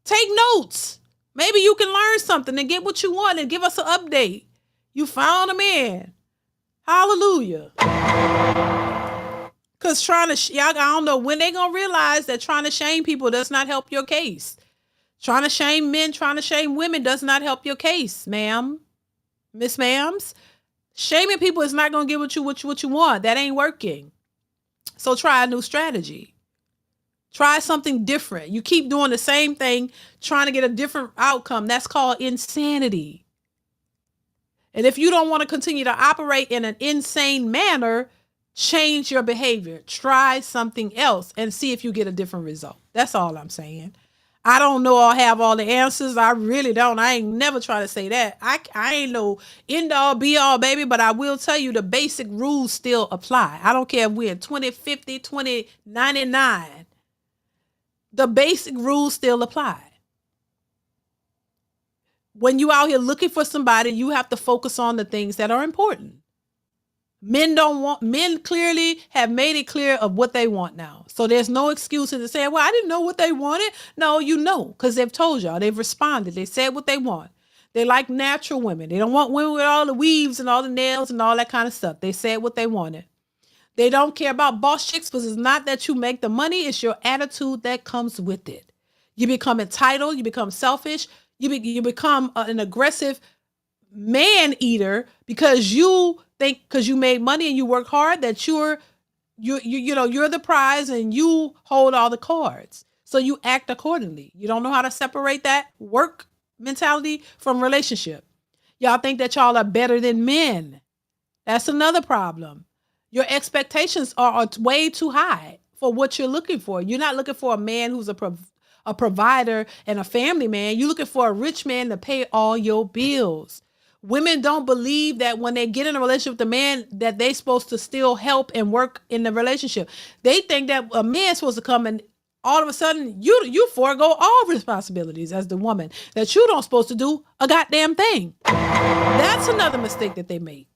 Speaker 1: Take notes. Maybe you can learn something and get what you want and give us an update. You found a man. Hallelujah. Because y'all, I don't know when they going to realize that trying to shame people does not help your case. Trying to shame men, trying to shame women does not help your case, ma'am. Miss Ma'ams. Shaming people is not going to give what you want. That ain't working. So try a new strategy. Try something different. You keep doing the same thing, trying to get a different outcome. That's called insanity. And if you don't want to continue to operate in an insane manner, change your behavior. Try something else and see if you get a different result. That's all I'm saying. I don't know or have all the answers. I really don't. I ain't never try to say that. I ain't no end all be all, baby, but I will tell you the basic rules still apply. I don't care if we're in 2050, 2099. The basic rules still apply. When you out here looking for somebody, you have to focus on the things that are important. Men clearly have made it clear of what they want now. So there's no excuses to say, well, I didn't know what they wanted. No, you know, because they've told y'all, they've responded, they said what they want. They like natural women. They don't want women with all the weaves and all the nails and all that kind of stuff. They said what they wanted. They don't care about boss chicks because it's not that you make the money, it's your attitude that comes with it. You become entitled, you become selfish, you become an aggressive man eater because you think because you made money and you work hard that you're the prize and you hold all the cards. So you act accordingly. You don't know how to separate that work mentality from relationship. Y'all think that y'all are better than men. That's another problem. Your expectations are way too high for what you're looking for. You're not looking for a man who's a provider and a family man. You're looking for a rich man to pay all your bills. Women don't believe that when they get in a relationship with a man that they're supposed to still help and work in the relationship. They think that a man's supposed to come and all of a sudden you forego all responsibilities as the woman, that you don't supposed to do a goddamn thing. That's another mistake that they make.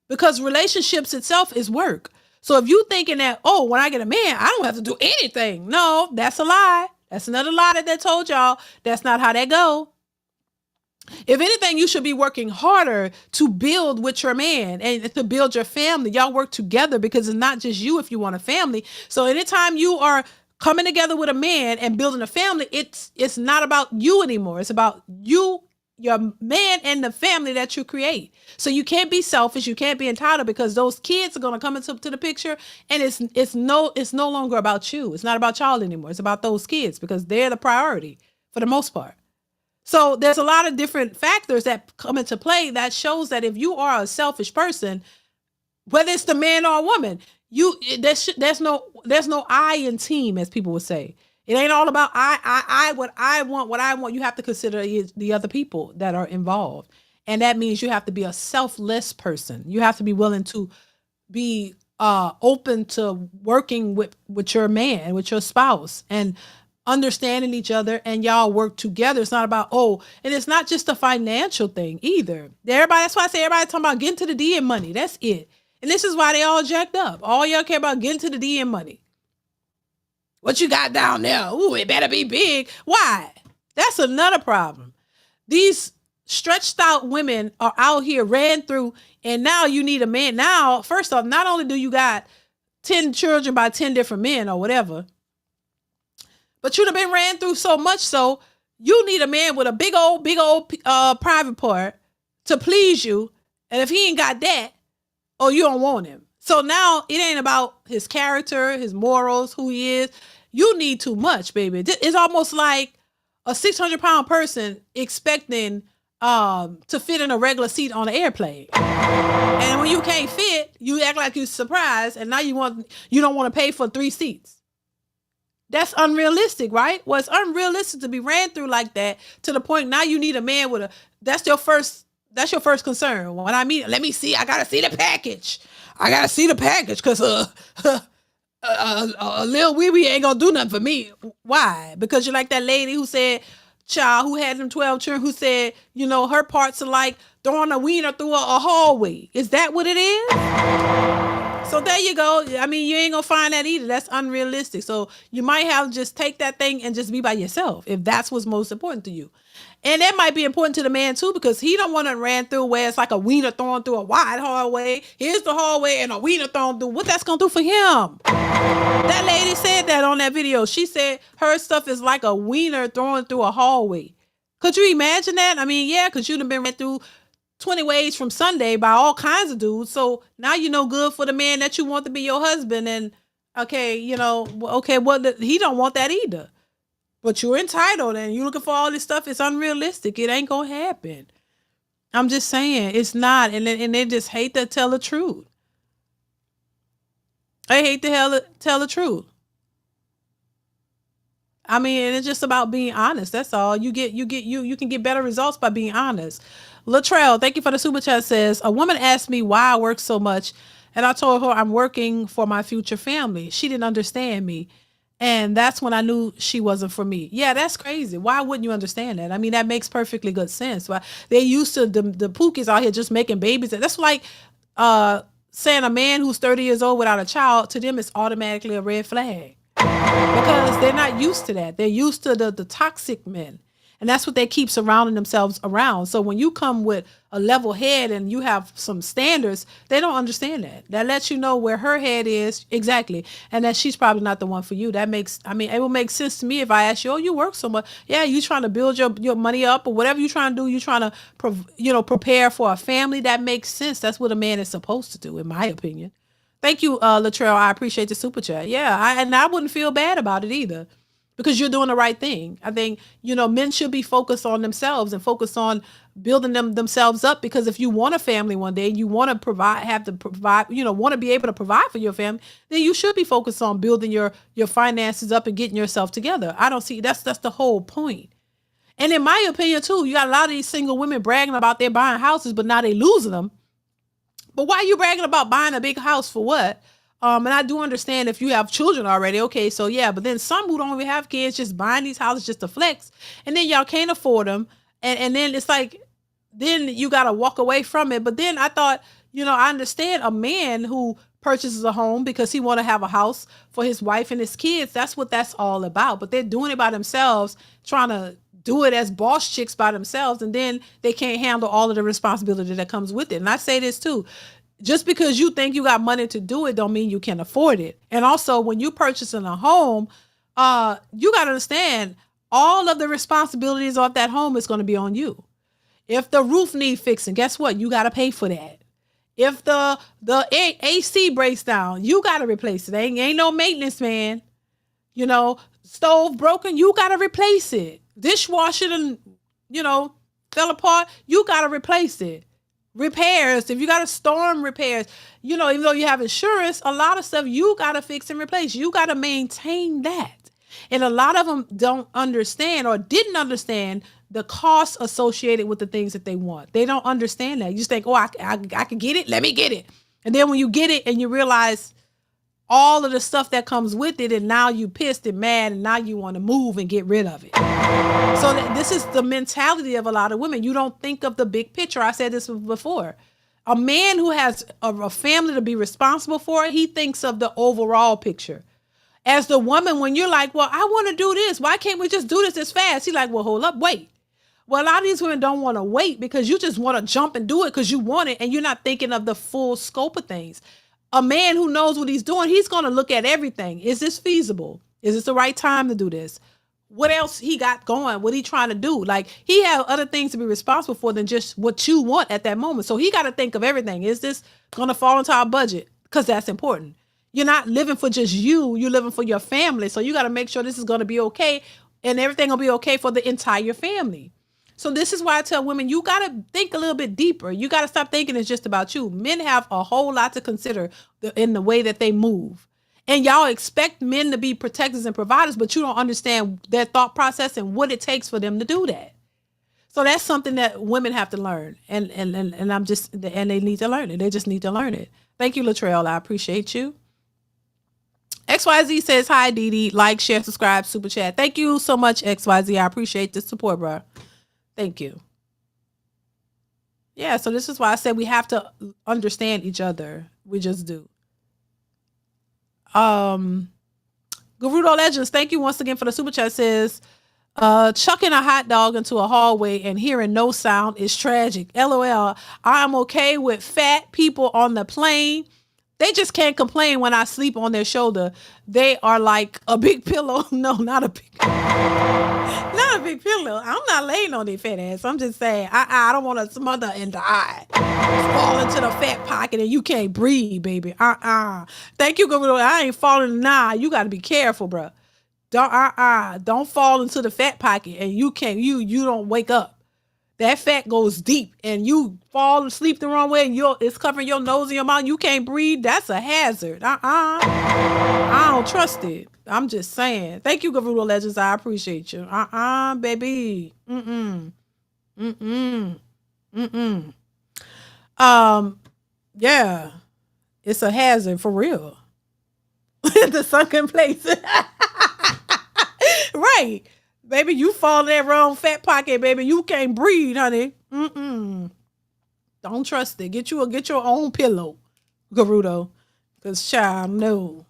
Speaker 1: Because relationships itself is work. So if you thinking that, oh, when I get a man, I don't have to do anything. No, that's a lie. That's another lie that they told y'all. That's not how that go. If anything, you should be working harder to build with your man and to build your family. Y'all work together because it's not just you if you want a family. So anytime you are coming together with a man and building a family, it's not about you anymore. It's about you, your man, and the family that you create. So you can't be selfish. You can't be entitled because those kids are going to come into the picture, and it's no longer about you. It's not about y'all anymore. It's about those kids because they're the priority for the most part. So there's a lot of different factors that come into play that shows that if you are a selfish person, whether it's the man or a woman, there's no I in team, as people would say. It ain't all about what I want. You have to consider the other people that are involved. And that means you have to be a selfless person. You have to be willing to be open to working with your man, with your spouse, and understanding each other, and y'all work together. It's not about, and it's not just a financial thing either. That's why I say everybody talking about getting to the D and money. That's it. And this is why they all jacked up. All y'all care about getting to the D and money. What you got down there? Ooh, it better be big. Why? That's another problem. These stretched out women are out here ran through, and now you need a man. Now, first off, not only do you got 10 children by 10 different men or whatever, but you've been ran through so much so you need a man with a big old private part to please you. And if he ain't got that, you don't want him. So now it ain't about his character, his morals, who he is. You need too much, baby. It's almost like a 600-pound person expecting to fit in a regular seat on an airplane. And when you can't fit, you act like you're surprised, and now you don't want to pay for 3 seats. That's unrealistic, right? Well, it's unrealistic to be ran through like that to the point now you need a man with that's your first concern. When I mean, let me see, I gotta see the package. Because a little wee ain't gonna do nothing for me. Why? Because you're like that lady who said, who had them 12 children, who said, her parts are like throwing a wiener through a hallway. Is that what it is? So there you go. I mean, you ain't gonna find that either. That's unrealistic. So you might have to just take that thing and just be by yourself if that's what's most important to you. And that might be important to the man too, because he don't want to ran through where it's like a wiener thrown through a wide hallway. Here's the hallway and a wiener thrown through. What that's gonna do for him? That lady said that on that video. She said her stuff is like a wiener thrown through a hallway. Could you imagine that? I mean, yeah, because you'd have been ran through 20 ways from Sunday by all kinds of dudes. So now you know good for the man that you want to be your husband. And he don't want that either. But you're entitled and you're looking for all this stuff. It's unrealistic. It ain't gonna happen. I'm just saying it's not. And they just hate to tell the truth. They hate to tell the truth. I mean, it's just about being honest. That's all. You can get better results by being honest. Latrell, thank you for the super chat, says, a woman asked me why I work so much, and I told her I'm working for my future family. She didn't understand me, and that's when I knew she wasn't for me. Yeah, that's crazy. Why wouldn't you understand that? I mean, that makes perfectly good sense. Why they used to the pookies out here just making babies. That's like saying a man who's 30 years old without a child, to them it's automatically a red flag because they're not used to that. They're used to the toxic men. And that's what they keep surrounding themselves around. So when you come with a level head and you have some standards, they don't understand that. That lets you know where her head is exactly. And that she's probably not the one for you. It will make sense to me if I ask you, oh, you work so much. Yeah, you trying to build your money up or whatever you're trying to do. You're trying to, prepare for a family. That makes sense. That's what a man is supposed to do, in my opinion. Thank you, Latrell. I appreciate the super chat. Yeah, I wouldn't feel bad about it either. Because you're doing the right thing. I think, men should be focused on themselves and focus on building themselves up. Because if you want a family one day, you want to want to be able to provide for your family, then you should be focused on building your finances up and getting yourself together. I don't see, that's the whole point. And in my opinion too, you got a lot of these single women bragging about they're buying houses, but now they losing them. But why are you bragging about buying a big house for what? And I do understand if you have children already, okay, so yeah, but then some who don't even have kids just buying these houses just to flex, and then y'all can't afford them, and then it's like, then you got to walk away from it. But then I thought, I understand a man who purchases a home because he want to have a house for his wife and his kids. That's what that's all about. But they're doing it by themselves, trying to do it as boss chicks by themselves, and then they can't handle all of the responsibility that comes with it. And I say this too. Just because you think you got money to do it don't mean you can afford it. And also when you purchasing a home, you got to understand all of the responsibilities of that home is going to be on you. If the roof need fixing, guess what? You got to pay for that. If the AC breaks down, you got to replace it. Ain't no maintenance, man. Stove broken, you got to replace it. Dishwasher and, fell apart, you got to replace it. Repairs, if you got a storm repairs, even though you have insurance, a lot of stuff you got to fix and replace. You got to maintain that. And a lot of them don't understand or didn't understand the costs associated with the things that they want. They don't understand that. You just think, oh, I can get it. Let me get it. And then when you get it and you realize all of the stuff that comes with it, and now you pissed and mad, and now you want to move and get rid of it. So this is the mentality of a lot of women. You don't think of the big picture. I said this before. A man who has a family to be responsible for, he thinks of the overall picture. As the woman, when you're like, well, I want to do this. Why can't we just do this fast? He's like, well, hold up, wait. Well, a lot of these women don't want to wait because you just want to jump and do it because you want it, and you're not thinking of the full scope of things. A man who knows what he's doing, he's going to look at everything. Is this feasible? Is this the right time to do this? What else he got going? What he trying to do? Like, he have other things to be responsible for than just what you want at that moment. So he got to think of everything. Is this going to fall into our budget? Because that's important. You're not living for just you. You're living for your family. So you got to make sure this is going to be okay, and everything will be okay for the entire family. So this is why I tell women, you got to think a little bit deeper. You got to stop thinking it's just about you. Men have a whole lot to consider in the way that they move. And y'all expect men to be protectors and providers, but you don't understand their thought process and what it takes for them to do that. So that's something that women have to learn. And they need to learn it. They just need to learn it. Thank you, Latrell. I appreciate you. XYZ says, hi, DeeDee. Like, share, subscribe, super chat. Thank you so much, XYZ. I appreciate the support, bro. Thank you. Yeah, so this is why I said we have to understand each other. We just do. Garudo Legends, thank you once again for the super chat. Says, chucking a hot dog into a hallway and hearing no sound is tragic. LOL. I am okay with fat people on the plane. They just can't complain when I sleep on their shoulder. They are like a big pillow. No, not a big not a big pillow. I'm not laying on their fat ass. I'm just saying, I don't want to smother and die. Fall into the fat pocket and you can't breathe, baby. Thank you, Garudo. I ain't falling now. You got to be careful, bro. Don't fall into the fat pocket and you don't wake up. That fat goes deep and you fall asleep the wrong way and it's covering your nose and your mouth. You can't breathe. That's a hazard. I don't trust it. I'm just saying. Thank you, Garudo Legends. I appreciate you. Baby. Yeah. It's a hazard for real. The sunken place. Right. Baby, you fall in that wrong fat pocket, baby. You can't breathe, honey. Don't trust it. Get your own pillow. Gerudo. Because, child, no.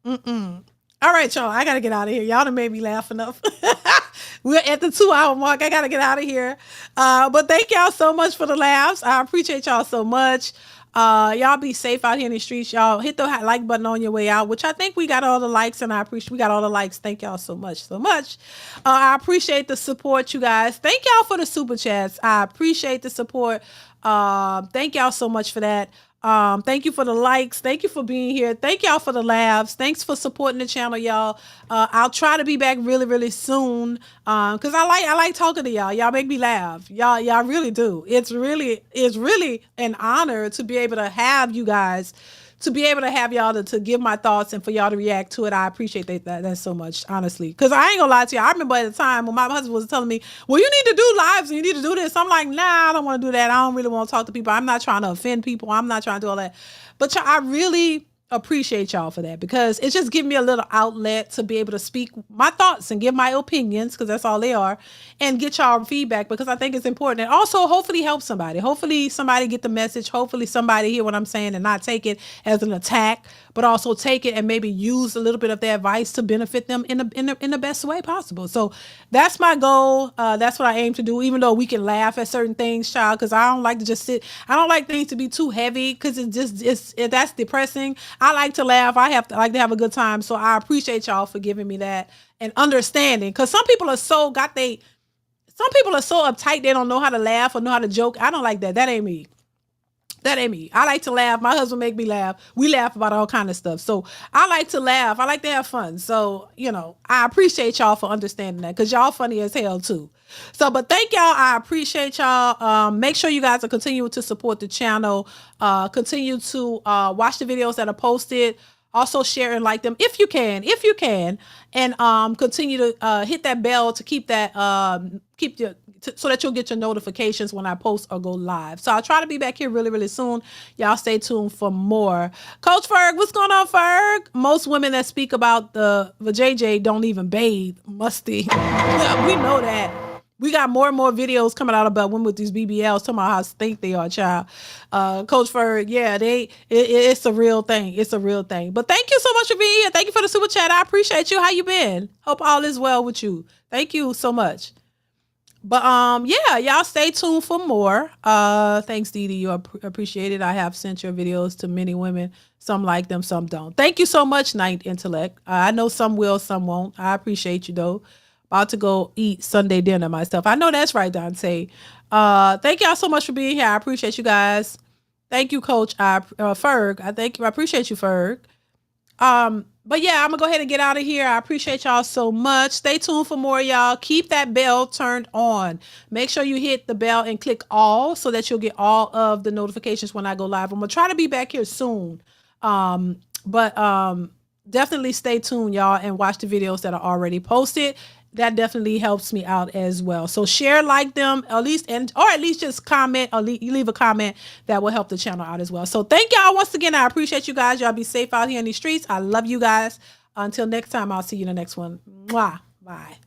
Speaker 1: Mm-mm. All right, y'all. I got to get out of here. Y'all done made me laugh enough. We're at the 2-hour mark. I got to get out of here. But thank y'all so much for the laughs. I appreciate y'all so much. Y'all be safe out here in the streets. Y'all hit the like button on your way out, which I think we got all the likes, and I appreciate we got all the likes. Thank y'all so much, so much. I appreciate the support, you guys. Thank y'all for the super chats. I appreciate the support. Thank y'all so much for that. Thank you for the likes. Thank you for being here. Thank y'all for the laughs. Thanks for supporting the channel, y'all. I'll try to be back really, really soon. Cause I like talking to y'all. Y'all make me laugh. Y'all really do. It's really an honor to be able to have you guys, to be able to have y'all to give my thoughts and for y'all to react to it. I appreciate that so much, honestly. Cause I ain't gonna lie to you. I remember at the time when my husband was telling me, well, you need to do lives and you need to do this. I'm like, nah, I don't want to do that. I don't really want to talk to people. I'm not trying to offend people. I'm not trying to do all that. But I really appreciate y'all for that, because it's just giving me a little outlet to be able to speak my thoughts and give my opinions, because that's all they are, and get y'all feedback, because I think it's important, and also hopefully help somebody. Hopefully somebody get the message. Hopefully somebody hear what I'm saying and not take it as an attack, but also take it and maybe use a little bit of their advice to benefit them in the best way possible. So that's my goal. That's what I aim to do, even though we can laugh at certain things, child, because I don't like to just sit. I don't like things to be too heavy, because that's depressing. I like to laugh. I like to have a good time. So I appreciate y'all for giving me that and understanding, because some people are so uptight they don't know how to laugh or know how to joke. I don't like that. That ain't me. That ain't me. I like to laugh. My husband make me laugh. We laugh about all kind of stuff. So I like to laugh. I like to have fun. So, I appreciate y'all for understanding that, because y'all funny as hell too. So, but thank y'all. I appreciate y'all. Make sure you guys are continuing to support the channel. Continue to watch the videos that are posted. Also share and like them if you can, and continue to hit that bell to keep that so that you'll get your notifications when I post or go live. So I'll try to be back here really, really soon. Y'all stay tuned for more. Coach Ferg, what's going on, Ferg? Most women that speak about the JJ don't even bathe. Musty. We know that. We got more and more videos coming out about women with these BBLs talking about how stink they are, child. Coach Ferg, yeah, it's a real thing. It's a real thing. But thank you so much for being here. Thank you for the super chat. I appreciate you. How you been? Hope all is well with you. Thank you so much. But yeah, y'all stay tuned for more. Thanks, DeeDee. You appreciate it. I have sent your videos to many women. Some like them, some don't. Thank you so much, Night Intellect. I know some will, some won't. I appreciate you though. About to go eat Sunday dinner myself. I know that's right, Dante. Thank y'all so much for being here. I appreciate you guys. Thank you, Coach Ferg. I appreciate you, Ferg. But yeah, I'm gonna go ahead and get out of here. I appreciate y'all so much. Stay tuned for more, y'all. Keep that bell turned on. Make sure you hit the bell and click all so that you'll get all of the notifications when I go live. I'm gonna try to be back here soon. But definitely stay tuned, y'all, and watch the videos that are already posted. That definitely helps me out as well. So share, like them, or at least just comment, or leave a comment. That will help the channel out as well. So thank y'all once again. I appreciate you guys. Y'all be safe out here in these streets. I love you guys. Until next time, I'll see you in the next one. Mwah. Bye.